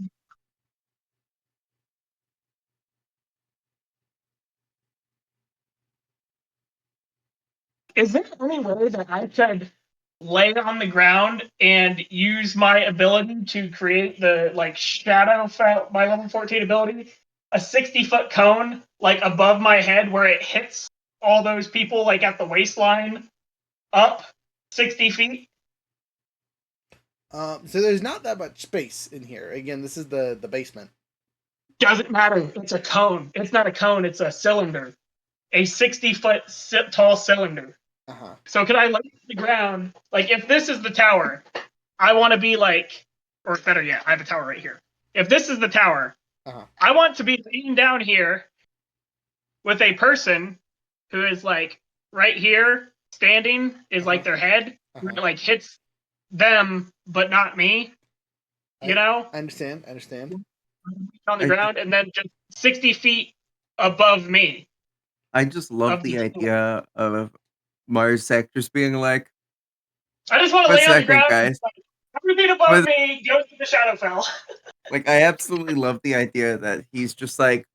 Is there any way that I could lay on the ground and use my ability to create the shadow my level 14 ability, a 60-foot cone above my head where it hits all those people at the waistline up 60 feet? So there's not that much space in here. Again, this is the basement. Doesn't matter. It's a cone. It's not a cone. It's a cylinder. A 60-foot tall cylinder. Uh-huh. So could I lay on the ground? If this is the tower, I want to be or better yet, I have a tower right here. If this is the tower, I want to be laying down here with a person who is right here, standing, is their head, where it hits them, but not me. You know? I understand. On the ground, and then just 60 feet above me. I just love the idea of Mars sectors being like, I just want to lay on the ground. Guys. Everything above me goes to the Shadowfell. I absolutely love the idea that he's just like,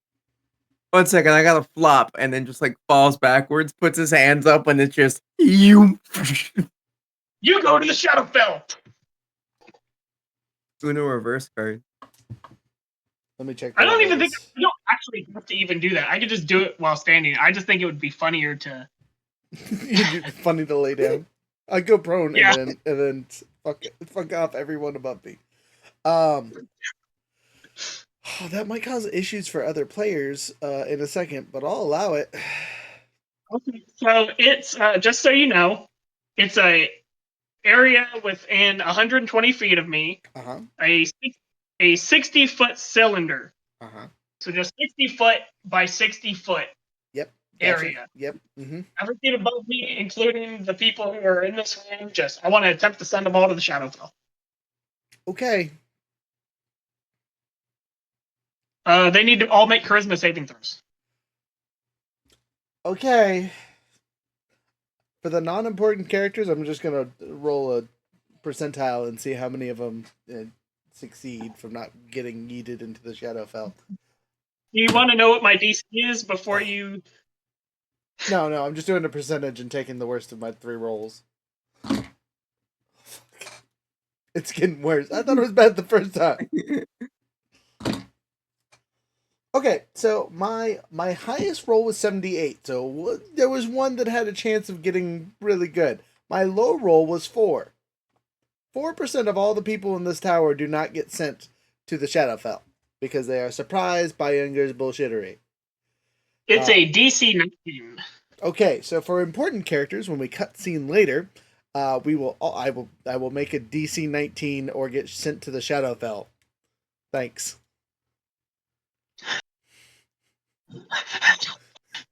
1 second, I gotta flop, and then just falls backwards, puts his hands up, and it's just you. You go to the Shadowfell. Uno reverse card. Let me check. I don't even think you don't actually have to even do that. I could just do it while standing. I just think it would be funnier to. Funny to lay down. I go prone and then fuck off everyone above me. That might cause issues for other players in a second, but I'll allow it. Okay, so it's just so you know, it's a area within 120 feet of me. A 60-foot cylinder. So just 60 foot by 60 foot. Yep. Area. Gotcha. Yep. Mm-hmm. Everything above me, including the people who are in this room, I want to attempt to send them all to the Shadowfell. Okay. They need to all make charisma saving throws. Okay. For the non-important characters, I'm just gonna roll a percentile and see how many of them succeed from not getting yeeted into the Shadowfell. you want to know what my DC is before you? No, I'm just doing a percentage and taking the worst of my 3 rolls. It's getting worse. I thought it was bad the first time. Okay, so my highest roll was 78. So there was one that had a chance of getting really good. My low roll was 4. 4% of all the people in this tower do not get sent to the Shadowfell because they are surprised by Younger's bullshittery. It's a DC 19. Okay, so for important characters, when we cut scene later, I will make a DC 19 or get sent to the Shadowfell. Thanks.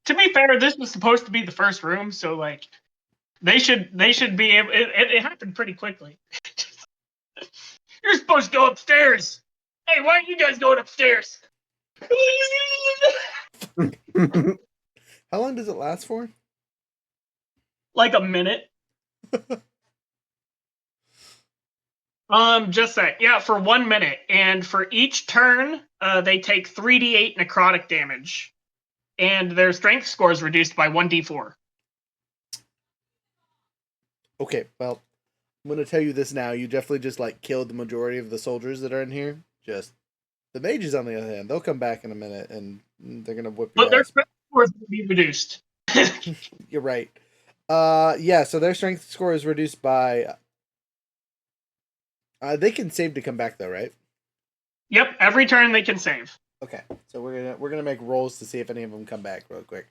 To be fair, this was supposed to be the first room, so like they should be able. It happened pretty quickly. You're supposed to go upstairs. Hey, why aren't you guys going upstairs? How long does it last for? Like a minute. Just that. Yeah, for 1 minute, and for each turn, they take 3d8 necrotic damage, and their strength score is reduced by 1d4. Okay, well, I'm gonna tell you this now. You definitely just like killed the majority of the soldiers that are in here. Just the mages, on the other hand, they'll come back in a minute and they're gonna whip your But their ass. strength score is going to be reduced. You're right. Yeah. So their strength score is reduced by. They can save to come back though, right? Yep, every turn they can save. Okay, so we're gonna make rolls to see if any of them come back real quick.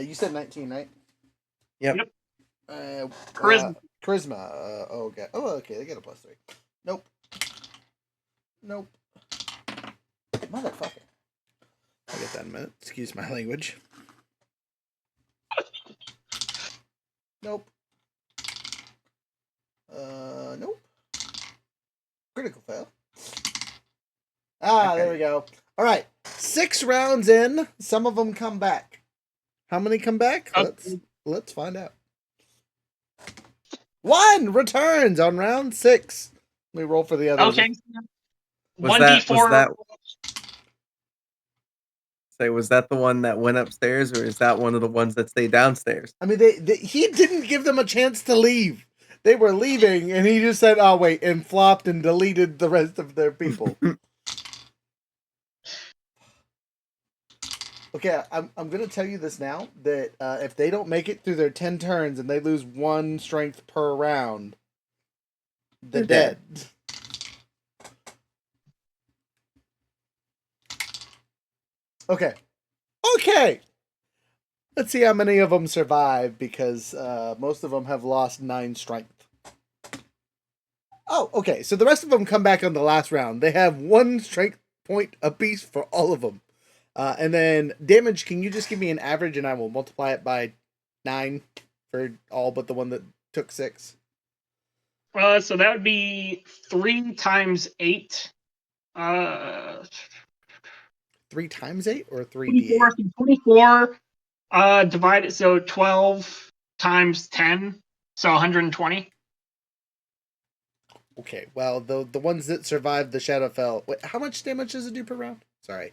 You said 19, right? Yep. Charisma. Charisma. Okay. Oh, okay. They get a +3. Nope. Motherfucker. I'll get that in a minute. Excuse my language. Nope. Nope. Critical fail. Okay. There we go. All right. 6 rounds in. Some of them come back. How many come back? Okay. Let's find out. 1 returns on round 6. Let me roll for the others. Okay. Was 1d4. was that the one that went upstairs, or is that one of the ones that stayed downstairs? I mean, he didn't give them a chance to leave. They were leaving, and he just said, "Oh wait," and flopped and deleted the rest of their people. Okay, I'm gonna tell you this now that if they don't make it through their 10 turns and they lose 1 strength per round, they're dead. Okay. Let's see how many of them survive, because most of them have lost 9 strength. Oh, okay. So the rest of them come back on the last round. They have 1 strength point apiece for all of them. And then damage, can you just give me an average and I will multiply it by 9 for all but the one that took 6? So that would be 3 times 8. 3 times 8 or 3d8? 24 divided, so 12 times 10, so 120. Okay, well, the ones that survived the Shadowfell, wait, how much damage does it do per round? Sorry.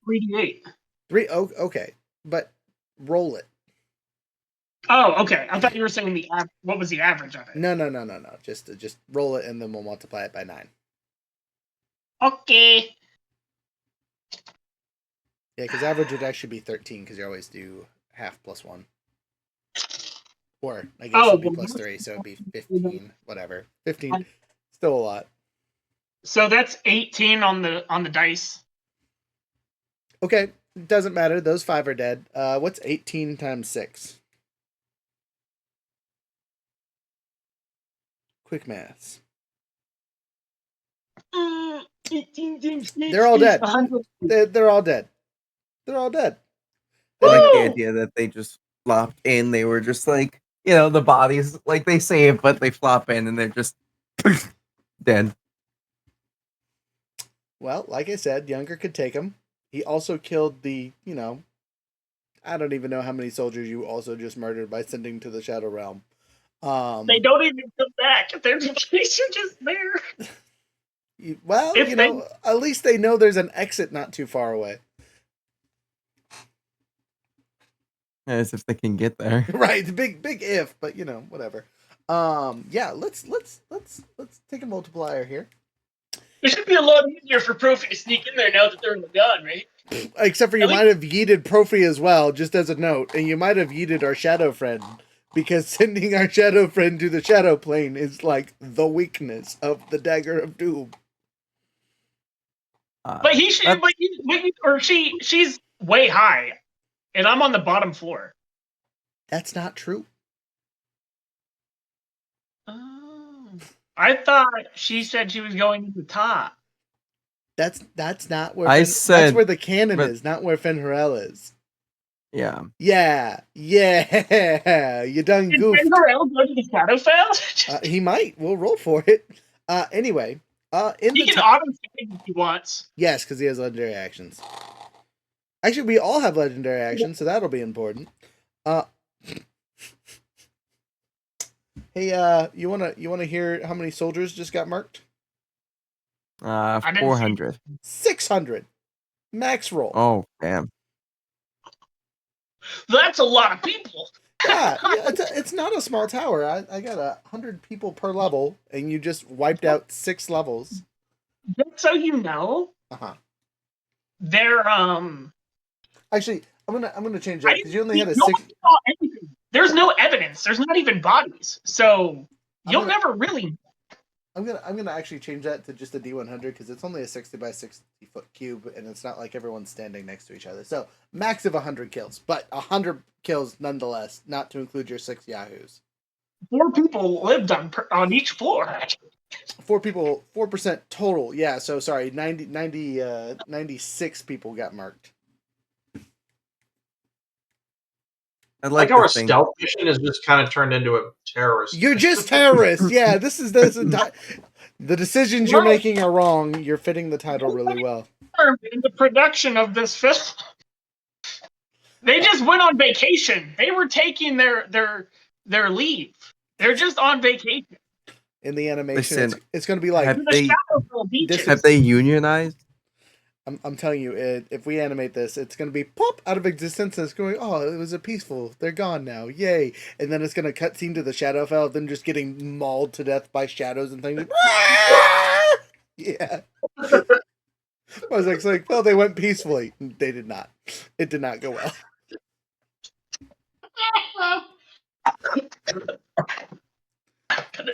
3d8. 3, oh, okay. But roll it. Oh, okay. I thought you were saying what was the average of it? No. Just roll it and then we'll multiply it by 9. Okay. Yeah, because average would actually be 13, because you always do half plus 1. Or, I guess it'd be plus 3, so it'd be 15, whatever. 15, still a lot. So that's 18 on the dice. Okay, doesn't matter. Those 5 are dead. What's 18 times 6? Quick maths. 18 times 6 They're all dead. 100. They're all dead. They're all dead. I like the idea that they just flopped in. They were just like, the bodies, like they save, but they flop in and they're just dead. Well, like I said, Younger could take him. He also killed the, I don't even know how many soldiers you also just murdered by sending to the Shadow Realm. They don't even come back. Their bodies are just there. Well, If you they- know, at least they know there's an exit not too far away. As if they can get there. Right, big if, but you know, whatever. Yeah, let's take a multiplier here. It should be a lot easier for Profi to sneak in there now that they're in the gun, right? Except for you At least- might have yeeted Profi as well, just as a note, and you might have yeeted our shadow friend, because sending our shadow friend to the shadow plane is like the weakness of the Dagger of Doom. But he should, she's way high, and I'm on the bottom floor. That's not true. Oh, I thought she said she was going to the top. That's not where I that's said- where the cannon but- is, not where Fenrirel is. Yeah. Yeah, you done Did goofed. Fenrirel go to the Shadowfell? He might. We'll roll for it. Anyway, in He the can auto save if he wants. yes, because he has legendary actions. Actually, we all have legendary actions, so that'll be important. Hey, you wanna hear how many soldiers just got marked? didn't see- 400. 600. Max roll. Oh, damn. That's a lot of people. Yeah, it's not a small tower. I got 100 people per level, and you just wiped out 6 levels. Just so you know, Uh-huh. they're Actually, I'm gonna change that because you only had a no 6. one saw anything. There's no evidence. There's not even bodies. So you'll gonna- never really. I'm gonna actually change that to just a D100 because it's only a 60 by 60 foot cube, and it's not like everyone's standing next to each other. So max of 100 kills, but 100 kills nonetheless, not to include your 6 yahoos. 4 people lived on each floor. 4 people, 4% total. Yeah, so sorry, 96 people got marked. I'd Like like how our to think. stealth mission is just kind of turned into a terrorist. You're just terrorists. Yeah, this is the decisions you're making are wrong. You're fitting the title really well. In the production of this film, they just went on vacation. They were taking their leave. They're just on vacation. In the animation, Listen, it's going to be like have To the they Shadowfell beaches. have they unionized? I'm telling you, if we animate this, it's going to be pop out of existence, and it's going, oh, it was a peaceful. They're gone now, yay! And then it's going to cut scene to the Shadowfell, of them just getting mauled to death by shadows and things. Yeah. I was like, well, they went peacefully. They did not. It did not go well.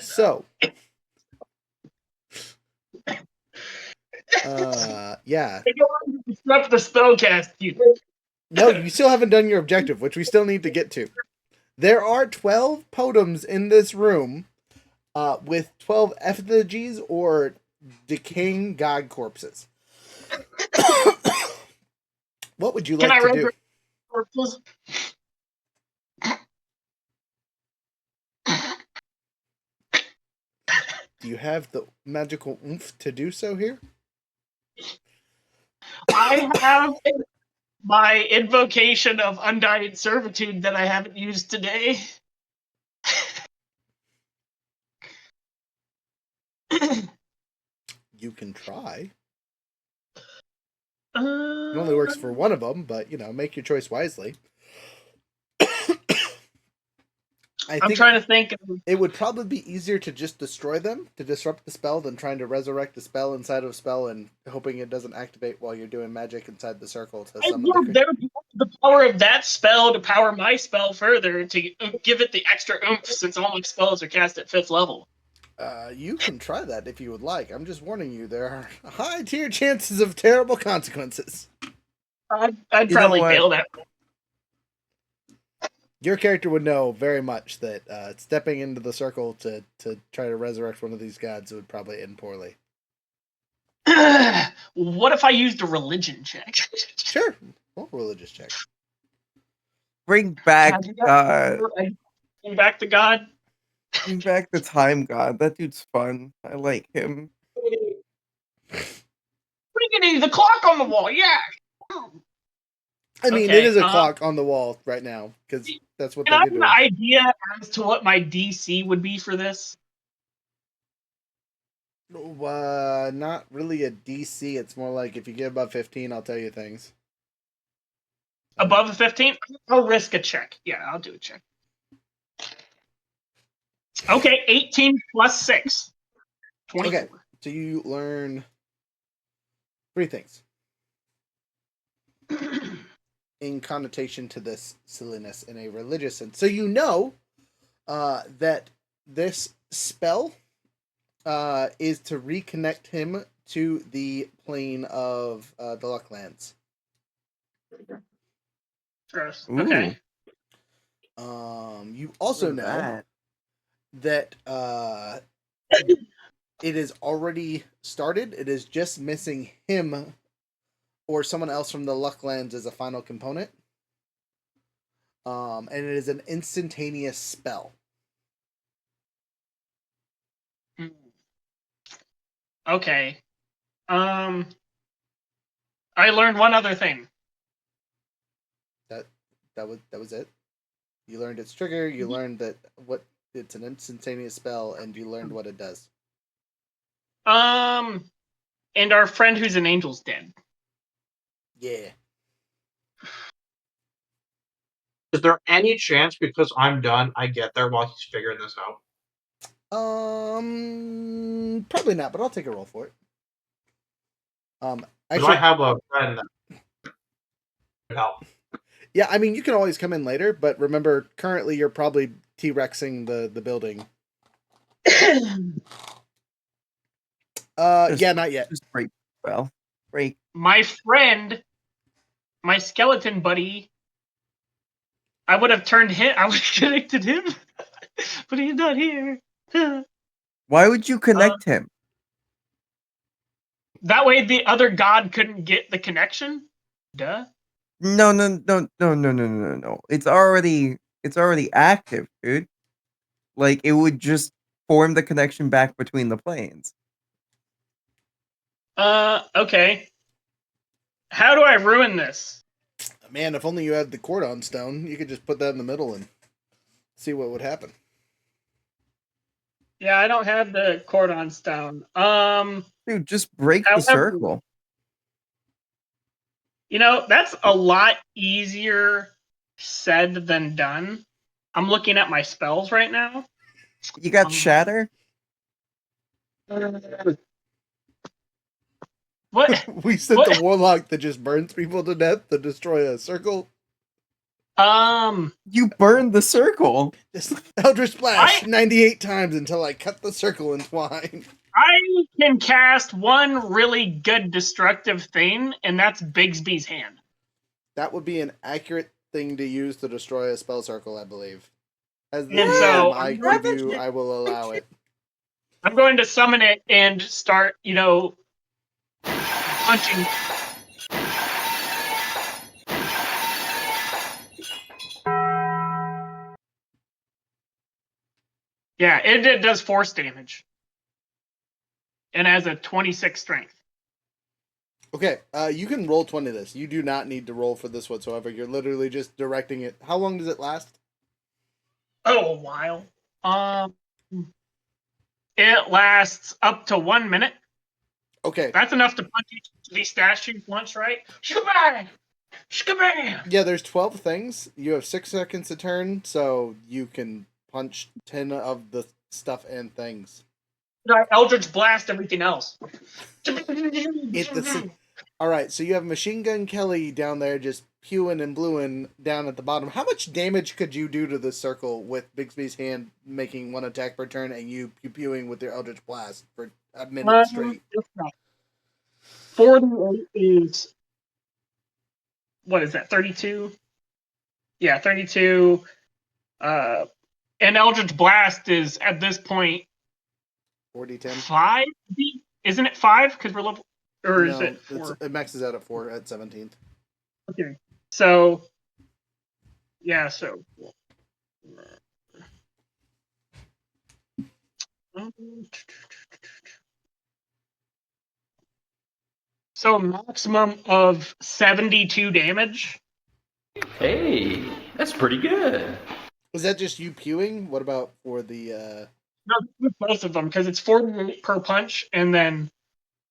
So, yeah. They don't want to disrupt the spellcast. No, you still haven't done your objective, which we still need to get to. There are 12 totems in this room with 12 effigies or decaying god corpses. What would you Can like I to do? corpses? Do you have the magical oomph to do so here? I have my invocation of undying servitude that I haven't used today. You can try. It It only works for one of them, but, you know, make your choice wisely. I'm trying to think. It would probably be easier to just destroy them, to disrupt the spell, than trying to resurrect the spell inside of a spell and hoping it doesn't activate while you're doing magic inside the circle to I summon want the power of that spell to power my spell further to give it the extra oomph since all my spells are cast at 5th level. You can try that if you would like. I'm just warning you, there are high tier chances of terrible consequences. I'd You know probably what? fail that. Your character would know very much that stepping into the circle to try to resurrect one of these gods would probably end poorly. What if I used a religion check? Sure. Well, religious check. Bring back Can I do that? Bring back the god. bring back the time god. That dude's fun. I like him. Riggedy, the clock on the wall, yeah. I mean, Okay, it is a clock on the wall right now, because that's what Can I they have do. an idea as to what my DC would be for this? Not really a DC. It's more like if you get above 15, I'll tell you things. Above a 15? I'll risk a check. Yeah, I'll do a check. Okay, 18 plus 6. 24. Okay, so you learn 3 things in connotation to this silliness in a religious sense. So you know that this spell is to reconnect him to the plane of the Lucklands. Gross. Ooh. Okay. You also Look at know that it is already started. It is just missing him or someone else from the Lucklands as a final component. And it is an instantaneous spell. Okay. I learned one other thing. That was it. You learned its trigger. You learned that it's an instantaneous spell, and you learned what it does. And our friend who's an angel's dead. Yeah. Is there any chance, because I'm done, I get there while he's figuring this out? Probably not, but I'll take a roll for it. Because Actually, I have a friend that could help. yeah, I mean, you can always come in later, but remember, currently you're probably T-Rexing the building. Yeah, not yet. Just break. Well, break. My friend, my skeleton buddy, I would have turned him. I would have connected him, but he's not here. Why would you connect him? That way, the other god couldn't get the connection. Duh. No. It's already active, dude. Like it would just form the connection back between the planes. Okay. How do I ruin this? Man, if only you had the cordon stone, you could just put that in the middle and see what would happen. Yeah, I don't have the cordon stone. Dude, just break the However- circle. You know, that's a lot easier said than done. I'm looking at my spells right now. You got shatter? What? We sent What? the warlock that just burns people to death to destroy a circle. You burned the circle. Just Eldritch Splash I- 98 times until I cut the circle in twine. I can cast one really good destructive thing, and that's Bigsby's hand. That would be an accurate thing to use to destroy a spell circle, I believe. As the And DM so- I give you, I will allow it. I'm going to summon it and start, punching. Yeah, it does force damage. And has a 26 strength. Okay, you can roll 20 this. You do not need to roll for this whatsoever. You're literally just directing it. How long does it last? Oh, a while. It lasts up to 1 minute. Okay. That's enough to punch each of these statues once, right? Shkabang! Shkabang! Yeah, there's 12 things. You have 6 seconds to turn, so you can punch 10 of the stuff and things. I Eldritch Blast everything else. Alright, so you have Machine Gun Kelly down there just pewing and bluing down at the bottom. How much damage could you do to this circle with Bixby's hand making 1 attack per turn and you pewing with your Eldritch Blast for a minute straight? 48 is... What is that, 32? Yeah, 32. And Eldritch Blast is, at this point, 40-10? 5? Isn't it 5? Because we're level... Or is No, it 4? it maxes out at 4 at 17th. Okay. So... Yeah, so... So maximum of 72 damage. Hey, that's pretty good. Was that just you pewing? What about for the No, with both of them because it's 48 per punch, and then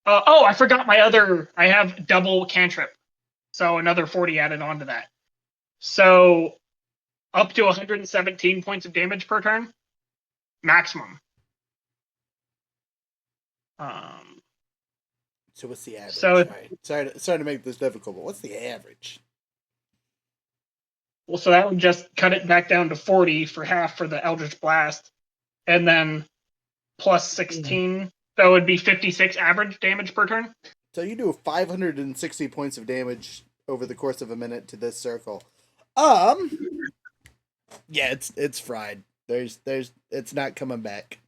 oh, I forgot my other. I have double cantrip, so another 40 added on to that. So up to 117 points of damage per turn, maximum. So what's the average? So sorry to make this difficult, but what's the average? well, so that would just cut it back down to 40 for half for the Eldritch Blast, and then plus 16. So it would be 56 average damage per turn. So you do 560 points of damage over the course of a minute to this circle. Yeah, it's fried. It's not coming back.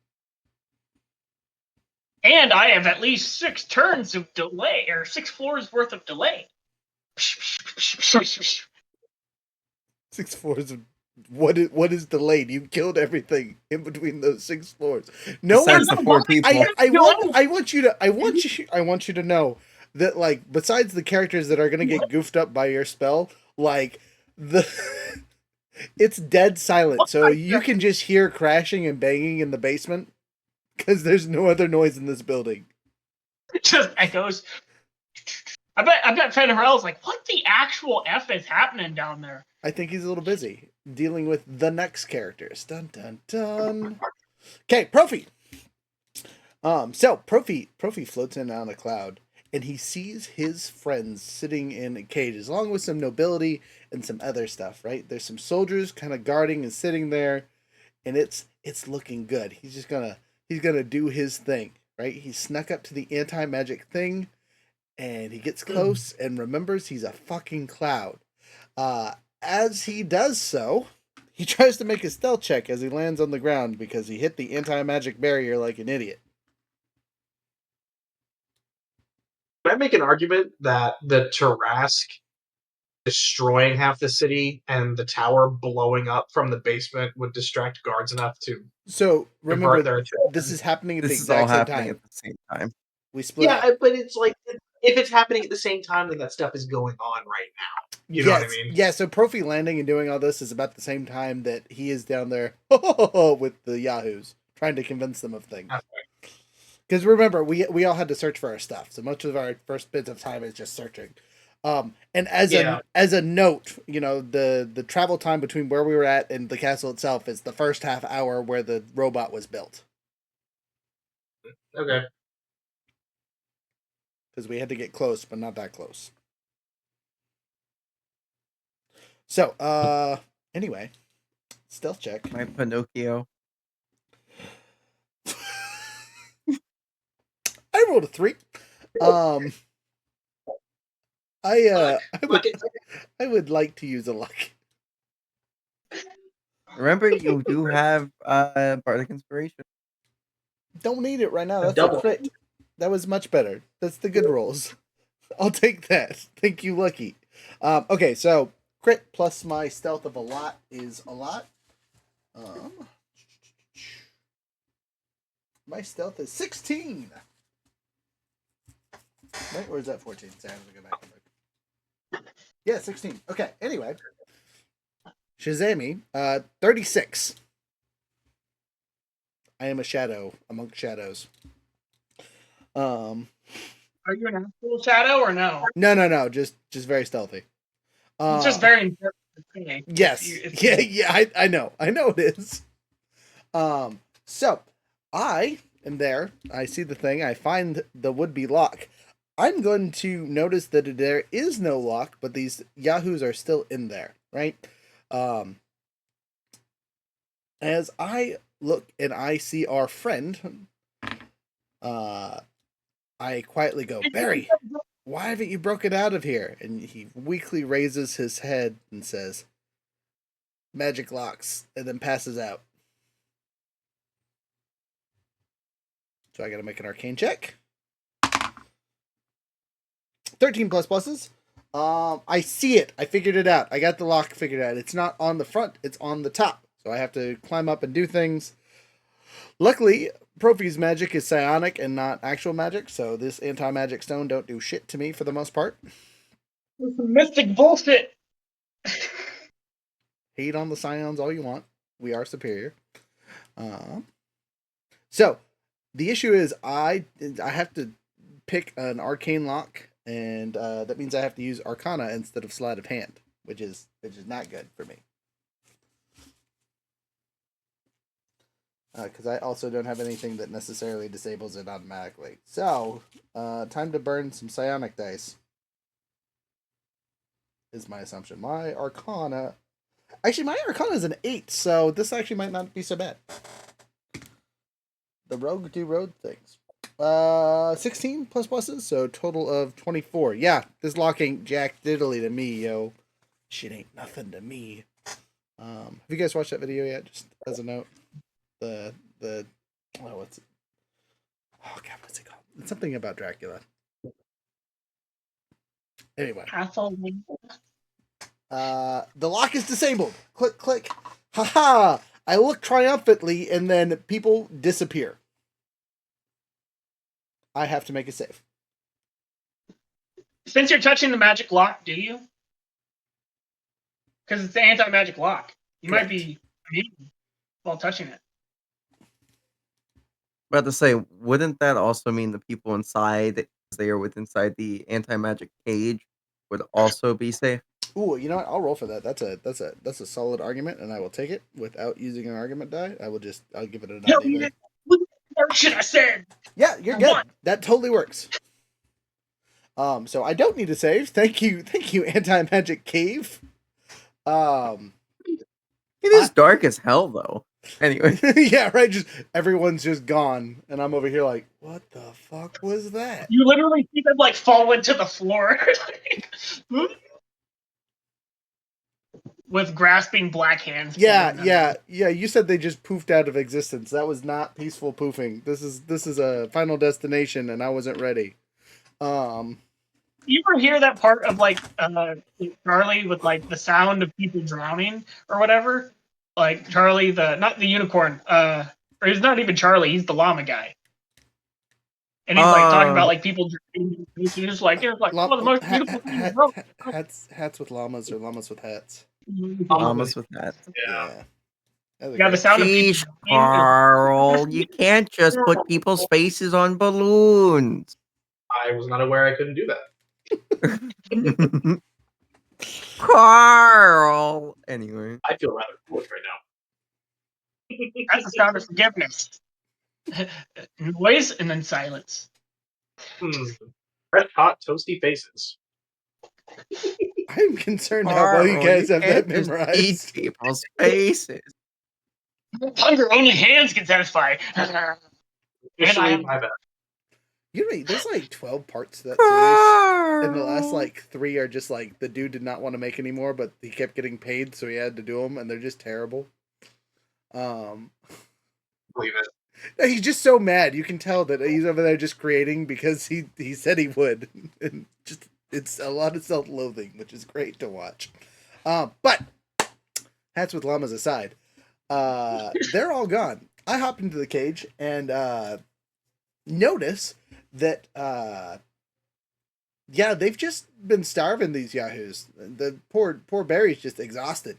And I have at least 6 turns of delay, or 6 floors worth of delay. 6 floors of what is delayed? You killed everything in between those 6 floors. No Besides one. the 4 people. I want you to know that, like, besides the characters that are gonna get goofed up by your spell, like it's dead silent, so you can just hear crashing and banging in the basement because there's no other noise in this building. It just echoes. I bet Fenrirel's like, what the actual F is happening down there? I think he's a little busy dealing with the next characters. Dun dun dun. Okay, Profi. So Profi floats in on a cloud, and he sees his friends sitting in cages, along with some nobility and some other stuff. Right, there's some soldiers kind of guarding and sitting there, and it's looking good. He's gonna do his thing. Right, he snuck up to the anti-magic thing, and he gets close and remembers he's a fucking cloud. As he does so, he tries to make a stealth check as he lands on the ground because he hit the anti-magic barrier like an idiot. Can I make an argument that the Tarask destroying half the city and the tower blowing up from the basement would distract guards enough to So remember, convert their attention? this is happening at the This is all exact same happening time. at the same time. We split up. Yeah, but it's like, if it's happening at the same time, then that stuff is going on right now. You know what I mean? Yeah, so Profi landing and doing all this is about the same time that he is down there with the Yahoos, trying to convince them of things. Because remember, we all had to search for our stuff, so much of our first bit of time is just searching. And as a note, you know, the travel time between where we were at and the castle itself is the first half hour where the robot was built. Okay. Because we had to get close, but not that close. So, anyway, stealth check. My Pinocchio. I rolled a 3. I would like to use a luck. Remember, you do have Bardic Inspiration. Don't need it right now. That's Double. a crit. That was much better. That's the good rolls. I'll take that. Thank you, Lucky. Okay, so crit plus my stealth of a lot is a lot. My stealth is 16. Right? Or is that 14? Sorry, I'm going to go back and look. Yeah, 16. Okay, anyway. Shazami, 36. I am a shadow amongst shadows. Are you an actual shadow or no? No. Just very stealthy. It's just very important to say. Yes. Yeah. I know it is. So I am there. I see the thing. I find the would-be lock. I'm going to notice that there is no lock, but these Yahoos are still in there, right? As I look and I see our friend, I quietly go, Barry, why haven't you broken out of here? And he weakly raises his head and says, magic locks, and then passes out. So I gotta make an arcane check. 13 plus pluses. I see it. I figured it out. I got the lock figured out. It's not on the front, it's on the top. So I have to climb up and do things. Luckily, Profi's magic is psionic and not actual magic, so this anti-magic stone don't do shit to me for the most part. It's some mystic bullshit. Hate on the scions all you want. We are superior. So the issue is I have to pick an arcane lock, and that means I have to use Arcana instead of Sleight of Hand, which is not good for me. Because I also don't have anything that necessarily disables it automatically. So, time to burn some psionic dice. Is my assumption. My Arcana... Actually, my Arcana is an 8, so this actually might not be so bad. The rogue do rogue things. 16 plus pluses, so total of 24. Yeah, this locking jack diddly to me, yo. Shit ain't nothing to me. Have you guys watched that video yet? Just as a note. The what's it? Oh god, what's it called? It's something about Dracula. Anyway. The lock is disabled. Click, click. Haha! I look triumphantly, and then people disappear. I have to make a save. Since you're touching the magic lock, do you? Because it's the anti-magic lock. You Correct. might be immune while touching it. About to say, wouldn't that also mean the people inside, as they are inside the anti-magic cage, would also be safe? Ooh, you know what? I'll roll for that. That's a solid argument, and I will take it without using an argument die. I'll give it a No, nod. you didn't. What should I said? Yeah, you're For good. what? That totally works. So I don't need to save. Thank you, anti-magic cave. It is dark as hell, though. Anyway, yeah, right. Just everyone's just gone, and I'm over here like, what the fuck was that? You literally see them like fall into the floor. With grasping black hands. Yeah. You said they just poofed out of existence. That was not peaceful poofing. This is a Final Destination, and I wasn't ready. You ever hear that part of like Charlie with like the sound of people drowning or whatever? Like Charlie, not the unicorn. Or he's not even Charlie. He's the llama guy. And he's like talking about like people drowning. He's just like, the most beautiful thing in the world. Hats with llamas or llamas with hats. llamas with that. Yeah. Yeah, the sound Sheesh, of people Carl, you can't just put people's faces on balloons. I was not aware I couldn't do that. Carl. Anyway, I feel rather foolish right now. That's the sound of forgiveness. Noise and then silence. Red hot toasty faces. I'm concerned how well you guys have that can't just eat memorized. people's faces. Hunger only hands can satisfy. Officially my bad. You know, there's like 12 parts to that series, and the last like 3 are just like the dude did not want to make anymore, but he kept getting paid, so he had to do them, and they're just terrible. Believe it. He's just so mad. You can tell that he's over there just creating because he said he would, and just it's a lot of self-loathing, which is great to watch. But hats with llamas aside, they're all gone. I hop into the cage and notice that they've just been starving, these yahoos. The poor Barry's just exhausted.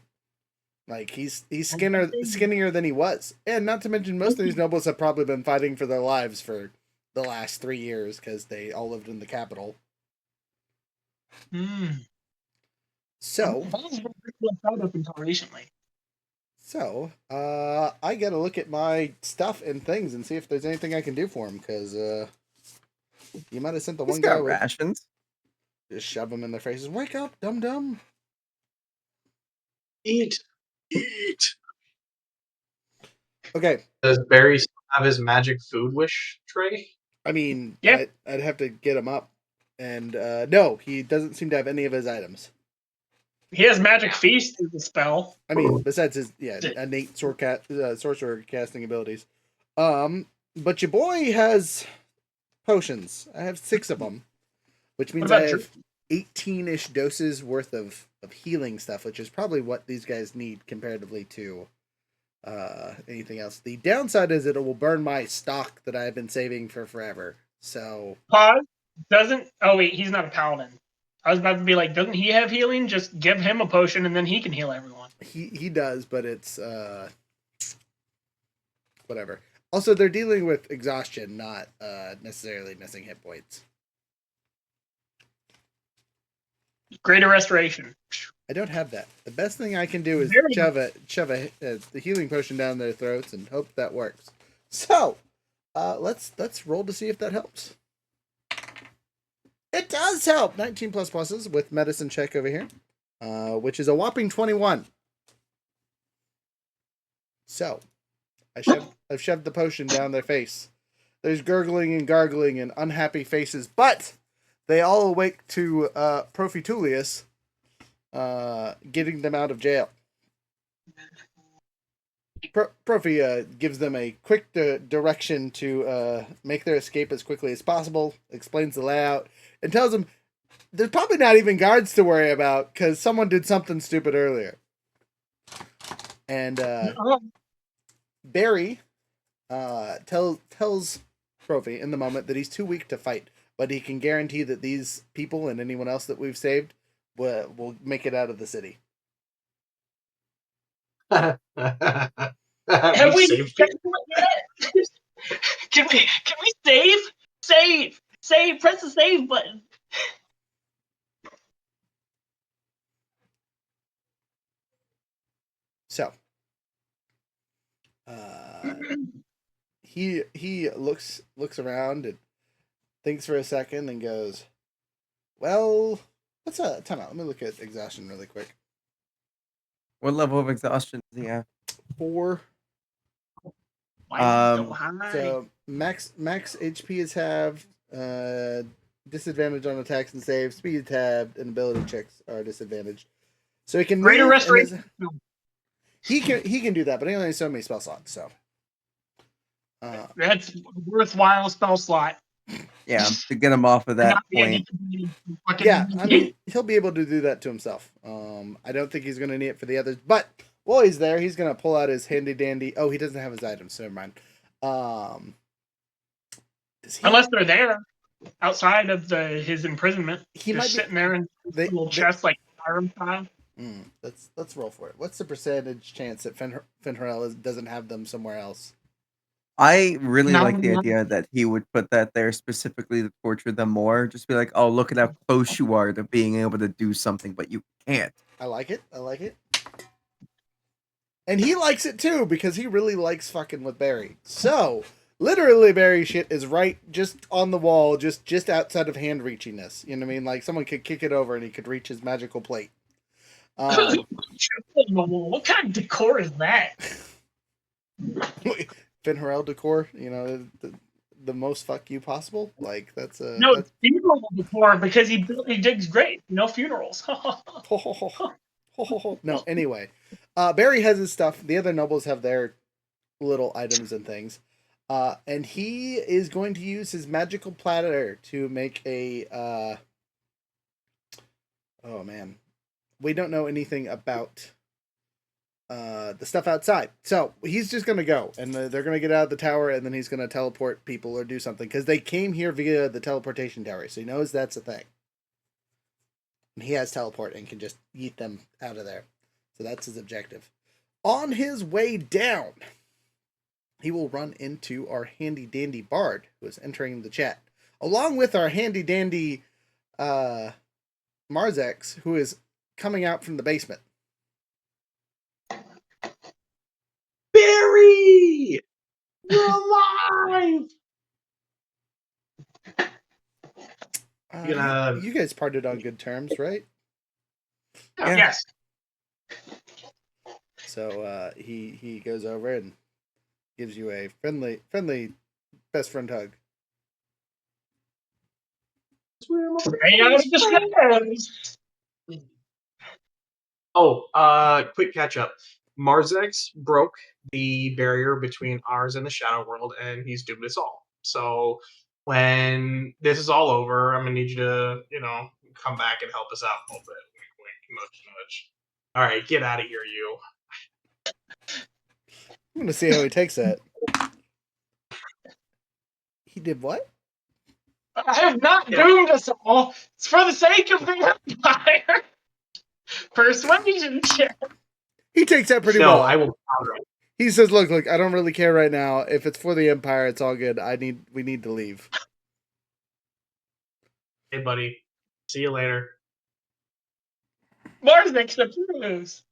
Like he's skinnier than he was. And not to mention most of these nobles have probably been fighting for their lives for the last 3 years because they all lived in the capital. So up until recently. So, I gotta look at my stuff and things and see if there's anything I can do for him, because you might have sent the He's one guy got with rations. just shove them in their faces. Wake up, dum dum. Eat. Okay, Does Barry still have his magic food wish tray? I mean, Yeah. I'd have to get him up, and no, he doesn't seem to have any of his items. He has magic feast as a spell. I mean, besides his innate sorcerer casting abilities. But your boy has potions. I have 6 of them, which means What I about have 18-ish doses worth of healing stuff, which is probably what these guys need comparatively to anything else. The downside is that it will burn my stock that I've been saving for forever. So Pause. Oh wait, he's not a paladin. I was about to be like, doesn't he have healing? Just give him a potion and then he can heal everyone. he does, but it's whatever. Also, they're dealing with exhaustion, not necessarily missing hit points. Greater restoration. I don't have that. The best thing I can do is Very shove the healing potion down their throats and hope that works. So, let's roll to see if that helps. It does help. 19 plus pluses with medicine check over here, which is a whopping 21. So, I've shoved the potion down their face. There's gurgling and gargling and unhappy faces, but they all awake to Profitulius getting them out of jail. Profi gives them a quick direction to make their escape as quickly as possible, explains the layout, and tells them there's probably not even guards to worry about because someone did something stupid earlier. And Barry tells Profi in the moment that he's too weak to fight, but he can guarantee that these people and anyone else that we've saved will make it out of the city. Have we saved saved yet? Can we save? Press the save button. So, he looks around and thinks for a second and goes, "Well, what's a time out? Let me look at exhaustion really quick. What level of exhaustion does he have? 4. Why is it so high? So max HP is halved. Disadvantage on attacks and saves. Speed tabbed and ability checks are disadvantaged. So he can Greater move and restoration. he can do that, but he only has so many spell slots. So That's worthwhile spell slot. Yeah, to get him off of that Not be point. yeah, I mean he'll be able to do that to himself. I don't think he's going to need it for the others, but while he's there, he's going to pull out his handy dandy. Oh, he doesn't have his items, so never mind. Unless they're there, outside of his imprisonment, He just might be sitting there in little chest like Iron time. Let's roll for it. What's the percentage chance that Finharel doesn't have them somewhere else? I really like the 99. idea that he would put that there specifically to torture them more. Just be like, oh, look at how close you are to being able to do something, but you can't. I like it. And he likes it too because he really likes fucking with Barry. So, literally Barry shit is right just on the wall, just outside of hand reachingness. You know what I mean? Like someone could kick it over and he could reach his magical plate. What kind of decor is that? Finharel decor, you know, the most fuck you possible. Like that's a No, it's funeral decor because he digs great. No funerals. No, anyway. Barry has his stuff. The other nobles have their little items and things. And he is going to use his magical platter to make a oh man. We don't know anything about the stuff outside. So he's just going to go and they're going to get out of the tower and then he's going to teleport people or do something because they came here via the teleportation tower. So he knows that's a thing. And he has teleport and can just yeet them out of there. So that's his objective. On his way down, he will run into our handy dandy bard who is entering the chat, along with our handy dandy Marzex, who is coming out from the basement. Barry! You're alive! You guys parted on good terms, right? Yeah. Yes. So he goes over and gives you a friendly best friend hug. Right out of the shadows. Oh, quick catch up. Marzex broke the barrier between ours and the Shadow World, and he's doomed us all. So when this is all over, I'm gonna need you to, come back and help us out a little bit. Wink, wink, nudge, nudge. All right, get out of here, you. I'm gonna see how he takes that. He did what? I have not doomed us all. It's for the sake of the Empire. Persuasion check. He takes that pretty No, well. I will counter it. He says, "Look, I don't really care right now. If it's for the Empire, it's all good. We need to leave." Hey, buddy. See you later. Marzik approves.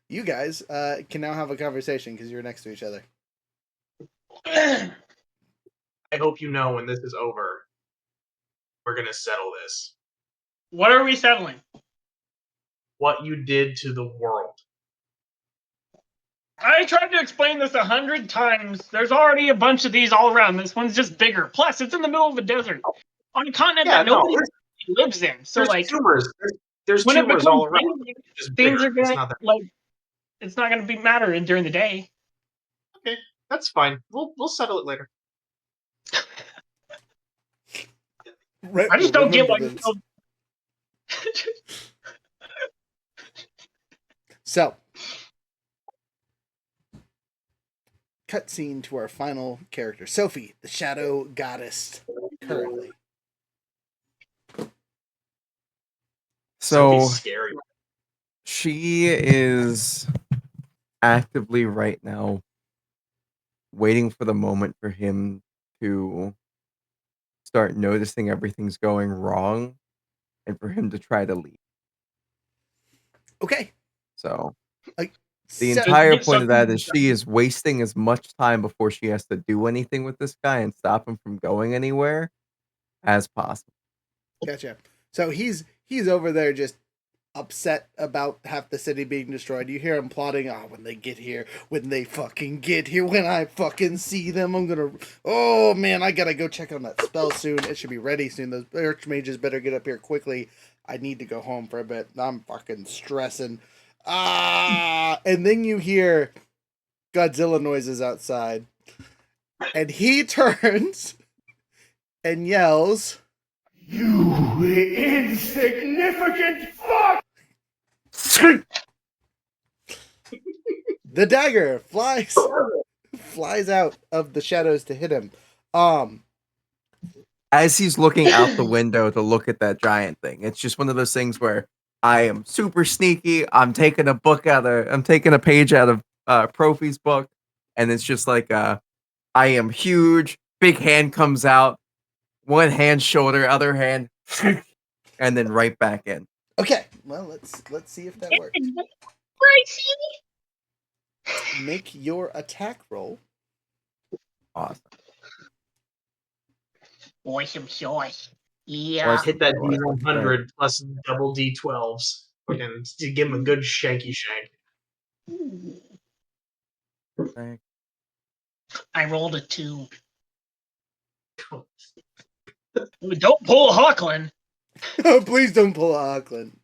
You guys can now have a conversation because you're next to each other. I hope you know when this is over, we're gonna settle this. What are we settling? What you did to the world. I tried to explain this 100 times. There's already a bunch of these all around. This one's just bigger. Plus, it's in the middle of a desert on a continent Yeah, that no, nobody lives in. So, there's like, tumors. There's when it tumors becomes all around. big, Just things bigger. are It's gonna not that. it's not gonna be mattering during the day. Okay, that's fine. We'll settle it later. I just don't get Remember why. this. So, cutscene to our final character, Sophie, the Shadow Goddess. Currently, So Sophie's scary. she is actively right now waiting for the moment for him to start noticing everything's going wrong and for him to try to leave. okay. So Like the so- entire get point of that something is she is wasting as much time before she has to do anything with this guy and stop him from going anywhere as possible. Gotcha. So he's over there just upset about half the city being destroyed. You hear him plotting, when they get here, when they fucking get here, when I fucking see them, I'm gonna, oh man, I gotta go check on that spell soon. It should be ready soon. Those archmages better get up here quickly. I need to go home for a bit. I'm fucking stressing. And then you hear Godzilla noises outside. And he turns and yells, You insignificant fuck! the dagger flies out of the shadows to hit him. As he's looking out the window to look at that giant thing, it's just one of those things where I am super sneaky. I'm taking a page out of Profi's book, and it's just like I am huge. Big hand comes out, one hand, shoulder, other hand, and then right back in. Okay, well let's see if that works. Make your attack roll. Awesome. Awesome sauce. Yeah. Hit that D100 plus double D12s. And to give him a good shanky shank. Okay. I rolled a 2. Don't pull a Hawkland. Please don't pull a Auckland.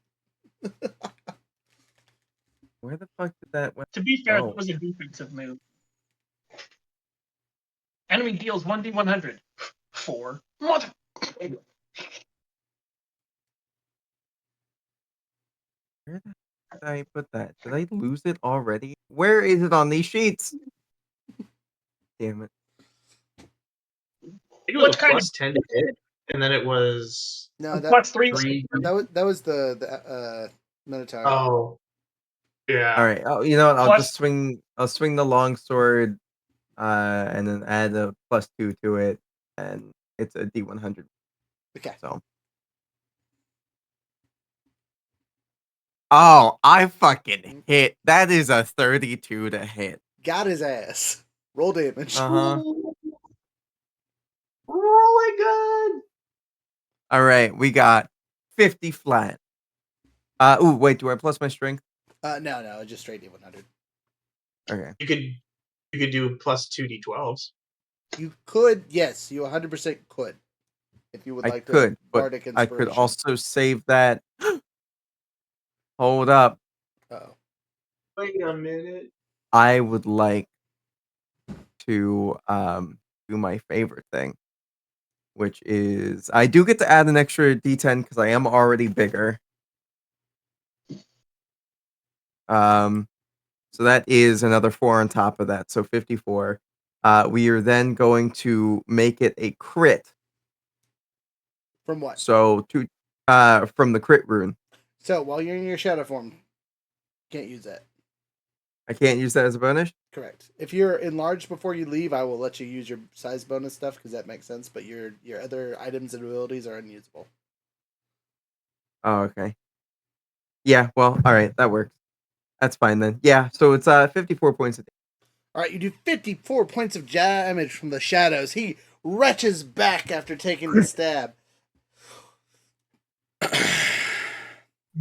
Where the fuck did that went? To be fair, Oh. that was a defensive move. Enemy deals 1d100. 4. Mother. Where the heck did I put that? Did I lose it already? Where is it on these sheets? Damn it. I think it was What a kind plus 10 to hit, and then it was No, plus 3? 3. that was the Minotaur. Oh. Yeah. All right. Oh, you know what? I'll Plus- just swing. I'll swing the longsword, and then add a +2 to it, and it's a D100. Okay. So. Oh, I fucking hit. That is a 32 to hit. Got his ass. Roll damage. Uh-huh. Really good. All right, we got 50 flat. Ooh, wait, do I plus my strength? No, just straight D100. Okay. You could do plus 2 D12s. You could, yes, you 100% could. If you would I like could, to but bardic I inspiration. could also save that. Hold up. Uh-oh. Wait a minute. I would like to do my favorite thing, which is I do get to add an extra D10 because I am already bigger. So that is another 4 on top of that, so 54. We are then going to make it a crit. From what? So from the crit rune. So while you're in your shadow form, Can't use that. I can't use that as a bonus? Correct. If you're enlarged before you leave, I will let you use your size bonus stuff because that makes sense. But your other items and abilities are unusable. Oh, okay. Yeah, well, all right, that works. That's fine then. Yeah, so it's 54 points a day. All right, you do 54 points of damage from the shadows. He retches back after taking the stab.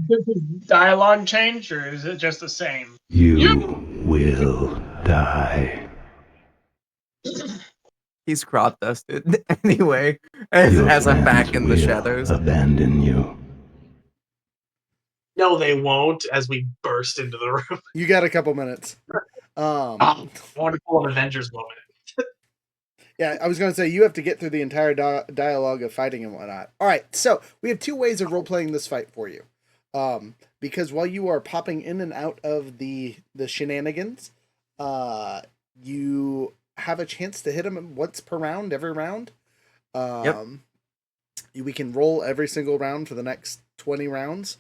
Does his dialogue change, or is it just the same? You will die. He's crop dusted anyway, as I'm back in the shadows. Abandon you. No, they won't. As we burst into the room. You got a couple minutes. Wonderful Avengers moment. Yeah, I was going to say you have to get through the entire dialogue of fighting and whatnot. All right, so we have two ways of role playing this fight for you. Because while you are popping in and out of the shenanigans, you have a chance to hit him once per round, every round. We can roll every single round for the next 20 rounds,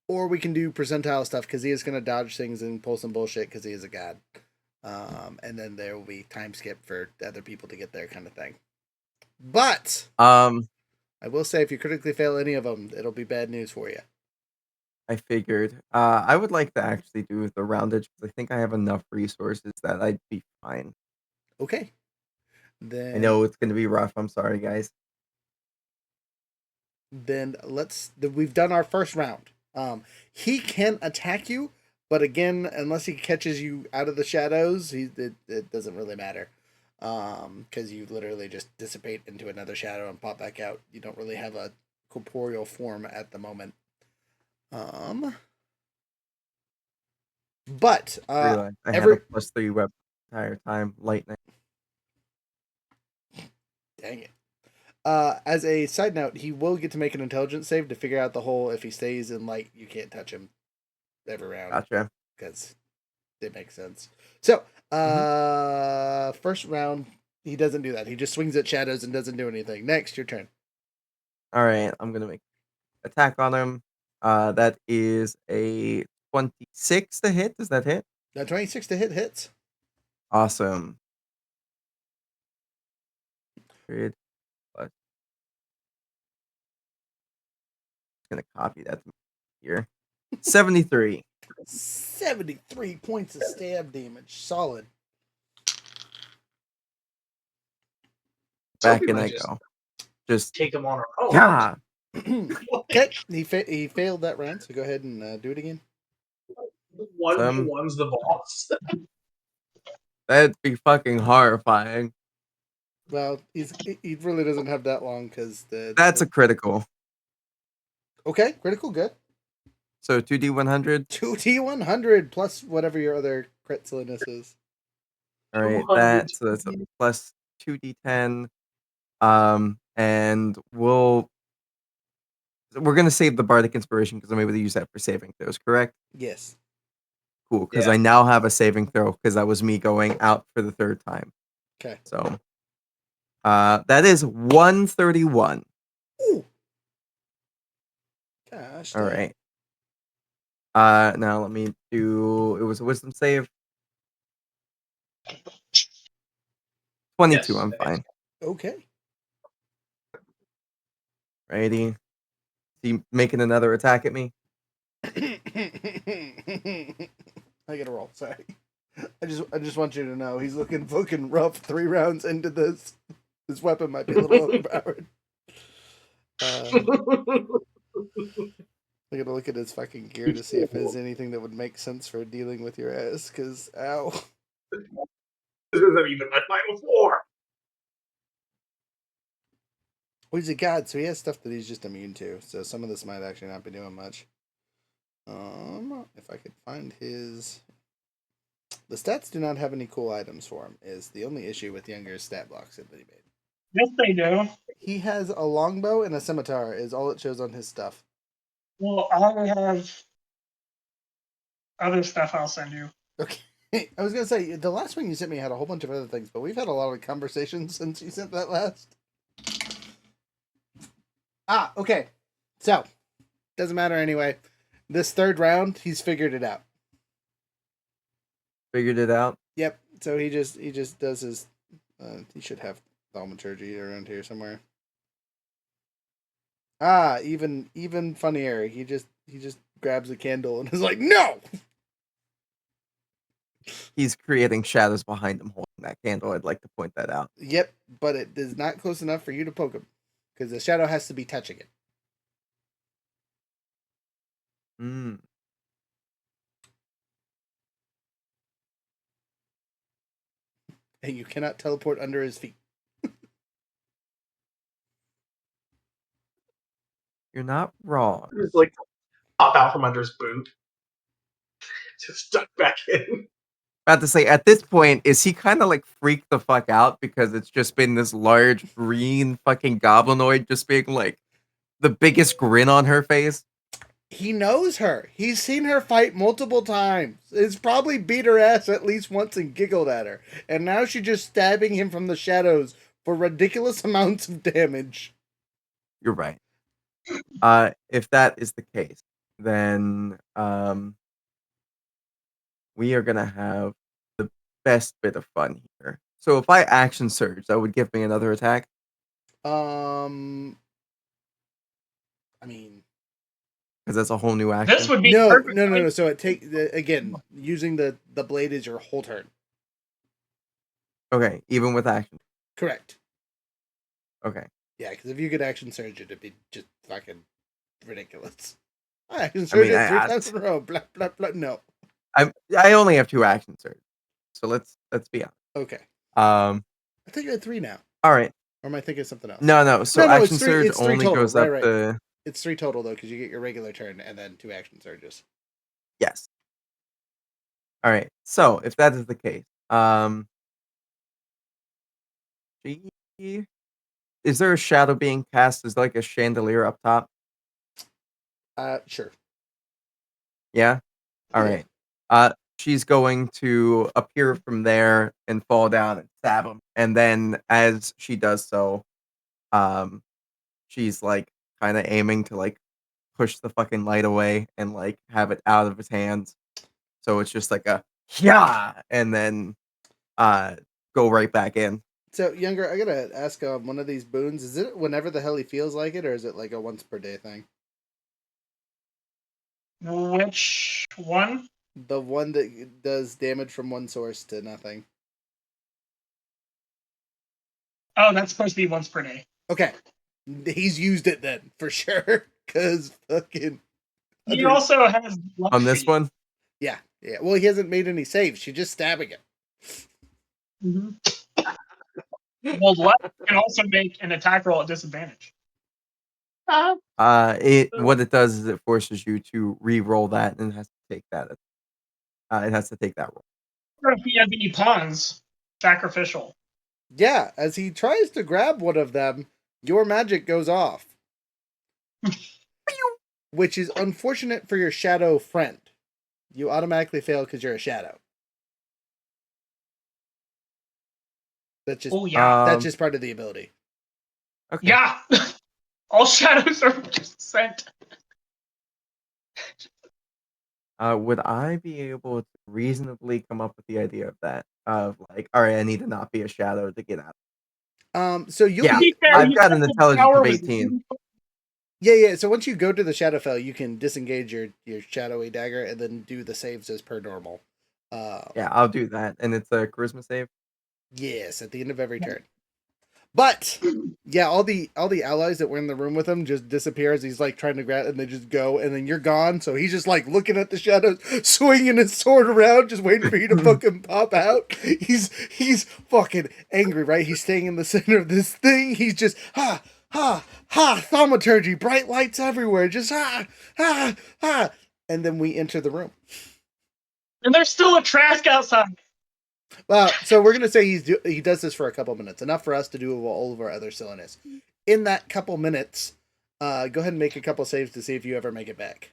or we can do percentile stuff because he is going to dodge things and pull some bullshit because he is a god. And then there will be time skip for other people to get there, kind of thing. But I will say, if you critically fail any of them, it'll be bad news for you. I figured. I would like to actually do the roundage because I think I have enough resources that I'd be fine. Okay. Then I know it's going to be rough. I'm sorry, guys. Then we've done our first round. He can attack you, but again, unless he catches you out of the shadows, it doesn't really matter. Because you literally just dissipate into another shadow and pop back out. You don't really have a corporeal form at the moment. But I have a +3 weapon the entire time. Lightning. Dang it. As a side note, he will get to make an intelligence save to figure out the whole. If he stays in light, you can't touch him every round. Gotcha. Because it makes sense. So, first round, he doesn't do that. He just swings at shadows and doesn't do anything. Next, your turn. All right, I'm gonna make attack on him. That is a 26 to hit. Does that hit? That 26 to hit hits. Awesome. Period. Plus. Just gonna copy that here. 73. 73 points of stab damage. Solid. Back in I go. Just take him on our own. Yeah. Okay, he failed that round, so go ahead and do it again. One's the boss. That'd be fucking horrifying. Well, he really doesn't have that long because that's a critical. Okay, critical, good. So 2d100. 2d100 plus whatever your other crit silliness is. All right, so that's a plus 2d10. And we're gonna save the bardic inspiration because I'm able to use that for saving throws. Correct? Yes. Cool, because I now have a saving throw because that was me going out for the third time. Okay. So, that is 131. Ooh. Gosh. All right. Now let me do. It was a wisdom save. 22. Yes. I'm fine. Okay. Righty. Is he making another attack at me? I gotta roll. Sorry. I just want you to know he's looking fucking rough 3 rounds into this. This weapon might be a little overpowered. I gotta look at his fucking gear to see if there's anything that would make sense for dealing with your ass, because ow. This isn't even my final form. Well, he's a god, so he has stuff that he's just immune to, so some of this might actually not be doing much. If I could find his... The stats do not have any cool items for him, is the only issue with Younger's stat blocks that he made. Yes, they do. He has a longbow and a scimitar, is all it shows on his stuff. Well, I have other stuff I'll send you. Okay. I was going to say, the last one you sent me had a whole bunch of other things, but we've had a lot of conversations since you sent that last. Okay. So, doesn't matter anyway. This third round, he's figured it out. Figured it out. Yep. So he just does his. He should have thaumaturgy around here somewhere. Ah, even funnier. He just grabs a candle and is like, no. He's creating shadows behind him holding that candle. I'd like to point that out. Yep, but it is not close enough for you to poke him because the shadow has to be touching it. Mm. And you cannot teleport under his feet. You're not wrong. Just like pop out from under his boot. Just stuck back in. About to say, at this point, is he kind of like freaked the fuck out because it's just been this large green fucking goblinoid just being like the biggest grin on her face? He knows her. He's seen her fight multiple times. It's probably beat her ass at least once and giggled at her. And now she's just stabbing him from the shadows for ridiculous amounts of damage. You're right. If that is the case, then we are gonna have the best bit of fun here. So if I action surge, that would give me another attack. I mean, Because that's a whole new action. This would be no. perfect. So it again, using the blade is your whole turn. Okay, even with action. Correct. Okay. Yeah, because if you could action surge it, it'd be just fucking ridiculous. I action surge it 3 times in a row. Blah blah blah. No. I only have 2 action surges, so let's be honest. Okay. I think you had 3 now. All right. Or am I thinking of something else? No. So No, action it's 3 surge only total. goes up Right. to It's 3 total though, because you get your regular turn and then 2 action surges. yes. All right. So if that is the case, is there a shadow being cast as like a chandelier up top? Sure. Yeah. All Yeah. right. She's going to appear from there and fall down and stab him, and then as she does so, she's like kind of aiming to like push the fucking light away and like have it out of his hands. So it's just like a yeah, and then go right back in. So, Younger, I gotta ask one of these boons, is it whenever the hell he feels like it, or is it like a once per day thing? Which one? The one that does damage from one source to nothing. Oh, that's supposed to be once per day. Okay. He's used it then, for sure. Because fucking... He also has luck On this feed. one? Yeah. Well, he hasn't made any saves. She's just stabbing it. Mm-hmm. Well, luck can also make an attack roll at disadvantage. What it does is it forces you to re-roll that and it has to take that. It has to take that roll. Or if he has any pawns, sacrificial. Yeah, as he tries to grab one of them, your magic goes off. Which is unfortunate for your shadow friend. You automatically fail because you're a shadow. That's just that's just part of the ability. Okay. Yeah. All shadows are just sent. Would I be able to reasonably come up with the idea of that? Of like, all right, I need to not be a shadow to get out. So you'll Yeah, be, I've got an intelligence of 18. Yeah. So once you go to the Shadowfell, you can disengage your shadowy dagger and then do the saves as per normal. Yeah, I'll do that, and it's a charisma save. Yes, at the end of every turn. But yeah, all the allies that were in the room with him just disappear as he's like trying to grab, and they just go, and then you're gone. So he's just like looking at the shadows, swinging his sword around, just waiting for you to fucking pop out. He's fucking angry, right? He's staying in the center of this thing. He's just thaumaturgy, bright lights everywhere, just and then we enter the room. And there's still a Trask outside. Well, so we're gonna say he does this for a couple minutes, enough for us to do all of our other silliness. In that couple minutes, go ahead and make a couple saves to see if you ever make it back.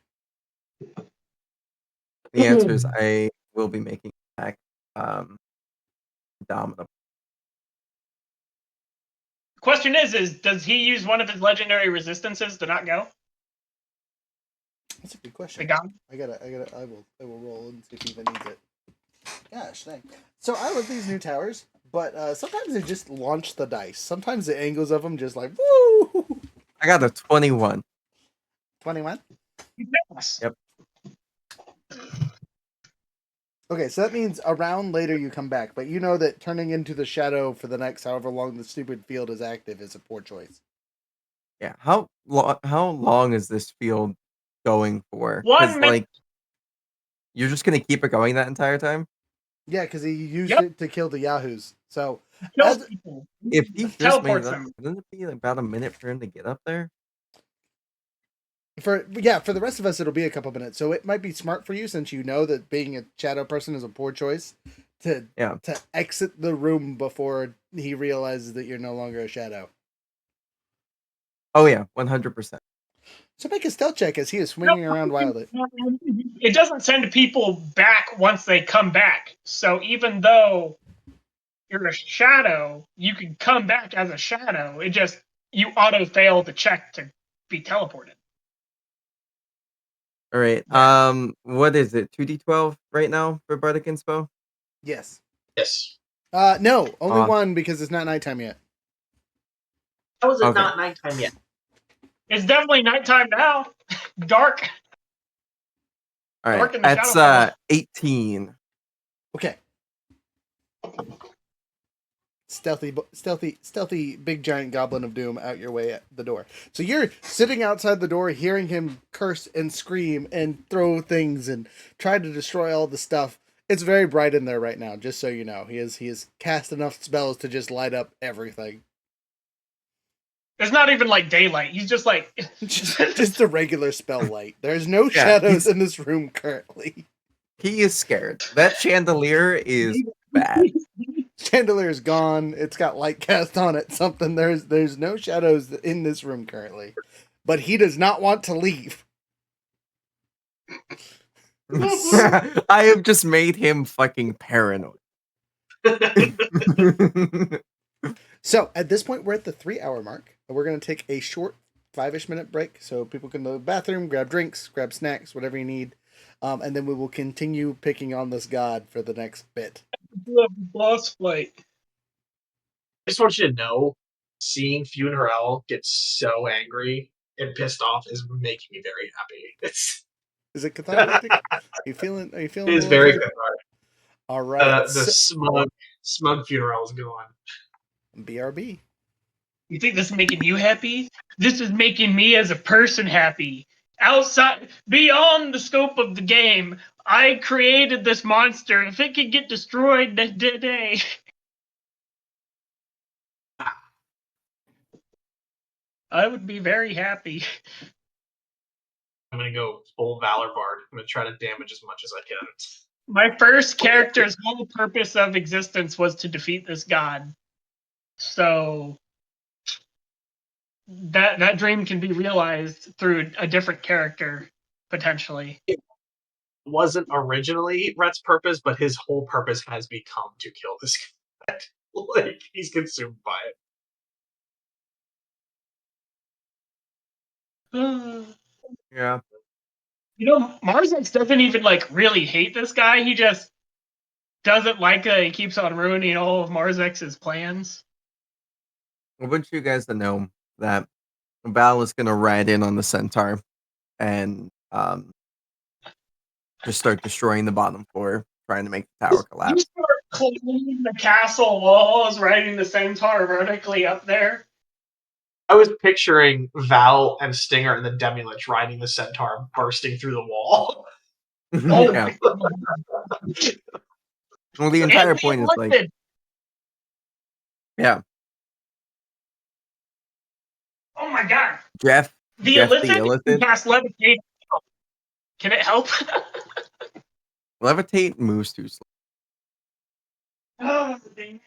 The answer is I will be making back Dominable. Question is does he use one of his legendary resistances to not go? That's a good question. The gun? I will roll and see if he even needs it. Gosh, dang. So I love these new towers, but sometimes they just launch the dice. Sometimes the angles of them just like woo. I got a 21. 21. Yes. Yep. Okay, so that means a round later you come back, but you know that turning into the shadow for the next however long the stupid field is active is a poor choice. Yeah. How long is this field going for? 1 Because minute. like you're just gonna keep it going that entire time. Yeah, because he used Yep. it to kill the yahoos. So Kills as people. If he just made it Teleports up, them. wouldn't it be about a minute for him to get up there? for the rest of us it'll be a couple minutes. So it might be smart for you since you know that being a shadow person is a poor choice to Yeah. exit the room before he realizes that you're no longer a shadow. Oh yeah, 100%. So make a stealth check as he is swinging around wildly. It doesn't send people back once they come back. So even though you're a shadow, you can come back as a shadow. It just you auto fail the check to be teleported. All right. Yeah. What is it? 2d12 right now for Bardic Inspo? Yes. Yes. No, only Awesome. one because it's not nighttime yet. How is it Okay. not nighttime yet? It's definitely nighttime now. Dark. All right. Dark in the That's Shadowfell. 18. Okay. Stealthy big giant goblin of doom out your way at the door. So you're sitting outside the door hearing him curse and scream and throw things and try to destroy all the stuff. It's very bright in there right now, just so you know. He has cast enough spells to just light up everything. It's not even like daylight. He's just like just a regular spell light. There's no Yeah, shadows in this room currently. He is scared. That chandelier is bad. Chandelier is gone. It's got light cast on it. Something there's no shadows in this room currently, but he does not want to leave. I have just made him fucking paranoid. So at this point, we're at the 3 hour mark. We're gonna take a short 5-ish minute break so people can go to the bathroom, grab drinks, grab snacks, whatever you need, and then we will continue picking on this god for the next bit. boss fight. I just want you to know, seeing Funeral get so angry and pissed off is making me very happy. Is it cathartic? Are you feeling? Are you feeling? It is a very little good. All right. The smug Funeral is gone. BRB. You think this is making you happy? This is making me as a person happy. Outside, beyond the scope of the game, I created this monster. If it could get destroyed today, I would be very happy. I'm gonna go full Valor Bard. I'm gonna try to damage as much as I can. My first character's whole purpose of existence was to defeat this god. So that dream can be realized through a different character, potentially. It wasn't originally Rhett's purpose, but his whole purpose has become to kill this guy. Like, he's consumed by it. Yeah. You know, Marzex doesn't even like really hate this guy. He just doesn't like that he keeps on ruining all of Marzex's plans. I want you guys to know that Val is gonna ride in on the centaur and just start destroying the bottom floor, trying to make the tower You collapse. start cleaning the castle walls, riding the centaur vertically up there. I was picturing Val and Stinger and the Demilich riding the centaur, bursting through the wall. Oh, Yeah. my God. Well, the entire And point is like, lifted. yeah, Oh my god. Jeff The the illicit can illicit, cast levitate. Can it help? levitate moves too slow. Oh, dang.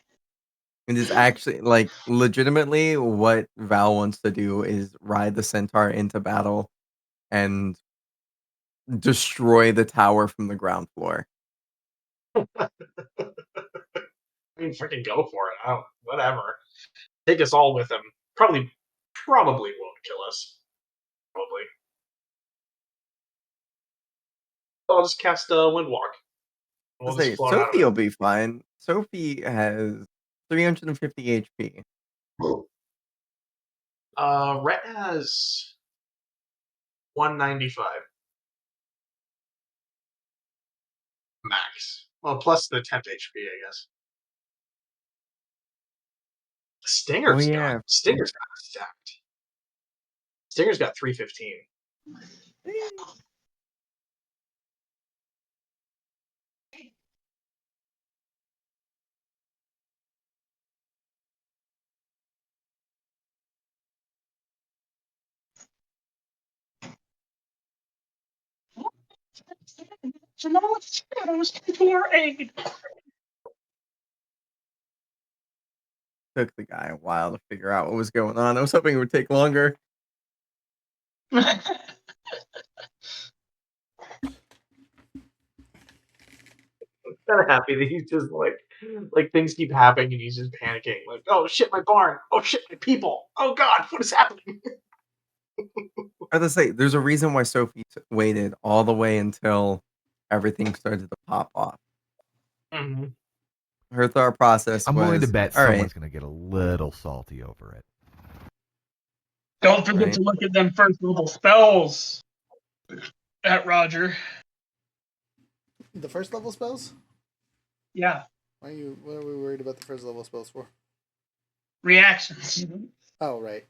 It is actually like legitimately what Val wants to do is ride the centaur into battle and destroy the tower from the ground floor. I mean, freaking go for it. I don't, whatever. Take us all with him. Probably won't kill us. Probably. I'll just cast Windwalk. We'll Say just float out Sophie will of be fine. Sophie has 350 HP. it. Rhett has 195 max. Well, plus the temp HP, I guess. Oh yeah. Stinger's got stacked. Stinger's got 315. So now let's shadows to our aid. Took the guy a while to figure out what was going on. I was hoping it would take longer. I'm kind of happy that he's just like things keep happening and he's just panicking. Like, oh shit, my barn. Oh shit, my people. Oh god, what is happening? As I say, there's a reason why Sophie waited all the way until everything started to pop off. Mm-hmm. Her thought process I'm willing to was, bet all right, someone's going to get a little salty over it. Don't forget Right. to look at them first level spells at Roger. The first level spells? Yeah, What are we worried about the first level spells for? reactions. Oh, right.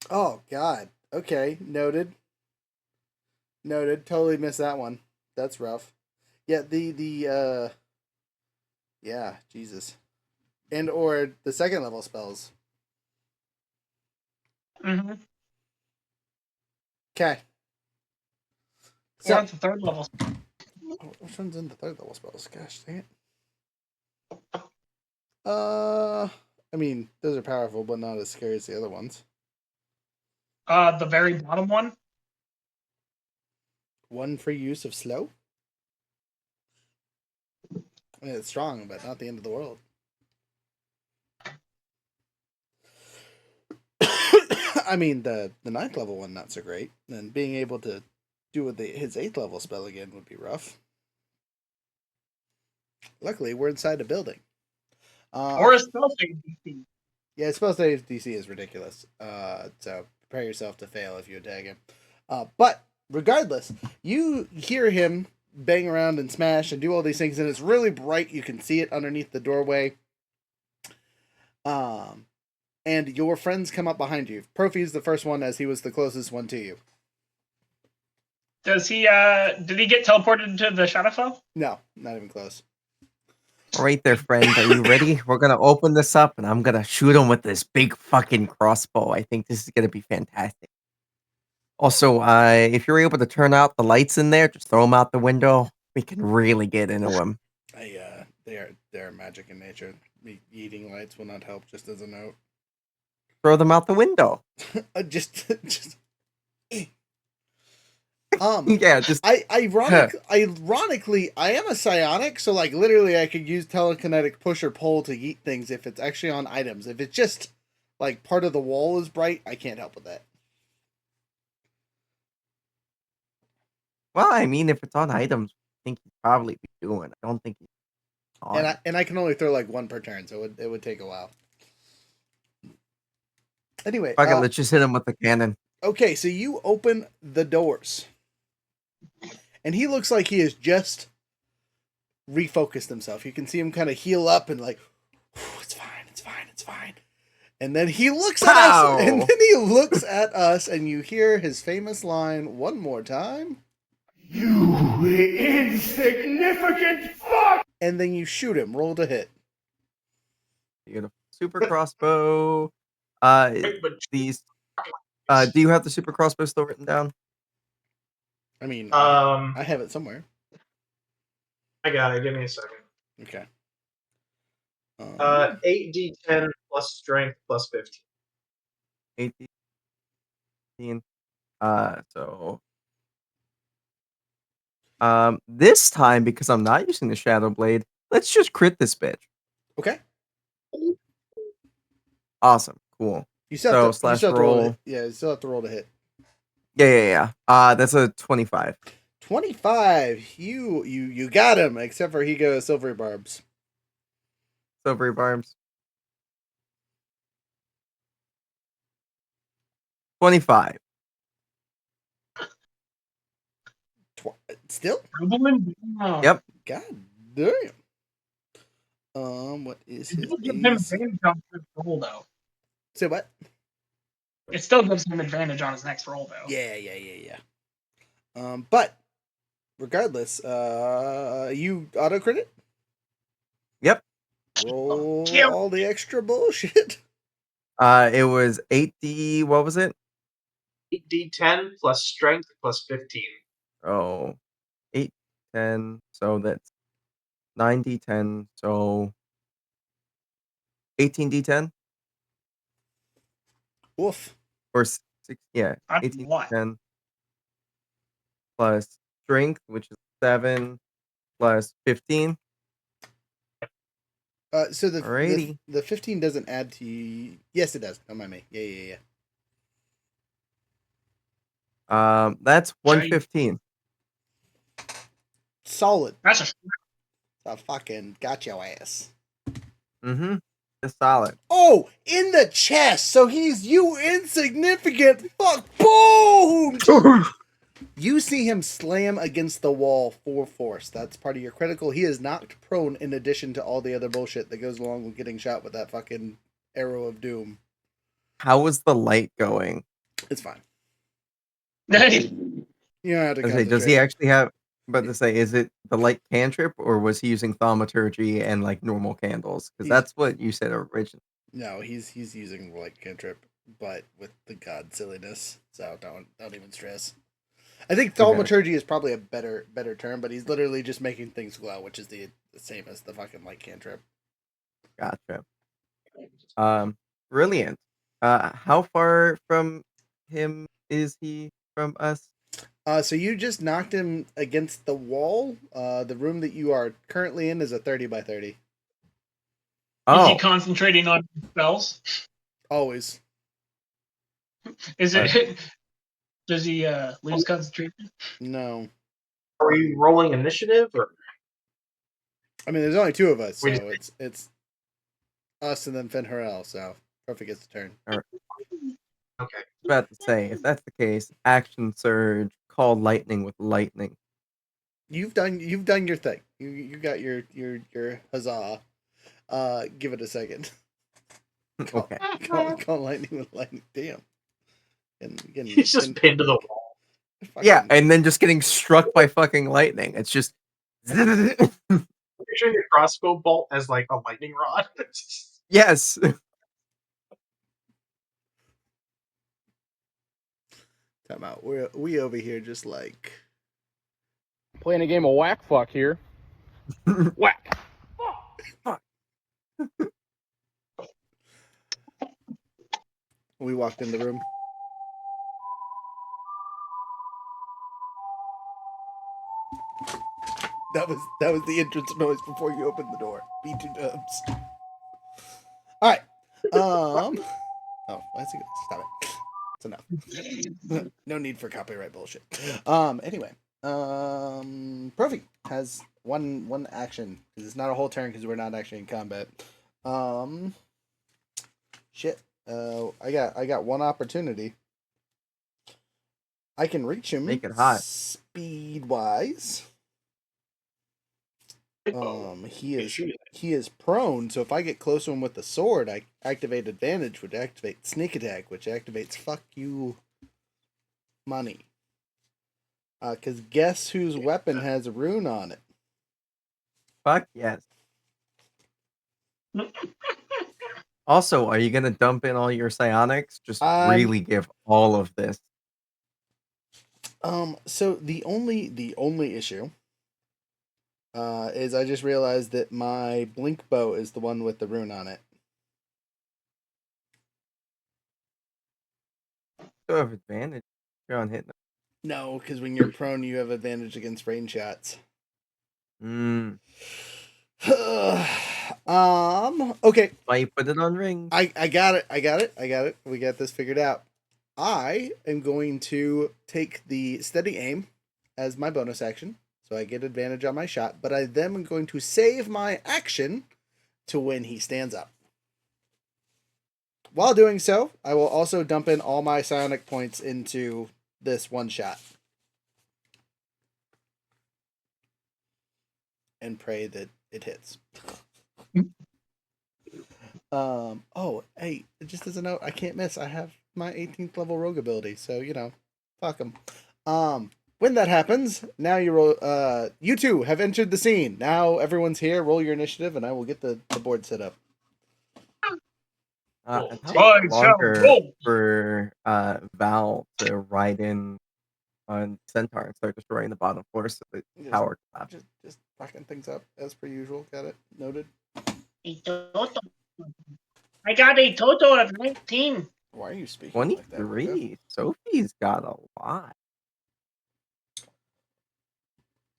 Oh, God. Okay, noted. Totally missed that one. That's rough. Yeah, yeah, Jesus. And or the second level spells. Mm-hmm. Okay. So, So, or the third level. which one's in the third level spells? Gosh dang it. I mean, those are powerful, but not as scary as the other ones. The very bottom one. One free use of slow? I mean, it's strong, but not the end of the world. I mean, the ninth level one, not so great. And being able to do with his 8th level spell again would be rough. Luckily, we're inside a building. Or a spell save DC. Yeah, spell save DC is ridiculous. So prepare yourself to fail if you attack him. But regardless, you hear him bang around and smash and do all these things, and it's really bright. You can see it underneath the doorway. And your friends come up behind you. Profi's the first one, as he was the closest one to you. Does he? Did he get teleported to the Shadowfell? No, not even close. All right there, friend. Are you ready? We're gonna open this up, and I'm gonna shoot him with this big fucking crossbow. I think this is gonna be fantastic. Also, if you're able to turn out the lights in there, just throw them out the window. We can really get into him. They're magic in nature. Eating lights will not help. Just as a note. Throw them out the window. just. Yeah, just Ironically, I am a psionic, so like literally, I could use telekinetic push or pull to eat things if it's actually on items. If it's just like part of the wall is bright, I can't help with that. well, I mean, if it's on items, I think he'd probably be doing. I don't think he's on. And I can only throw like one per turn, so it would take a while. Anyway, Fuck it, let's just hit him with the cannon. okay, so you open the doors, and he looks like he has just refocused himself. You can see him kind of heal up and like, it's fine. And then he looks at us, and you hear his famous line one more time. You insignificant fuck! And then you shoot him. Roll to hit. Beautiful. Super crossbow. But These. Do you have the super crossbow still written down? I mean, I I have it somewhere. got it. Give me a second. Okay. 8d10 plus strength plus 15. 18. So. This time, because I'm not using the Shadow Blade, let's just crit this bitch. Okay. Awesome. Cool. You still have to roll. Yeah, you still have to roll to hit. Yeah. That's a 25. 25. You got him, except for he goes silvery barbs. Silvery barbs. 25. Still? Wow. Yep. God damn. What is It his does give him AC? advantage on his next roll, though. Say what? It still gives him advantage on his next roll, though. Yeah. But regardless, you auto credit. Yep. Roll Cute. all the extra bullshit. It was 8D. What was it? 8d10 plus strength plus 15. Oh, 8, 10. So that's 9D10. So 18D10 Woof. or 6. Yeah, I don't know what. 18D10 plus strength, which is 7 plus 15. So the Alrighty. the 15 doesn't add to you. Yes, it does. Don't mind me. Yeah. That's 115. Solid. That's a I fucking got your ass. Mm-hmm. Just solid. Oh, in the chest. So he's you insignificant. Fuck. Boom. You see him slam against the wall for force. That's part of your critical. He is knocked prone in addition to all the other bullshit that goes along with getting shot with that fucking arrow of doom. How was the light going? It's fine. nice. You don't have to Okay, concentrate. does he actually have? But to say, is it the light cantrip, or was he using thaumaturgy and like normal candles? Because He's- that's what you said originally. No, he's using the light cantrip, but with the god silliness. So don't even stress. I think thaumaturgy is probably a better term, but he's literally just making things glow, which is the same as the fucking light cantrip. Gotcha. Brilliant. How far from him is he from us? So you just knocked him against the wall. The room that you are currently in is a 30 by 30. Is Oh, he concentrating on spells? Always. Is it? Does he lose concentration? No. Are we rolling initiative or? I mean, there's only two of us, so We just- it's us and then Finn Harrell, so Perfect gets the turn. Okay. about to say, if that's the case, action surge, call lightning with lightning. You've done your thing. You got your huzzah. Give it a second. Okay. Call lightning with lightning. Damn. And again, He's just pinned to the wall. Yeah, and then just getting struck by fucking lightning. It's just. Picturing your crossbow bolt as like a lightning rod. Yes. time out. We over here just like Playing a game of whack fuck here. Whack. we walked in the room. That was the entrance noise before you opened the door. B2 dubs. All right. Oh, why is he gonna stop it? It's enough. No need for copyright bullshit. Anyway. Profi has one action. It's not a whole turn because we're not actually in combat. Shit. I got one opportunity. I can reach him. Make it hot. Speed wise. He is prone, so if I get close to him with the sword, I activate advantage, which activates sneak attack, which activates fuck you money. Cause guess whose weapon has a rune on it? Fuck yes. Also, are you gonna dump in all your psionics? Just really give all of this. So the only issue is I just realized that my blink bow is the one with the rune on it. You have advantage. You're on hitting. No, because when you're prone, you have advantage against range shots. Okay. Why you put it on rings? I got it. We got this figured out. I am going to take the steady aim as my bonus action, so I get advantage on my shot, but I then am going to save my action to when he stands up. While doing so, I will also dump in all my psionic points into this one shot. And pray that it hits. Oh, hey, just as a note, I can't miss. I have my 18th level rogue ability, so fuck them. When that happens, now you roll. You two have entered the scene. Now everyone's here. Roll your initiative, and I will get the board set up. It I takes shall longer roll. for Val to ride in on Centaur and start destroying the bottom floor so the tower collapses. Just fucking things up as per usual. Got it noted. I got a total of 19. Why are you speaking like that? 23. Sophie's got a lot.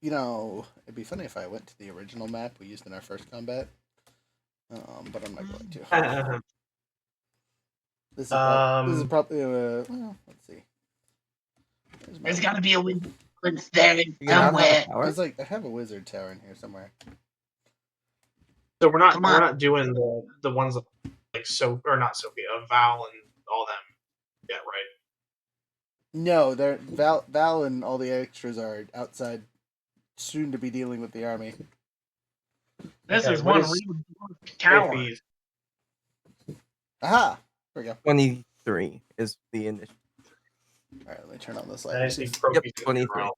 It'd be funny if I went to the original map we used in our first combat. But I'm not going to. This is probably. Well, let's see. There's got to be a wizard there You not have a somewhere. tower? I have a wizard tower in here somewhere. So we're Come on. not doing the ones of like not Sophie, Val and all them yet, right? No, Val and all the extras are outside, soon to be dealing with the army. This Okay, is what one is real tower. Sophie's? Aha! There we go. 23 is the initial. All right, let me turn on this I light. see Yep, Profi's 23.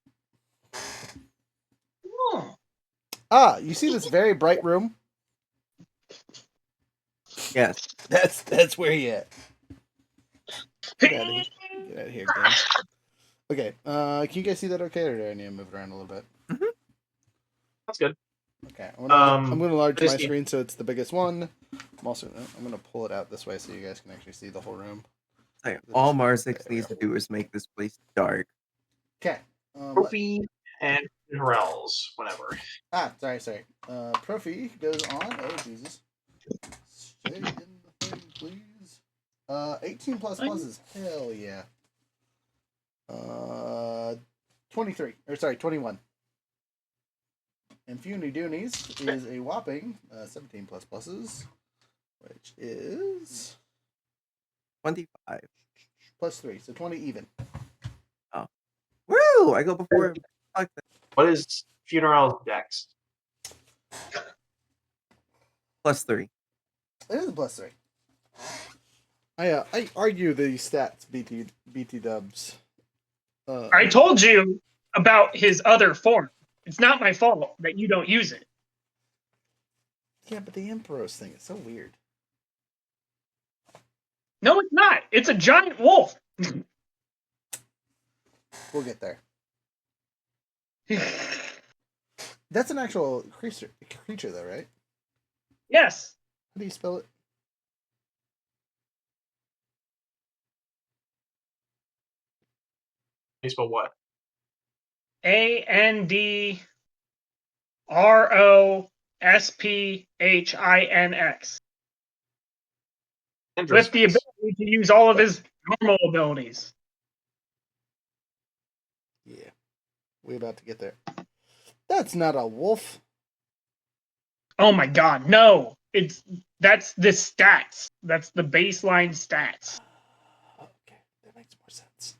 Oh, You see this very bright room? Yes. That's where you at. Get out of here, game. Okay, can you guys see that okay, or do I need to move it around a little bit? That's good. Okay, I'm gonna enlarge I my see. screen so it's the biggest one. I'm gonna pull it out this way so you guys can actually see the whole room. All Marzix needs to do is make this place dark. Okay. Profi and Norels, whatever. Sorry. Profi goes on. Oh Jesus. Stay in the thing, please. 18 plus pluses. Hell yeah. 23. Or sorry, 21. And Funy Doonies is a whopping 17 plus pluses, which is 25. plus 3, so 20 even. Oh. Woo! I go before. What is Funeral's dex? Plus 3. It is a plus 3. I argue the stats, BT dubs. I told you about his other form. It's not my fault that you don't use it. Yeah, but the Emperor's thing is so weird. No, it's not. It's a giant wolf. We'll get there. That's an actual creature though, right? Yes. How do you spell it? You spell what? ANDROSPHINX. With the ability to use all of his normal abilities. Yeah. We're about to get there. That's not a wolf. Oh my god, no. That's the stats. That's the baseline stats. Okay, that makes more sense.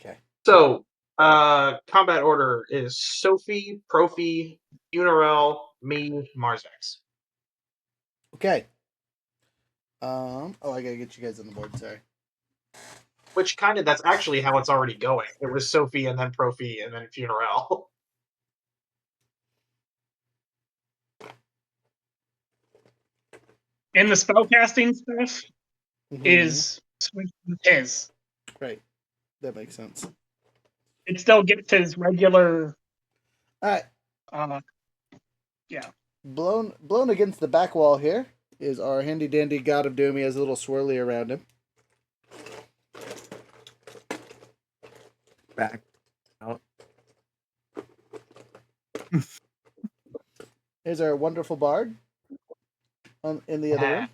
Okay. So, combat order is Sophie, Profi, Funerel, me, Marzex. Okay. I gotta get you guys on the board, sorry. Which that's actually how it's already going. It was Sophie and then Profi and then Funerel. And the spellcasting stuff is switched with his. Right. That makes sense. It still gets his regular. Alright. Yeah. Blown against the back wall here is our handy dandy God of Doom. He has a little swirly around him. Back out. Here's our wonderful bard in the other room.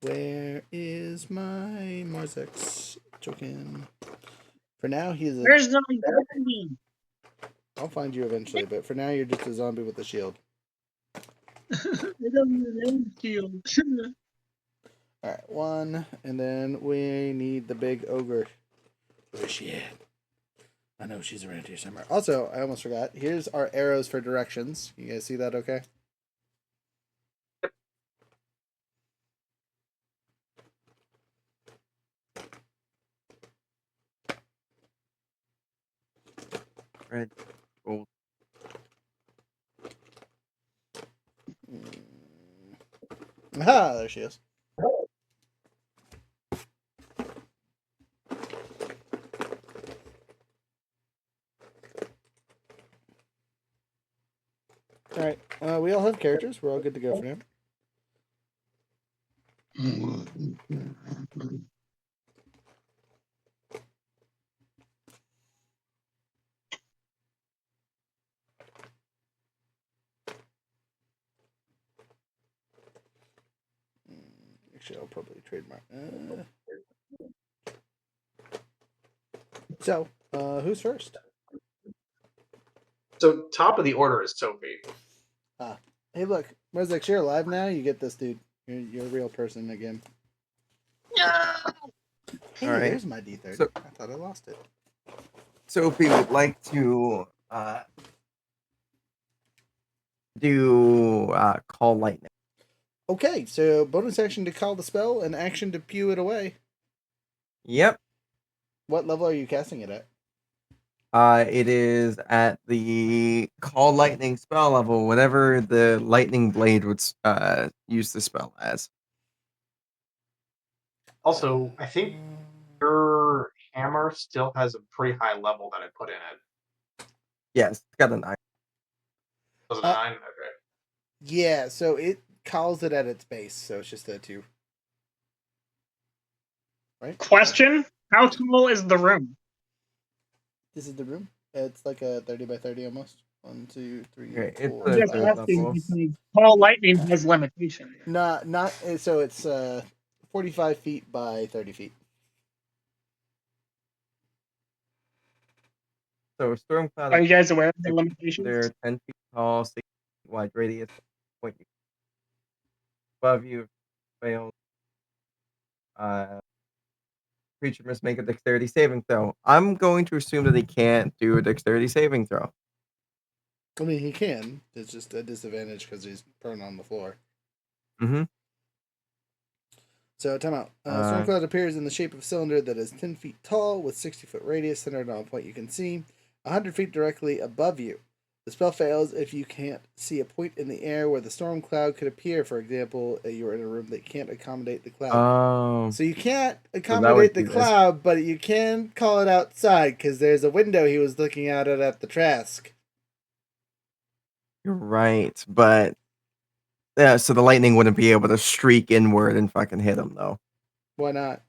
Where is my Marzex token? For now, he is a. There's no zombie. I'll find you eventually, but for now, you're just a zombie with a shield. They don't even shield. All right, 1, and then we need the big ogre. Where's she at? I know she's around here somewhere. Also, I almost forgot. Here's our arrows for directions. You guys see that? Okay. Red, gold. Aha! There she is. All right. We all have characters. We're all good to go for now. Actually, I'll probably trademark. So, who's first? So top of the order is Sophie. Hey, look, Marzex, you're alive now. You get this, dude. You're a real person again. Hey, All right. there's my D30. So- I thought I lost it. Sophie would like to do call lightning. Okay, so bonus action to call the spell and action to pew it away. Yep. What level are you casting it at? It is at the call lightning spell level, whatever the lightning blade would use the spell as. Also, I think your hammer still has a pretty high level that I put in it. Yes, it's got a 9. Was it a 9? Okay. Yeah, so it calls it at its base, so it's just a 2. Right? Question: how tall is the room? This is the room. It's like a 30 by 30 almost. 1, 2, 3, Okay, it's 4, I'm a just third 5. asking level. because call lightning has limitations. Not so it's 45 feet by 30 feet. So storm cloud. Are you guys aware of the limitations? They're 10 feet tall, 6 feet wide radius. Point above you, fails. Creature must make a dexterity saving throw. I'm going to assume that he can't do a dexterity saving throw. I mean, he can. It's just a disadvantage because he's prone on the floor. Mm-hmm. So, time out. Storm Cloud appears in the shape of a cylinder that is 10 feet tall with 60-foot radius centered on a point you can see, 100 feet directly above you. The spell fails if you can't see a point in the air where the storm cloud could appear. For example, you are in a room that can't accommodate the cloud. Oh. So you can't accommodate the do this. cloud, but you can call it outside because there's a window he was looking out at the Trask. You're right, but yeah, so the lightning wouldn't be able to streak inward and fucking hit him though. Why not?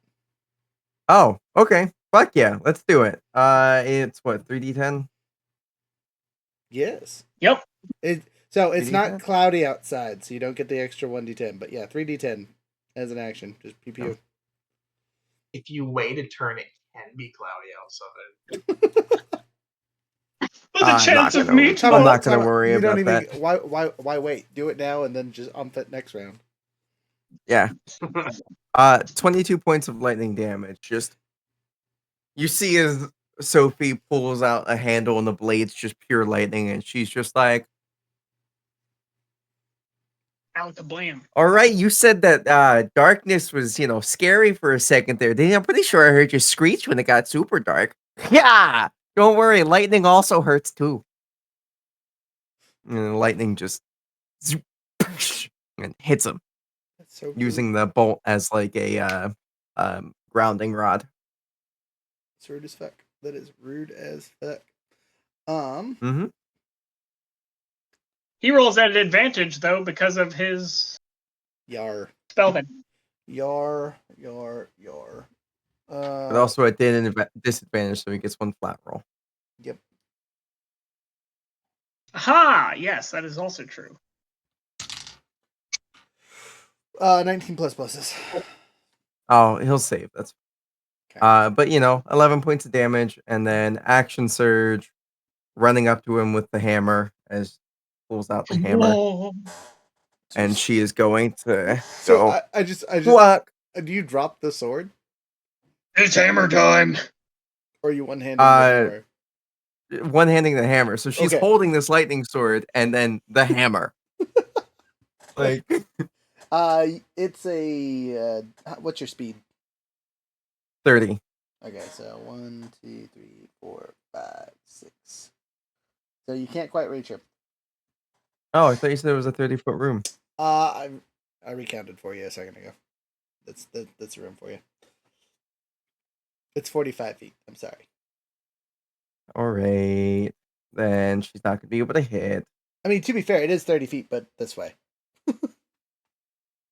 Oh, okay. Fuck yeah, let's do it. It's what, 3d10? Yes. Yep. So it's 3d10? not cloudy outside, so you don't get the extra 1d10. But yeah, 3d10 as an action. Just pew pew. If you wait a turn, it can be cloudy outside. With a chance of me too. I'm not gonna worry You don't about even. that. Why wait? Do it now and then just ump it next round. Yeah. 22 points of lightning damage. Just you see as Sophie pulls out a handle and the blade's just pure lightning, and she's just like, Out the blame. all right, you said that darkness was, scary for a second there. I'm pretty sure I heard you screech when it got super dark. Yeah, don't worry, lightning also hurts too. And lightning just zoop, and hits him That's so using the bolt as like a grounding rod. It's rude as fuck. That is rude as fuck. Mm-hmm. He rolls at an advantage though because of his Yar. spell that. Yar. But also at disadvantage, so he gets one flat roll. Yep. Aha! Yes, that is also true. 19 plus pluses. Oh, he'll save. That's Okay. but 11 points of damage, and then action surge, running up to him with the hammer as pulls out the hammer, Whoa. and she is going to So go I just whack. do you drop the sword It's hammer time. or are you one handing the Uh, hammer? one-handing the hammer. So she's Okay. holding this lightning sword and then the hammer. Like It's a what's your speed? 30. Okay, so 1, 2, 3, 4, 5, 6. So you can't quite reach her. Oh, I thought you said there was a 30-foot room. I recounted for you a second ago. That's the room for you. It's 45 feet. I'm sorry. All right. Then she's not going to be able to hit. I mean, to be fair, it is 30 feet, but this way.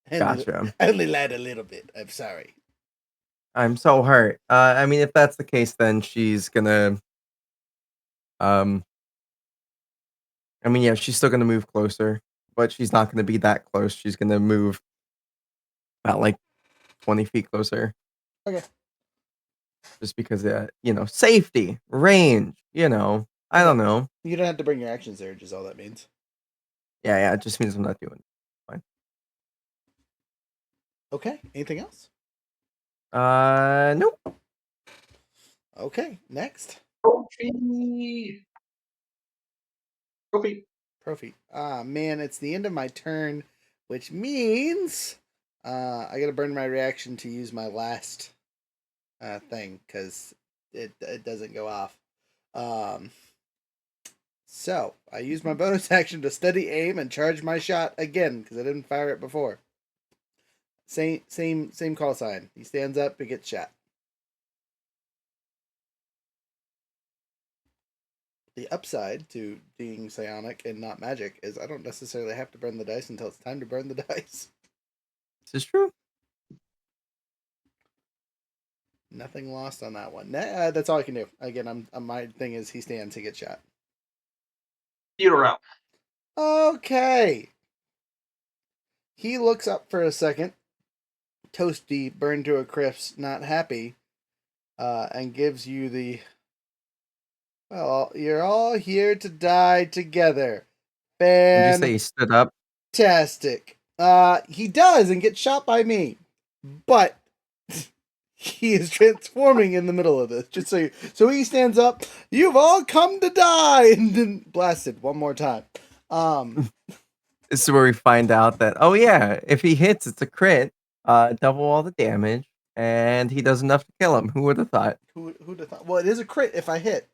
Gotcha. I only lied a little bit. I'm sorry. I'm so hurt. I mean, if that's the case, then she's gonna. I mean, yeah, she's still gonna move closer, but she's not gonna be that close. She's gonna move about like 20 feet closer. Okay. Just because, safety, range. I don't know. You don't have to bring your action surge, is all that means. Yeah. It just means I'm not doing it. Fine. Okay. Anything else? Nope. Okay. Next. Trophy. Trophy. Ah, man, it's the end of my turn, which means I gotta burn my reaction to use my last thing because it doesn't go off. So I use my bonus action to steady aim and charge my shot again because I didn't fire it before. Same call sign. He stands up, he gets shot. The upside to being psionic and not magic is I don't necessarily have to burn the dice until it's time to burn the dice. This is true. Nothing lost on that one. That's all I can do. Again, my thing is he stands, he gets shot. You're out. Okay. He looks up for a second, toasty, burned to a crisp, not happy, and gives you the. Well, you're all here to die together. Did you say he stood up? Fantastic. He does and gets shot by me, but he is transforming in the middle of this. Just so he stands up. You've all come to die, and then blasted one more time. This is where we find out that, oh yeah, if he hits, it's a crit, double all the damage, and he does enough to kill him. Who would have thought? Who'd have thought? Well, it is a crit if I hit.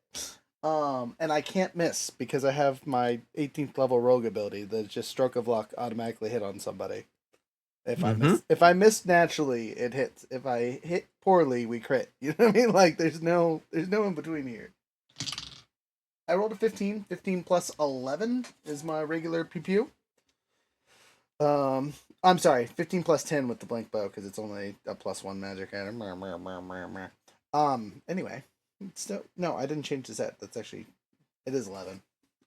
And I can't miss because I have my 18th level rogue ability that's just stroke of luck automatically hit on somebody. If I miss naturally, it hits. If I hit poorly, we crit. You know what I mean? Like there's no in between here. I rolled a 15. 15 plus 11 is my regular PPU. I'm sorry, 15 plus 10 with the blank bow because it's only a +1 magic item. Anyway, still no, I didn't change the set. That's actually it is 11.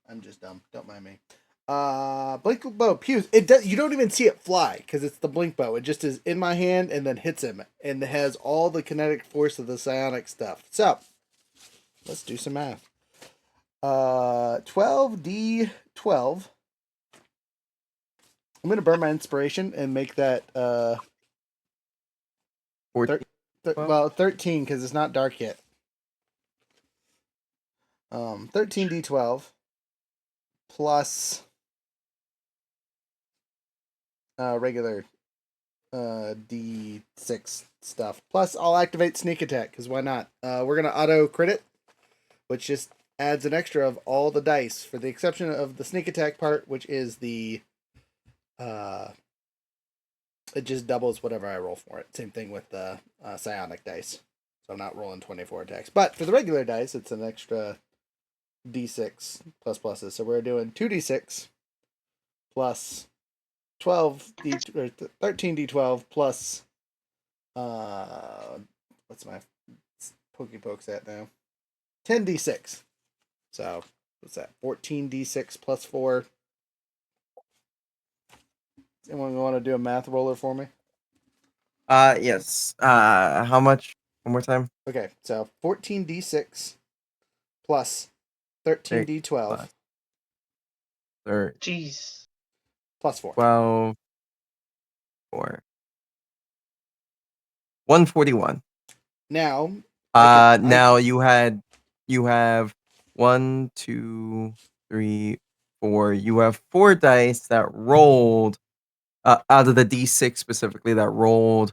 I'm just dumb. Don't mind me. Blink bow pews. It does. You don't even see it fly because it's the blink bow. It just is in my hand and then hits him, and it has all the kinetic force of the psionic stuff. So let's do some math. 12d12. I'm gonna burn my inspiration and make that 13 because it's not dark yet. 13d12 plus regular d6 stuff. Plus, I'll activate sneak attack because why not? We're gonna auto crit it, which just adds an extra of all the dice, for the exception of the sneak attack part, which is the it just doubles whatever I roll for it. Same thing with the psionic dice. So I'm not rolling 24 attacks. But for the regular dice, it's an extra d6 plus pluses. So we're doing 2d6 plus 13d12 plus what's my pokey pokes at now? 10d6. So what's that? 14d6 plus 4. Anyone want to do a math roller for me? Yes. How much? One more time. Okay, so 14d6 plus 13d12 Jeez. plus 4. 12, 4. 141. Now, I Now you have 1, 2, 3, 4. You have 4 dice that rolled out of the D6 specifically that rolled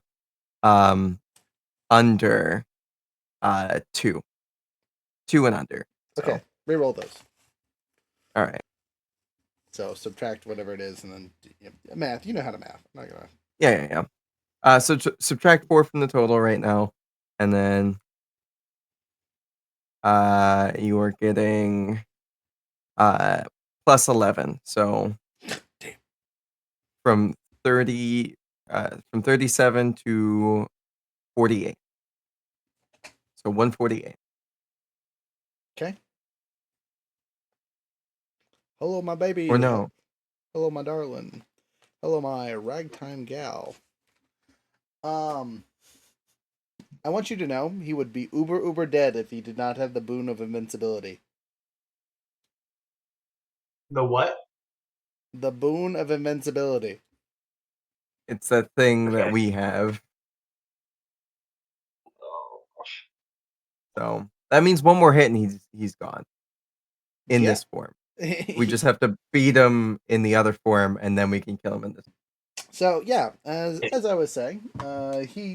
under 2. 2 and under. So, okay, re-roll those. all right. So subtract whatever it is, and then math. You know how to math. I'm not gonna. Yeah. So subtract 4 from the total right now, and then you are getting plus 11. So Damn. from 37 to 48. So 148. Okay. Hello, my baby. Or no. Hello, my darling. Hello, my ragtime gal. I want you to know he would be uber dead if he did not have the boon of invincibility. The what? The boon of invincibility. It's that thing that Okay. we have. Oh, gosh. So that means one more hit and he's gone. In Yeah. this form. We just have to beat him in the other form, and then we can kill him in this. So yeah, as I was saying, he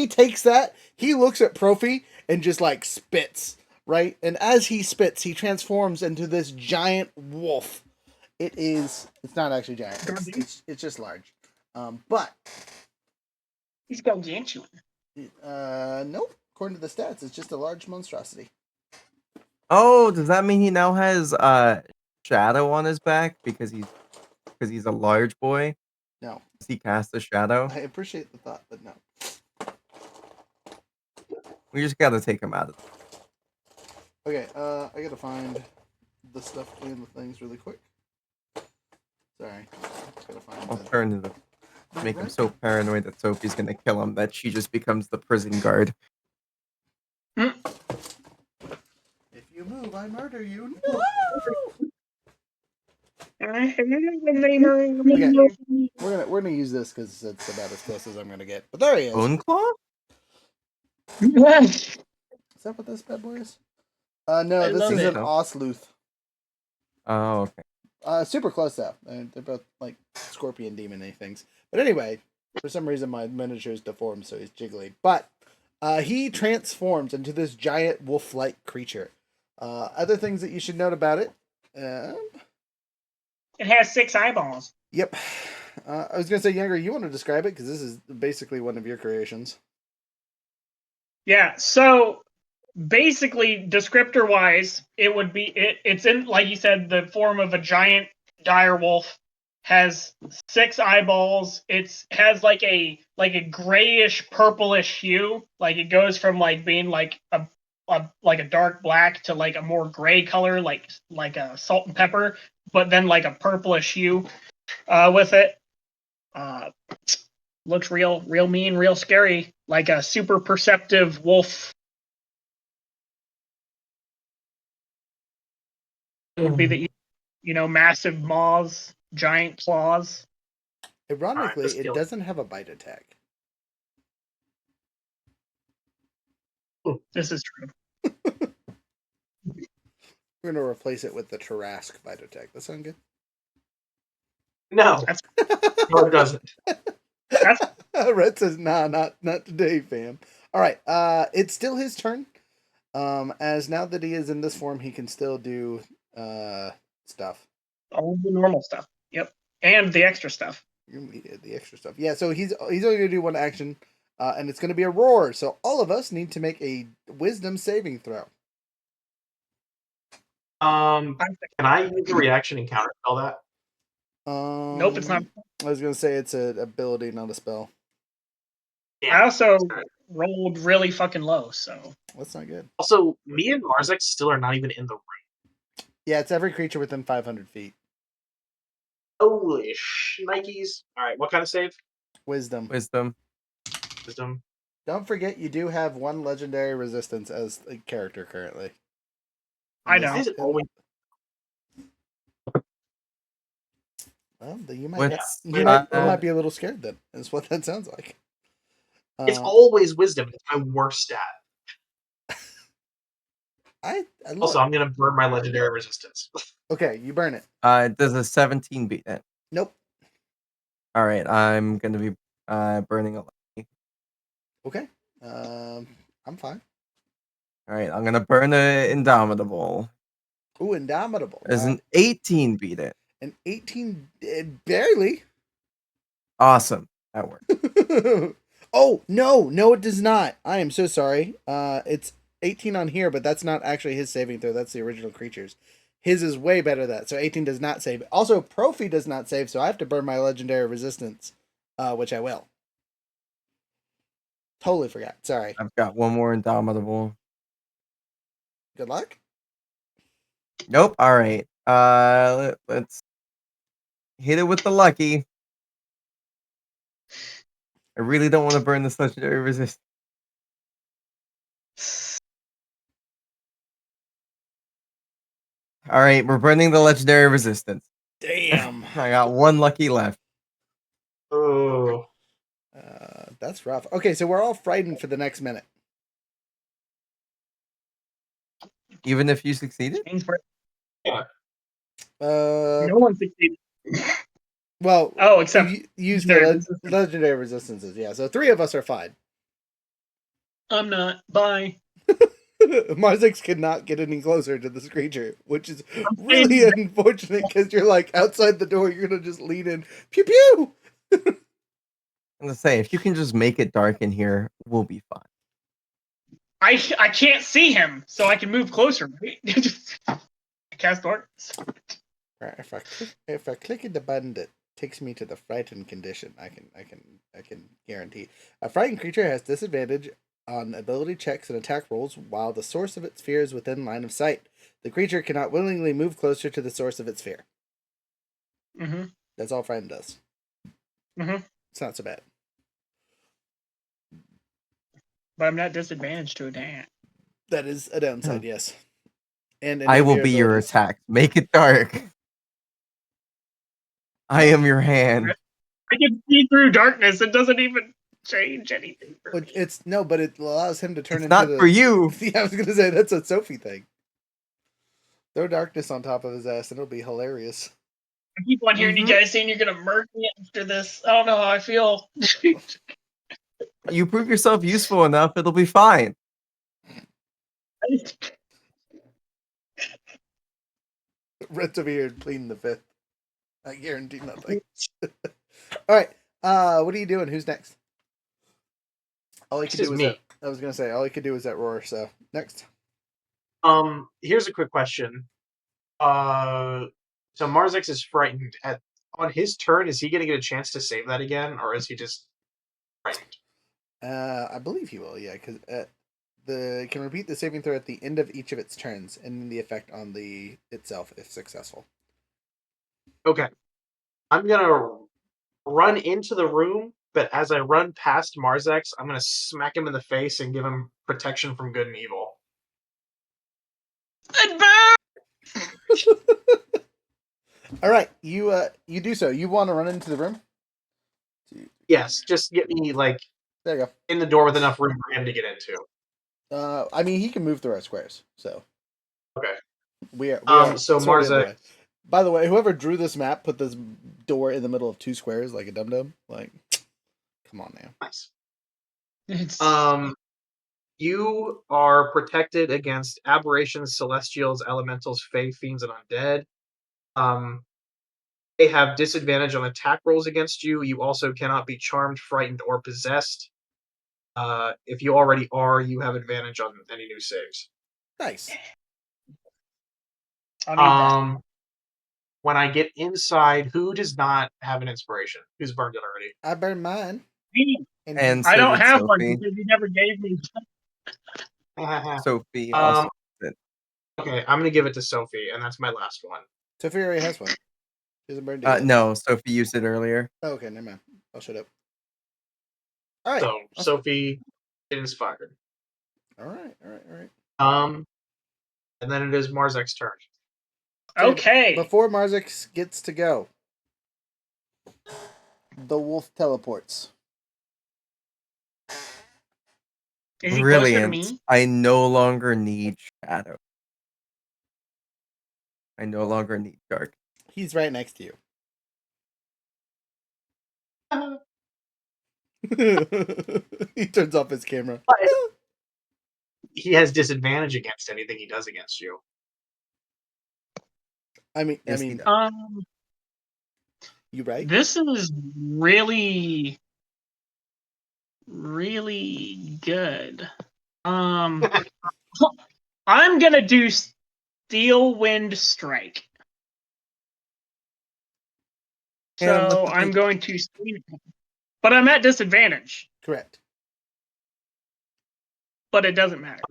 takes that, he looks at Profi and just like spits, right? And as he spits, he transforms into this giant wolf. It's not actually giant. It's just large. But He's gargantuan. nope. According to the stats, it's just a large monstrosity. Oh, does that mean he now has shadow on his back because he's a large boy? No. Does he cast a shadow? I appreciate the thought, but no. We just gotta take him out of Okay, I gotta find the stuff and the things really quick. Sorry. Gotta find I'll turn to make him so paranoid that Sophie's gonna kill him that she just becomes the prison guard. If you move, I murder you. No! Okay, we're gonna use this because it's about as close as I'm gonna get. But there he is. Bone Claw? Is that what this bad boy is? No, I this love is it. an Osluth. Oh, okay. Super close though. They're both like scorpion demon-y things. But anyway, for some reason my miniature is deformed, so he's jiggly. But he transforms into this giant wolf-like creature. Other things that you should note about it. It has 6 eyeballs. Yep. I was gonna say, Younger, you want to describe it because this is basically one of your creations. Yeah, so basically, descriptor wise, it would be it's in, like you said, the form of a giant dire wolf, has 6 eyeballs. It has like a grayish purplish hue. Like it goes from like being like a dark black to like a more gray color, like a salt and pepper, but then like a purplish hue with it. Looks real mean, real scary, like a super perceptive wolf. Would be the massive maws, giant claws. Ironically, just it kill it. doesn't have a bite attack. This is true. We're gonna replace it with the Tarrasque bite attack. That sound good? No. No, it doesn't. Red says, "Nah, not today, fam." All right, it's still his turn. As now that he is in this form, he can still do stuff. All the normal stuff. Yep, and the extra stuff. The extra stuff. Yeah, so he's only gonna do one action, and it's gonna be a roar. So all of us need to make a Wisdom saving throw. Can I use a reaction and counterspell that? Nope, it's not. I was gonna say it's an ability, not a spell. I also rolled really fucking low, so That's not good. Also, me and Marzek still are not even in the ring. Yeah, it's every creature within 500 feet. Holy Nikes. Alright, what kind of save? Wisdom. Wisdom. Wisdom. Don't forget, you do have one legendary resistance as a character currently. I And know. Why is it always Well, then you might, What's you might uh, be a little scared. Then is what that sounds like. it's always wisdom. It's my worst stat. I Also, look. I'm gonna burn my legendary resistance. Okay, you burn it. does a 17 beat it? Nope. All right, I'm gonna be burning a lucky. Okay. I'm fine. All right, I'm gonna burn a indomitable. Ooh, indomitable. Does an 18 beat it? An 18, barely. Awesome, that worked. Oh no, it does not. I am so sorry. It's 18 on here, but that's not actually his saving throw. That's the original creature's. His is way better than that. So 18 does not save. Also, Profi does not save, so I have to burn my legendary resistance, which I will. Totally forgot. Sorry. I've got one more indomitable. Good luck. Nope. All right. Let's hit it with the lucky. I really don't want to burn this legendary resist. All right, we're burning the legendary resistance. Damn. I got one lucky left. Oh. That's rough. Okay, so we're all frightened for the next minute. Even if you succeeded? Yeah. No one succeeded. Well, Oh, except you use legendary the resistance. legendary resistances. Yeah, so 3 of us are fine. I'm not. Bye. Marzix could not get any closer to this creature, which is I'm really saying- unfortunate because you're like outside the door. You're gonna just lean in, pew pew. I'm gonna say if you can just make it dark in here, we'll be fine. I can't see him, so I can move closer. Right? I cast darkness. Right, if I click the button that takes me to the frightened condition, I can guarantee a frightened creature has disadvantage on ability checks and attack rolls while the source of its fear is within line of sight. The creature cannot willingly move closer to the source of its fear. Mm-hmm. That's all frightened does. Mm-hmm. It's not so bad. But I'm not disadvantaged to a dance. That is a downside, yes. And any I of will be your abilities. attack. Make it dark. I am your hand. I can see through darkness. It doesn't even change anything. For me. But it allows him to turn It's into not the. for you. Yeah, I was gonna say that's a Sophie thing. Throw darkness on top of his ass, and it'll be hilarious. I keep on hearing you guys saying you're gonna murk me after this. I don't know how I feel. You prove yourself useful enough, it'll be fine. Rent's over here pleading the fifth. I guarantee nothing. All right. What are you doing? Who's next? All he could do was me. that. I was gonna say all he could do was that roar. So next. Here's a quick question. So Marzix is frightened. On his turn, is he gonna get a chance to save that again, or is he just frightened? I believe he will. Yeah, because it can repeat the saving throw at the end of each of its turns, and the effect on the itself if successful. Okay. I'm gonna run into the room, but as I run past Marzex, I'm gonna smack him in the face and give him protection from good and evil. All right, you do so. You want to run into the room? Yes, just get me like There you in the door with enough room for him to get into. go. I mean, he can move through our squares, so Okay. we are So sort of in the Marzek, way. By the way, whoever drew this map put this door in the middle of 2 squares like a dum dum. Like, come on now. nice. It's, You are protected against aberrations, celestials, elementals, fae, fiends, and undead. They have disadvantage on attack rolls against you. You also cannot be charmed, frightened, or possessed. If you already are, you have advantage on any new saves. Nice. I'll need that. When I get inside, who does not have an inspiration? Who's burned it already? I burned mine. Me. And I so don't did have one Sophie. because you never gave me. Sophie also did. Okay, I'm gonna give it to Sophie, and that's my last one. Sophie already has one. Isn't burned yet? No, Sophie used it earlier. Oh, okay, never mind. I'll shut up. All right. So Sophie is fired. All right. And then it is Marzek's turn. Okay. Before Marzek gets to go, the wolf teleports. Is he closer to Brilliant. me? I no longer need shadow. I no longer need dark. He's right next to you. He turns off his camera. But he has disadvantage against anything he does against you. Yes, he does. You right? This is really, really good. I'm gonna do Steel Wind Strike. And So I'm going to swing him. But I'm at disadvantage. Correct. But it doesn't matter.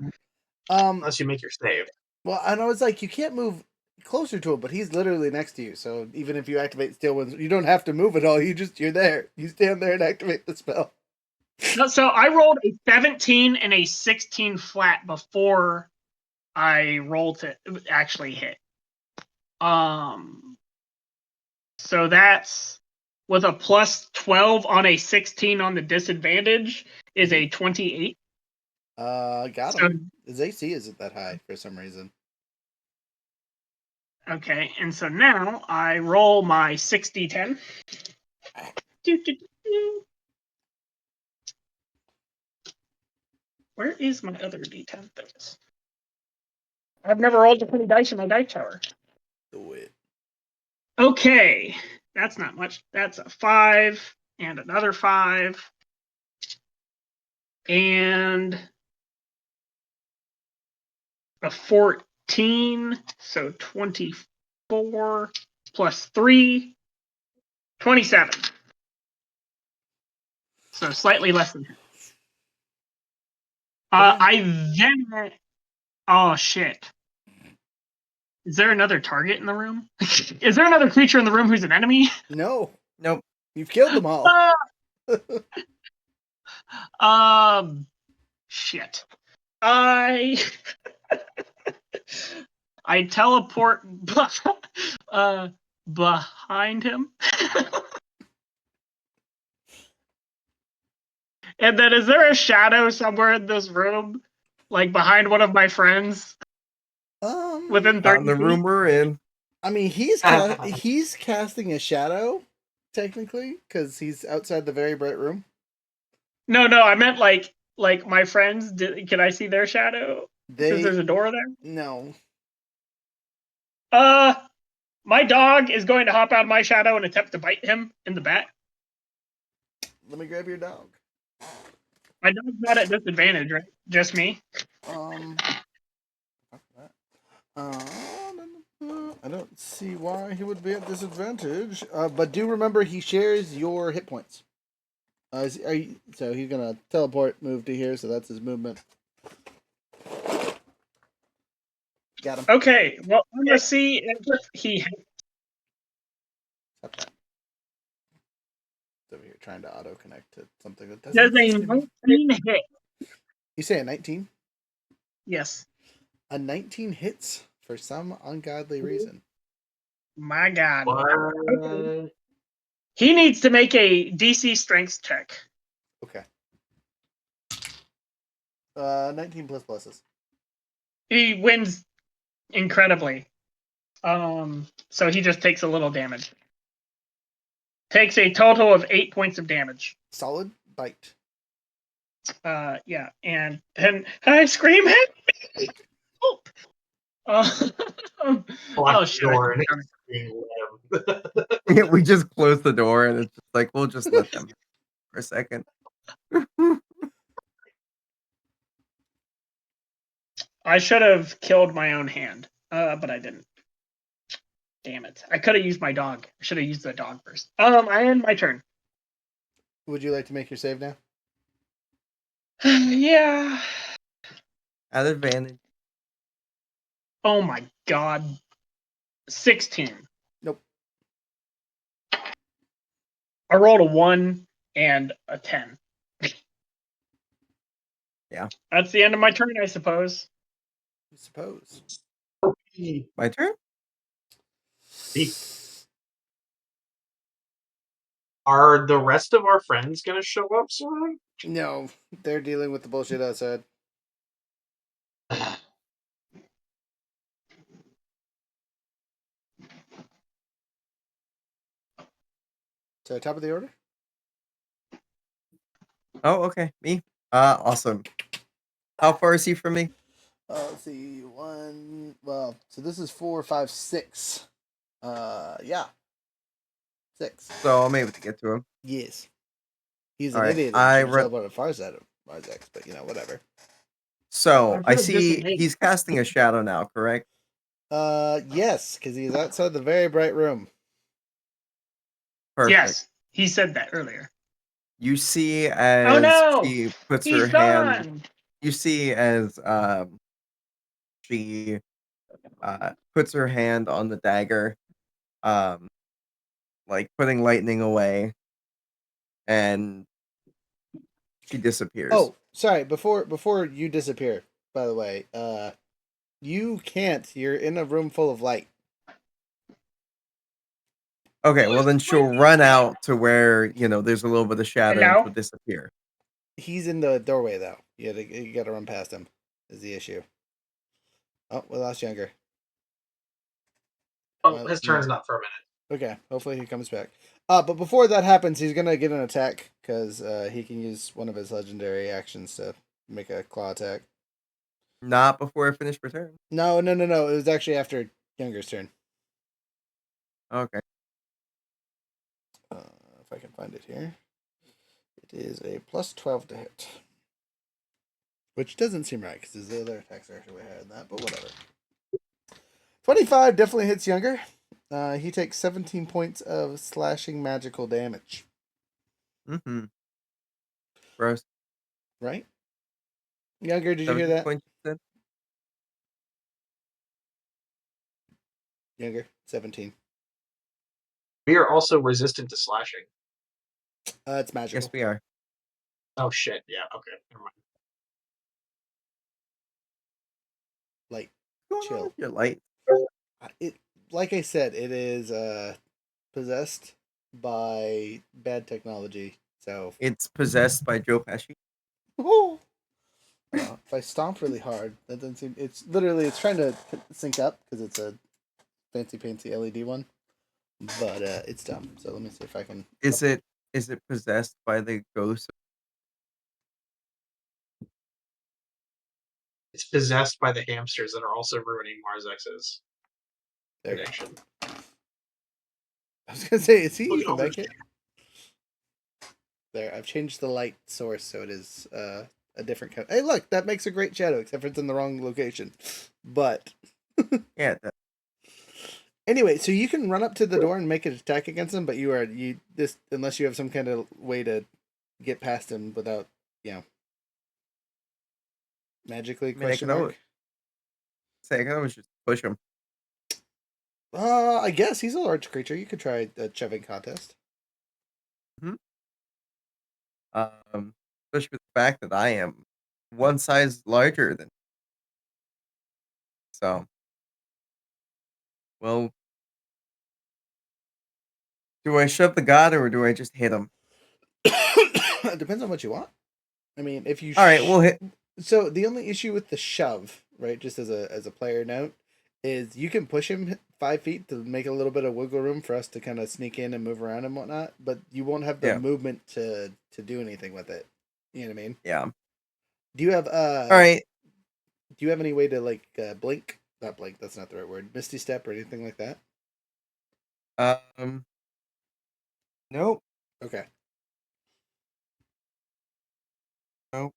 Unless you make your save. Well, I know it's like you can't move closer to him, but he's literally next to you. So even if you activate Steel Winds, you don't have to move at all. You're there. You stand there and activate the spell. So I rolled a 17 and a 16 flat before I rolled to actually hit. So that's with a plus 12 on a 16 on the disadvantage is a 28. Got him. His AC isn't that high for some reason. Okay, and so now I roll my 60-10. Where is my other D10 things? I've never rolled a 20 dice in my dice tower. Do it. Okay, that's not much. That's a 5 and another 5 and a 14. So 24 plus 3, 27. So slightly less than that. I then. Oh shit. Is there another target in the room? Is there another creature in the room who's an enemy? No. Nope. You've killed them all. Shit. I teleport behind him. And then is there a shadow somewhere in this room? Like behind one of my friends? Within 30 Not in the feet? room we're in. I mean, he's casting a shadow, technically, because he's outside the very bright room. No, I meant like my friends. Can I see their shadow? Because there's a door there. No. My dog is going to hop out of my shadow and attempt to bite him in the back. Let me grab your dog. My dog's not at disadvantage, right? Just me. I don't see why he would be at disadvantage. But do remember he shares your hit points. So he's gonna teleport, move to here, so that's his movement. Got him. Okay, well, I'm gonna see if he. Stop that. Over here trying to auto connect to something that doesn't. Does a 19 hit? You say a 19? Yes. A 19 hits for some ungodly reason. My God. What? He needs to make a DC Strength check. Okay. 19 plus pluses. He wins incredibly. So he just takes a little damage. Takes a total of 8 points of damage. Solid bite. Yeah, and then I scream at oh shit! Door and it's being limb. Yeah, we just closed the door and it's just like we'll just let them for a second. I should have killed my own hand, but I didn't. Damn it! I could have used my dog. I should have used the dog first. I end my turn. Would you like to make your save now? Yeah. At advantage. Oh my God. 16. Nope. I rolled a 1 and a 10. Yeah. That's the end of my turn, I suppose. I suppose. My turn? Are the rest of our friends gonna show up soon? No, they're dealing with the bullshit outside. So, top of the order? Oh, okay. Me? Awesome. How far is he from me? Let's see. One. Well, so this is 4, 5, 6. Yeah. 6. So I'm able to get to him. Yes. He's an All right, idiot and I should have run. teleported far side of Marzex, but whatever. So I'm I gonna see disengage. he's casting a shadow now, correct? Yes, because he's outside the very bright room. Perfect. Yes, he said that earlier. You see Oh as no! she puts He's her hand. gone! You see as she puts her hand on the dagger, um, like putting lightning away, and she disappears. Oh, sorry. Before you disappear, by the way, you can't. You're in a room full of light. Okay, well then she'll run out to where there's a little bit of shadow and now? she'll disappear. He's in the doorway though. You gotta run past him. Is the issue? Oh, we lost Younger. Oh, his turn's not for a minute. Okay, hopefully he comes back. But before that happens, he's gonna get an attack because he can use one of his legendary actions to make a claw attack. Not before I finish my turn. No. It was actually after Younger's turn. Okay. If I can find it here, it is a plus 12 to hit, which doesn't seem right because his other attacks are actually higher than that. But whatever. 25 definitely hits Younger. He takes 17 points of slashing magical damage. Mm-hmm. Gross. Right? Younger, did you hear 17 that? points, you said? Younger, 17. We are also resistant to slashing. It's magical. Yes, we are. Oh shit! Yeah. Okay. Never mind. Light. What's going on Chill. with your light? It, like I said, it is possessed by bad technology. So It's possessed by Joe Pesci. if I stomp really hard, that doesn't seem. It's literally it's trying to sync up because it's a fancy LED one, but it's dumb. So let me see if I can. Is it possessed by the ghost? It's possessed by the hamsters that are also ruining Marzex's There. prediction. I was gonna say, is he Look even over back here? There, I've changed the light source so it is a different kind. Hey, look, that makes a great shadow, except for it's in the wrong location. But Yeah. anyway, so you can run up to the door and make an attack against him, but unless you have some kind of way to get past him without, magically I mean, question mark. I can always just push him. I guess he's a large creature. You could try a shoving contest. Especially with the fact that I am one size larger than. So, well, do I shove the god or do I just hit him? It depends on what you want. I mean, if you All right, we'll hit. So the only issue with the shove, right, just as a player note, is you can push him 5 feet to make a little bit of wiggle room for us to kind of sneak in and move around and whatnot, but you won't have the Yeah. movement to do anything with it. You know what I mean? Yeah. Do you have All right. Do you have any way to like blink? Not blink. That's not the right word. Misty step or anything like that? Nope. Okay. Nope.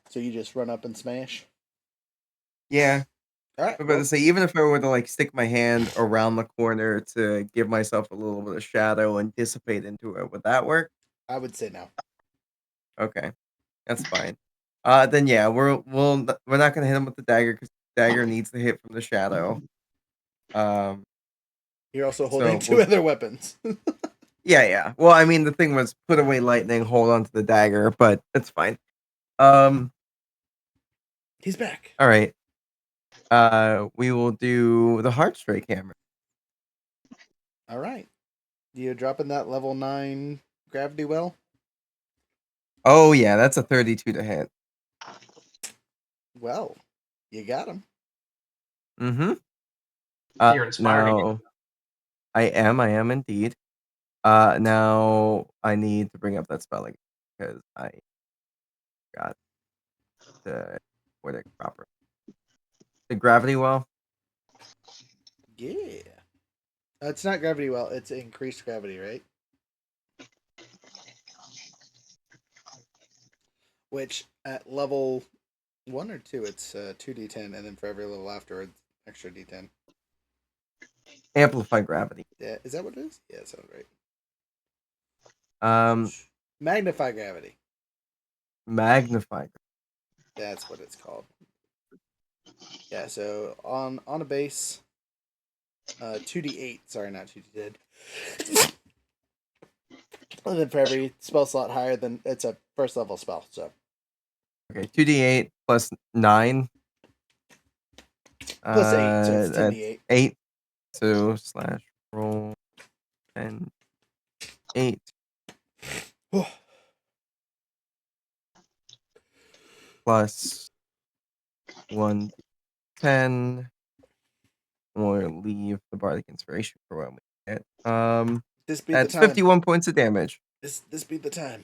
So you just run up and smash. Yeah. All right. I'm about to say, even if I were to like stick my hand around the corner to give myself a little bit of shadow and dissipate into it, would that work? I would say no. Okay, that's fine. Then yeah, we're not gonna hit him with the dagger because the dagger needs to hit from the shadow. You're also holding So two we'll- other weapons. Yeah. Well, I mean, the thing was put away lightning, hold on to the dagger, but it's fine. Um, He's back. all right. We will do the Heartstrike Hammer. All right. You dropping that level 9 gravity well? Oh yeah, that's a 32 to hit. Well, you got him. Mm-hmm. You're inspiring me. Now, I am indeed. Now I need to bring up that spell again because I got the word it proper. The gravity well. Yeah. It's not gravity well, it's increased gravity, right? Which at level 1 or 2, it's 2d10, and then for every level afterwards, extra d10. Amplify gravity. Yeah, is that what it is? Yeah, that sounds right. Um, Magnify gravity. magnify. That's what it's called. Yeah, so on a base, 2d8. Sorry, not 2d10. And then for every spell slot higher than it's a first level spell. So Okay, 2d8 plus 9. plus 8, so it's That's 10d8. 8. So slash roll 10 8 plus 1 10. We'll leave the bardic inspiration for when we get. This be the That's time. 51 points of damage. This be the time.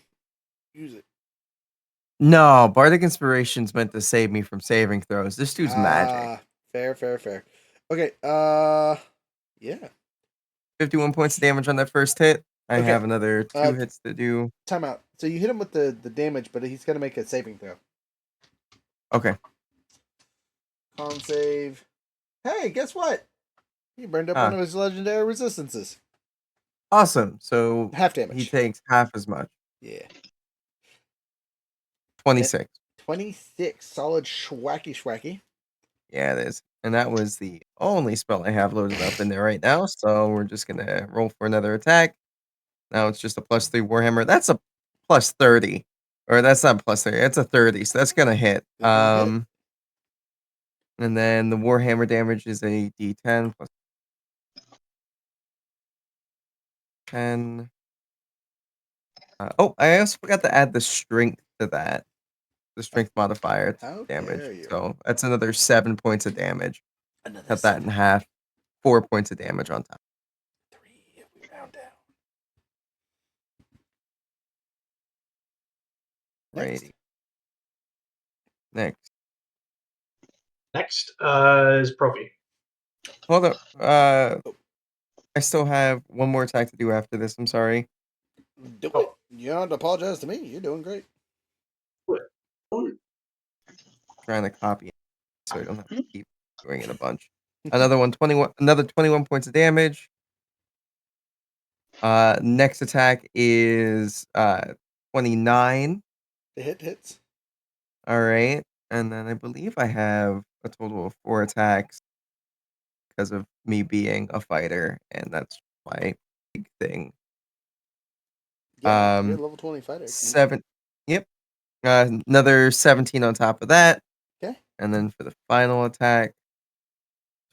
Use it. No, bardic inspiration's meant to save me from saving throws. This dude's magic. Fair. Okay, yeah. 51 points of damage on that first hit. I Okay. have another 2 hits to do. Time out. So you hit him with the damage, but he's gonna make a saving throw. Okay. Con save. Hey, guess what? He burned up Huh. one of his legendary resistances. Awesome. So Half he damage. takes half as much. Yeah. 26. 26. Solid schwacky. Yeah, it is. And that was the only spell I have loaded up in there right now. So we're just going to roll for another attack. Now it's just a +3 Warhammer. That's a +30. Or that's not +30. It's a 30. So that's going to hit. That's gonna hit. And then the Warhammer damage is a d10 plus 10. I also forgot to add the strength to that. The strength modifier to How damage. dare you. So that's another 7 points of damage. Another Cut that in half. 4 points of damage on top. 3 if we round down. Next. Righty. Next. Next is Profi. Hold up. I still have one more attack to do after this. I'm sorry. Do it. You don't have to apologize to me. You're doing great. Trying to copy it so I don't have to keep doing it a bunch. Another 21 points of damage. Next attack is 29. The hits. All right. And then I believe I have a total of 4 attacks because of me being a fighter, and that's my big thing. Yeah, you're a level 20 fighter. 7. Yep. Another 17 on top of that. Okay. And then for the final attack,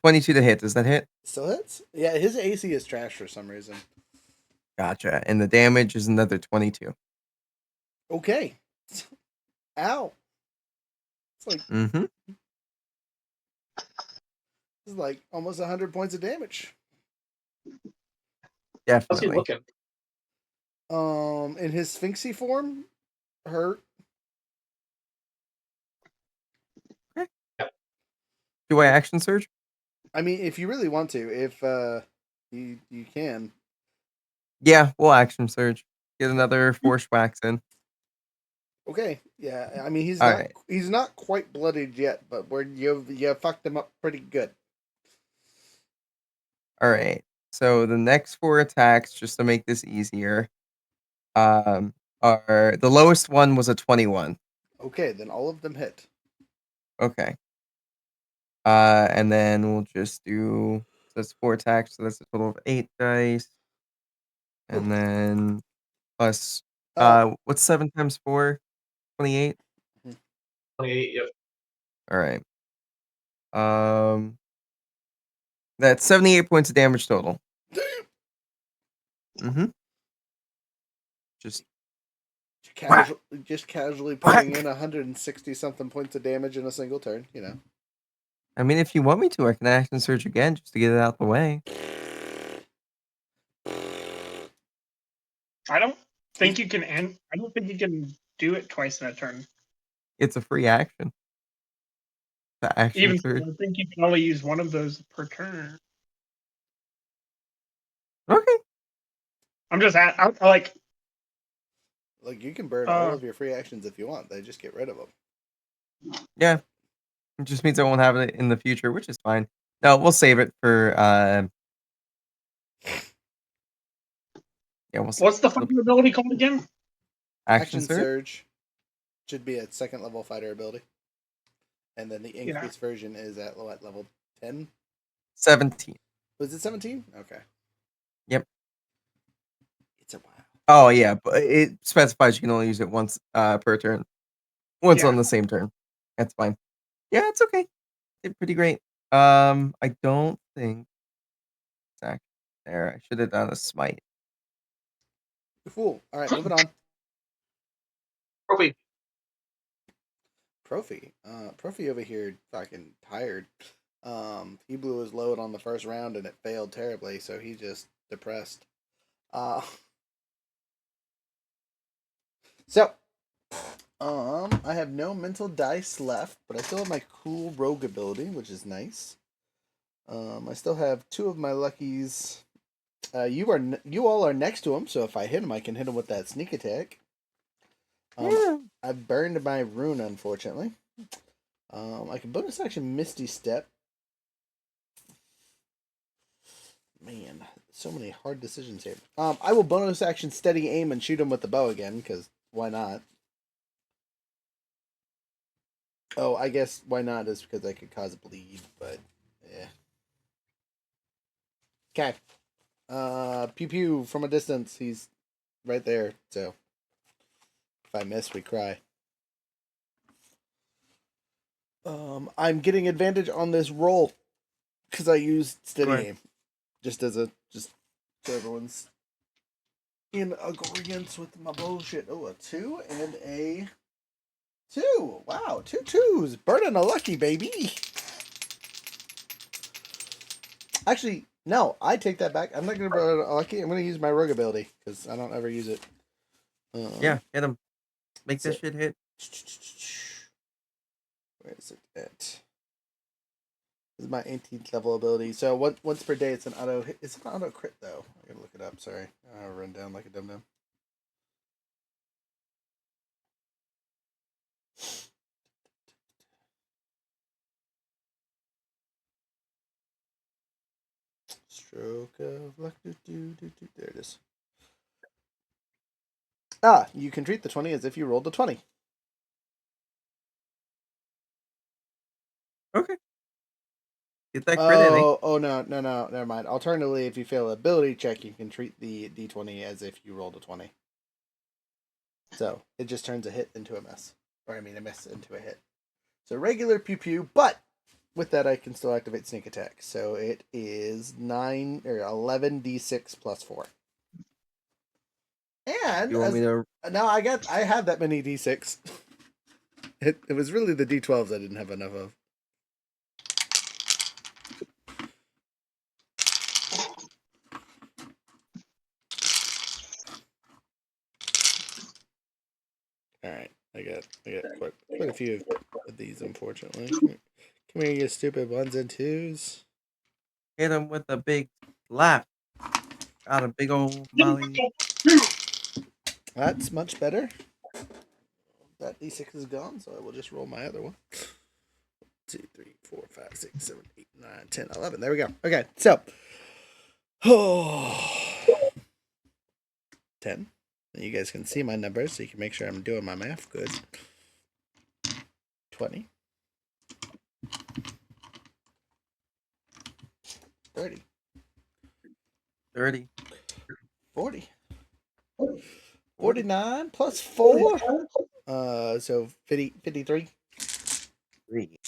22 to hit. Does that hit? Still hits? Yeah, his AC is trash for some reason. Gotcha. And the damage is another 22. Okay. Ow. It's like Mm-hmm. it's like almost 100 points of damage. How's he Definitely. looking? In his Sphinxy form, hurt. Do I action surge? I mean, if you really want to, if you can. Yeah, we'll action surge. Get another 4 schwacks in. Okay, yeah. I mean, All right. he's not quite bloodied yet, but you fucked him up pretty good. All right. So the next 4 attacks, just to make this easier, are the lowest one was a 21. Okay, then all of them hit. Okay. And then we'll just do, so that's 4 attacks, so that's a total of 8 dice. And then plus, what's 7 times 4? 28? 28, yep. All right. That's 78 points of damage total. Mm-hmm. Just casually putting in 160 something points of damage in a single turn, you know. I mean, if you want me to, I can action surge again just to get it out the way. I don't think you can end. I don't think you can do it twice in a turn. It's a free action. The action Even surge. I think you can only use one of those per turn. Okay. I'm just I like. Like, you can burn all of your free actions if you want. They just get rid of them. Yeah. It just means I won't have it in the future, which is fine. No, we'll save it for yeah, we'll What's the fighter ability called again? action surge. Surge should be at second level fighter ability. And then the increased version is at what, level 10? 17. Was it 17? Okay. Yep. It's a while. Oh yeah, but it specifies you can only use it once per turn. Once Yeah. on the same turn. That's fine. Yeah, it's okay. Did pretty great. I don't think exactly there. I should have done a smite. Cool. All right, moving on. Trophy. Profi over here fucking tired. He blew his load on the first round and it failed terribly, so he's just depressed. So I have no mental dice left, but I still have my cool rogue ability, which is nice. I still have 2 of my luckies. You all are next to him, so if I hit him, I can hit him with that sneak attack. I burned my rune, unfortunately. I can bonus action Misty Step. Man, so many hard decisions here. I will bonus action Steady Aim and shoot him with the bow again, because why not? Oh, I guess why not is because I could cause a bleed, but yeah. Okay. Pew pew from a distance. He's right there, so if I miss, we cry. I'm getting advantage on this roll because I used Steady Aim. Just so everyone's in agreement with my bullshit. Oh, a 2 and a 2. Wow, 2 2s. Burning a lucky, baby. Actually, no, I take that back. I'm not going to burn a lucky. I'm going to use my rogue ability because I don't ever use it. Yeah, hit him. Make this shit hit. Where is it at? This is my 18th level ability. So once per day, it's an auto hit. It's an auto crit though. I gotta look it up. Sorry, I run down like a dum dum. Stroke of luck. There it is. You can treat the 20 as if you rolled a 20. Okay. Get that crit in, eh? Oh no, never mind. Alternatively, if you fail an ability check, you can treat the d20 as if you rolled a 20. So it just turns a hit into a miss. Or I mean a miss into a hit. So regular pew pew, but with that I can still activate sneak attack. So it is 9 or 11d6 plus 4. And You want me to now I have that many d6. It was really the d12s I didn't have enough of. All right, I got quite a few of these, unfortunately. Come here, you stupid 1s and 2s. hit him with a big slap? Got a big old molly. That's much better. That d6 is gone, so I will just roll my other one. 2, 3, 4, 5, 6, 7, 8, 9, 10, 11. There we go. Okay, so 10. You guys can see my numbers, so you can make sure I'm doing my math good. 20. 30. 30. 40. 49 plus 4. So 53. 3.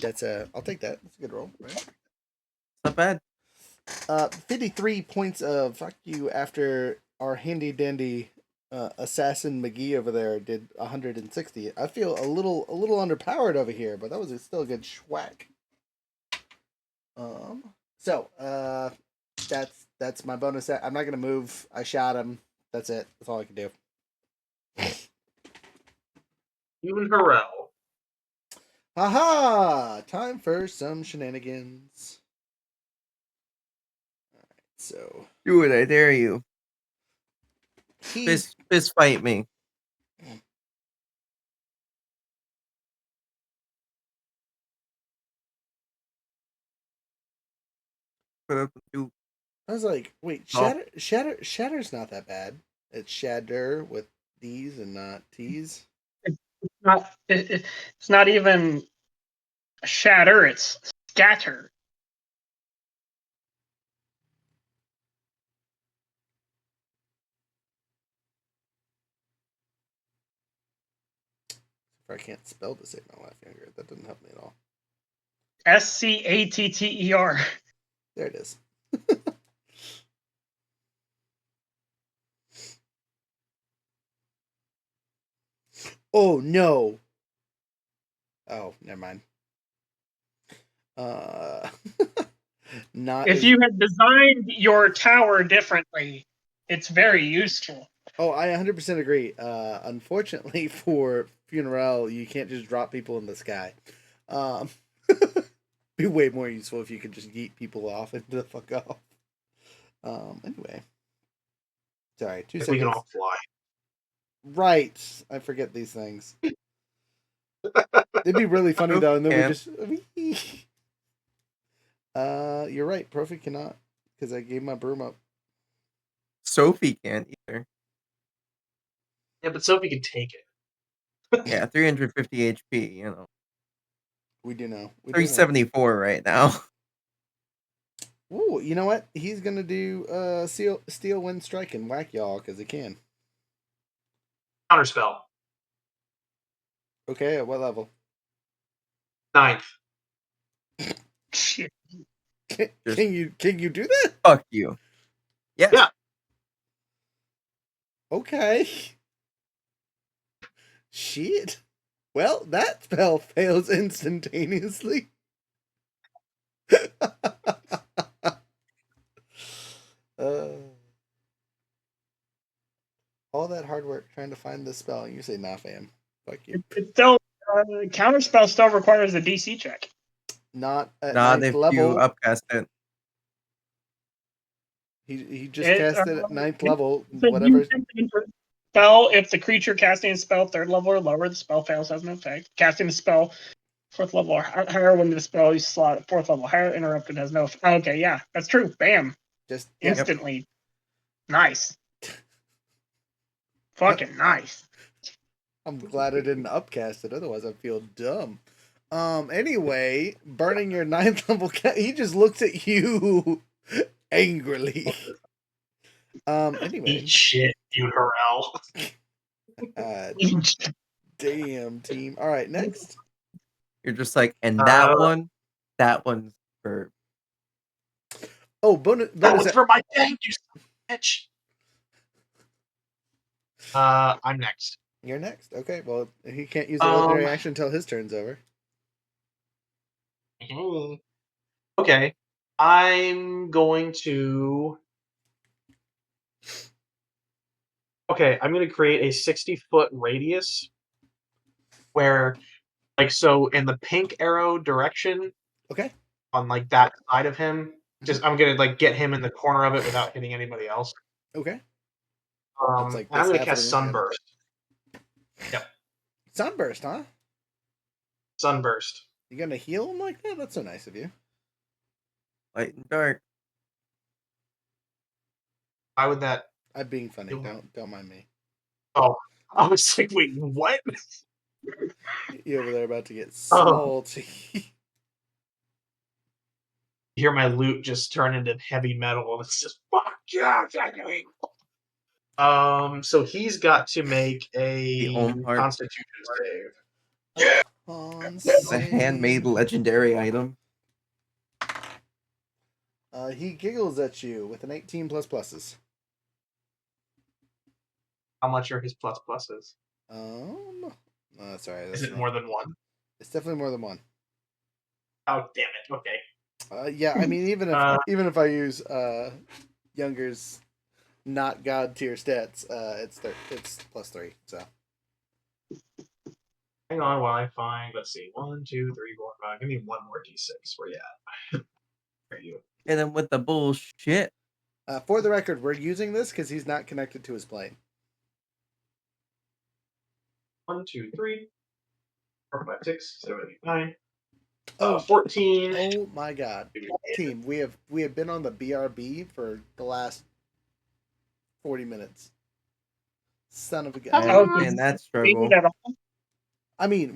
That's I'll take that. That's a good roll, right? Not bad. 53 points of fuck you after our handy dandy assassin McGee over there did 160. I feel a little underpowered over here, but that was still a good schwack. So that's my bonus. I'm not gonna move. I shot him. That's it. That's all I can do. You and Harrell. Haha! Time for some shenanigans. Alright, so Do it, I dare you. he's Fist fight me. Put up two. I was like, wait, Oh. Shatter's not that bad. It's Shatter with D's and not T's. It's not even shatter, it's scatter. If I can't spell to save my left finger, that doesn't help me at all. SCATTER. There it is. Oh no. Oh, never mind. Not If as, you had designed your tower differently, it's very useful. Oh, I 100% agree. Unfortunately for Funeral, you can't just drop people in the sky. Be way more useful if you could just yeet people off and the fuck off. Anyway. Sorry, 2 If seconds. we can all fly. Right. I forget these things. It'd be really funny though, and then we just you're right, Profi cannot, because I gave my broom up. Sophie can't either. Yeah, but Sophie can take it. Yeah, 350 HP, you know. We do know. 374 right now. Ooh, you know what? He's gonna do steel wind strike and whack y'all because he can. Counterspell. Okay, at what level? 9th. Shit. Can you do that? Fuck you. Yes. Yeah. Okay. Shit. Well, that spell fails instantaneously. All that hard work trying to find this spell, and you say, nah, fam. Fuck you. It still counterspell still requires a DC check. Not at Not 9th if level. you upcast it. He just cast it at 9th level. So Whatever. Spell, if the creature casting a spell 3rd level or lower, the spell fails, has no effect. Casting a spell 4th level or higher, when the spell you slot at 4th level higher, interrupted, has no effect. Okay, yeah, that's true. Bam. Just Instantly. Yep. Nice. Fucking nice. I'm glad I didn't upcast it, otherwise I'd feel dumb. Anyway, burning your 9th level he just looks at you angrily. Anyway. Eat shit, you Harrell. Damn, team. All right, next. You're just like, and that one's for. Oh, bonus. That one's for my tank, you bitch. I'm next. You're next. Okay, well, he can't use the legendary action until his turn's over. Okay. I'm going to... Okay, I'm going to create a 60-foot radius where, like, so in the pink arrow direction, okay, on like that side of him, just I'm going to like get him in the corner of it without hitting anybody else. Okay. And I'm going to cast Sunburst. Yep. Sunburst, huh? Sunburst. You gonna heal him like that? That's so nice of you. Light and dark. Why would that? I'm being funny. Don't mind me. Oh, I was like, wait, what? You over there about to get salty. hear my loot just turn into heavy metal, and it's just fuck yeah. So he's got to make The a home part. Constitution save. On The handmade legendary item. He giggles at you with an 18 plus pluses. How much are his plus pluses? Sorry. Is it more than one? It's definitely more than one. Oh damn it! Okay. Yeah, I mean, even if I use Younger's not god tier stats, it's plus 3. So Hang on while I find. Let's see. 1, 2, 3, 4, 5. Give me one more d6. Where you at? Where are you? And then with the bullshit. for the record, we're using this because he's not connected to his plane. 1, 2, 3, 4, 5, 6, 7, 8, 9. Oh, 14. Oh my god. Team, we have been on the BRB for the last 40 minutes. Son of a gun. And that struggle. I mean,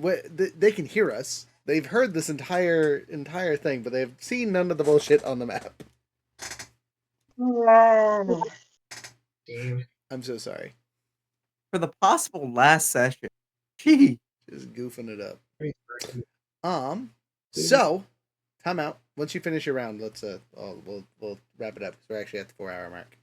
they can hear us. They've heard this entire thing, but they've seen none of the bullshit on the map. I'm so sorry. For the possible last session. Gee. Just goofing it up. So, time out. Once you finish your round, let's we'll wrap it up because we're actually at the 4-hour mark.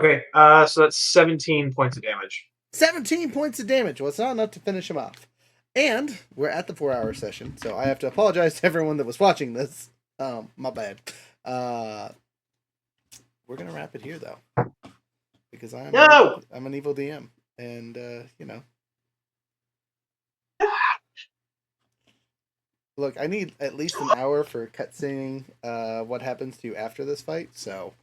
Okay, so that's 17 points of damage. 17 points of damage. Well, it's not enough to finish him off. And we're at the 4-hour session, so I have to apologize to everyone that was watching this. My bad. We're gonna wrap it here though, because I'm an evil DM, and you know. Look, I need at least an hour for cutscening what happens to you after this fight, so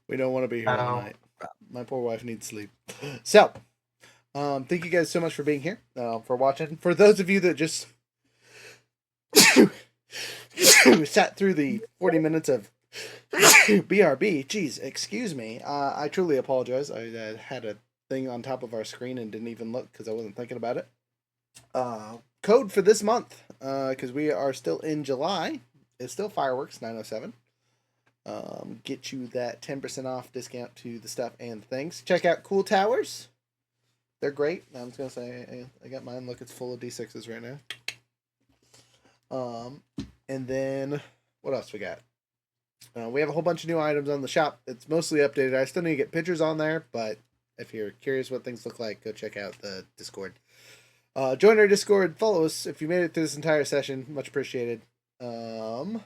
we don't want to be here all night. My poor wife needs sleep. So, thank you guys so much for being here, for watching. For those of you that just sat through the 40 minutes of BRB, geez, excuse me. I truly apologize. I had a thing on top of our screen and didn't even look because I wasn't thinking about it. Code for this month, because we are still in July, is still Fireworks 907. Get you that 10% off discount to the stuff and things. Check out Cool Towers. They're great. I was gonna say I got mine. Look, it's full of D6s right now. And then what else we got? We have a whole bunch of new items on the shop. It's mostly updated. I still need to get pictures on there, but if you're curious what things look like, go check out the Discord. Join our Discord. Follow us if you made it through this entire session. Much appreciated. We'll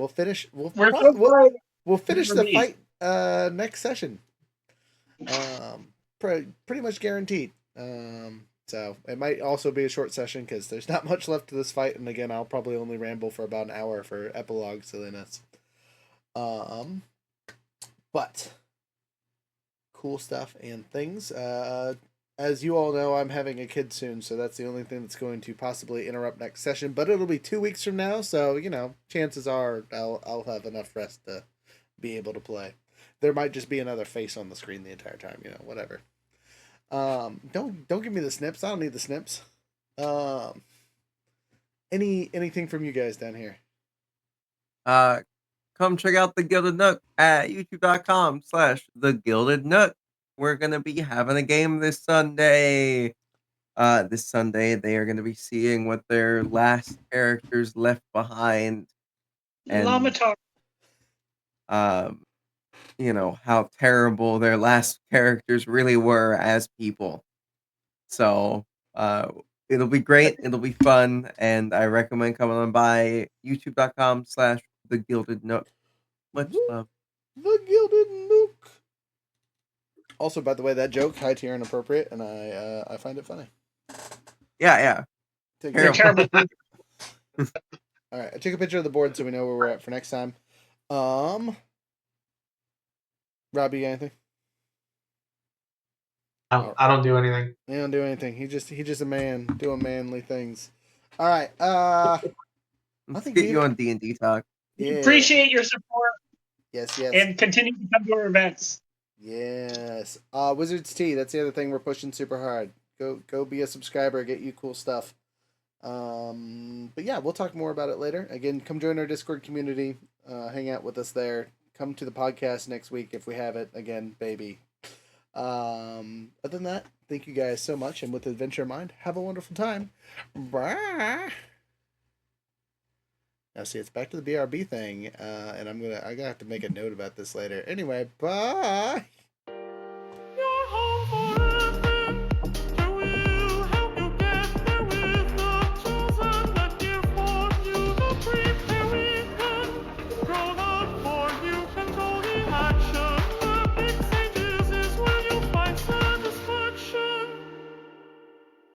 finish. We'll finish the fight next session. Pretty much guaranteed. So it might also be a short session because there's not much left to this fight, and again, I'll probably only ramble for about an hour for epilogue silliness. But cool stuff and things. As you all know, I'm having a kid soon, so that's the only thing that's going to possibly interrupt next session. But it'll be 2 weeks from now, so you know, chances are I'll have enough rest to be able to play. There might just be another face on the screen the entire time, you know, whatever. Don't give me the snips. I don't need the snips. Anything from you guys down here? Come check out the Gilded Nook at youtube.com/the Gilded Nook. We're gonna be having a game this Sunday. This Sunday they are gonna be seeing what their last characters left behind, and you know how terrible their last characters really were as people. So it'll be great. It'll be fun, and I recommend coming on by youtube.com/the Gilded Nook. Much love. The Gilded Nook. Also, by the way, that joke, high tier inappropriate, and I find it funny. Yeah. Terrible. All right, I took a picture of the board so we know where we're at for next time. Rob, you got anything? I don't do anything. He don't do anything. He's just a man doing manly things. All right. Let's get you on D&D talk. Yeah. Appreciate your support. Yes. And continue to come to our events. Yes. Wizards Tea. That's the other thing we're pushing super hard. Go be a subscriber. Get you cool stuff. But yeah, we'll talk more about it later. Again, come join our Discord community. Hang out with us there. Come to the podcast next week if we have it again, baby. Other than that, thank you guys so much. And with Adventure in Mind, have a wonderful time. Bye. Now, see, it's back to the BRB thing, and I gotta have to make a note about this later. Anyway, bye.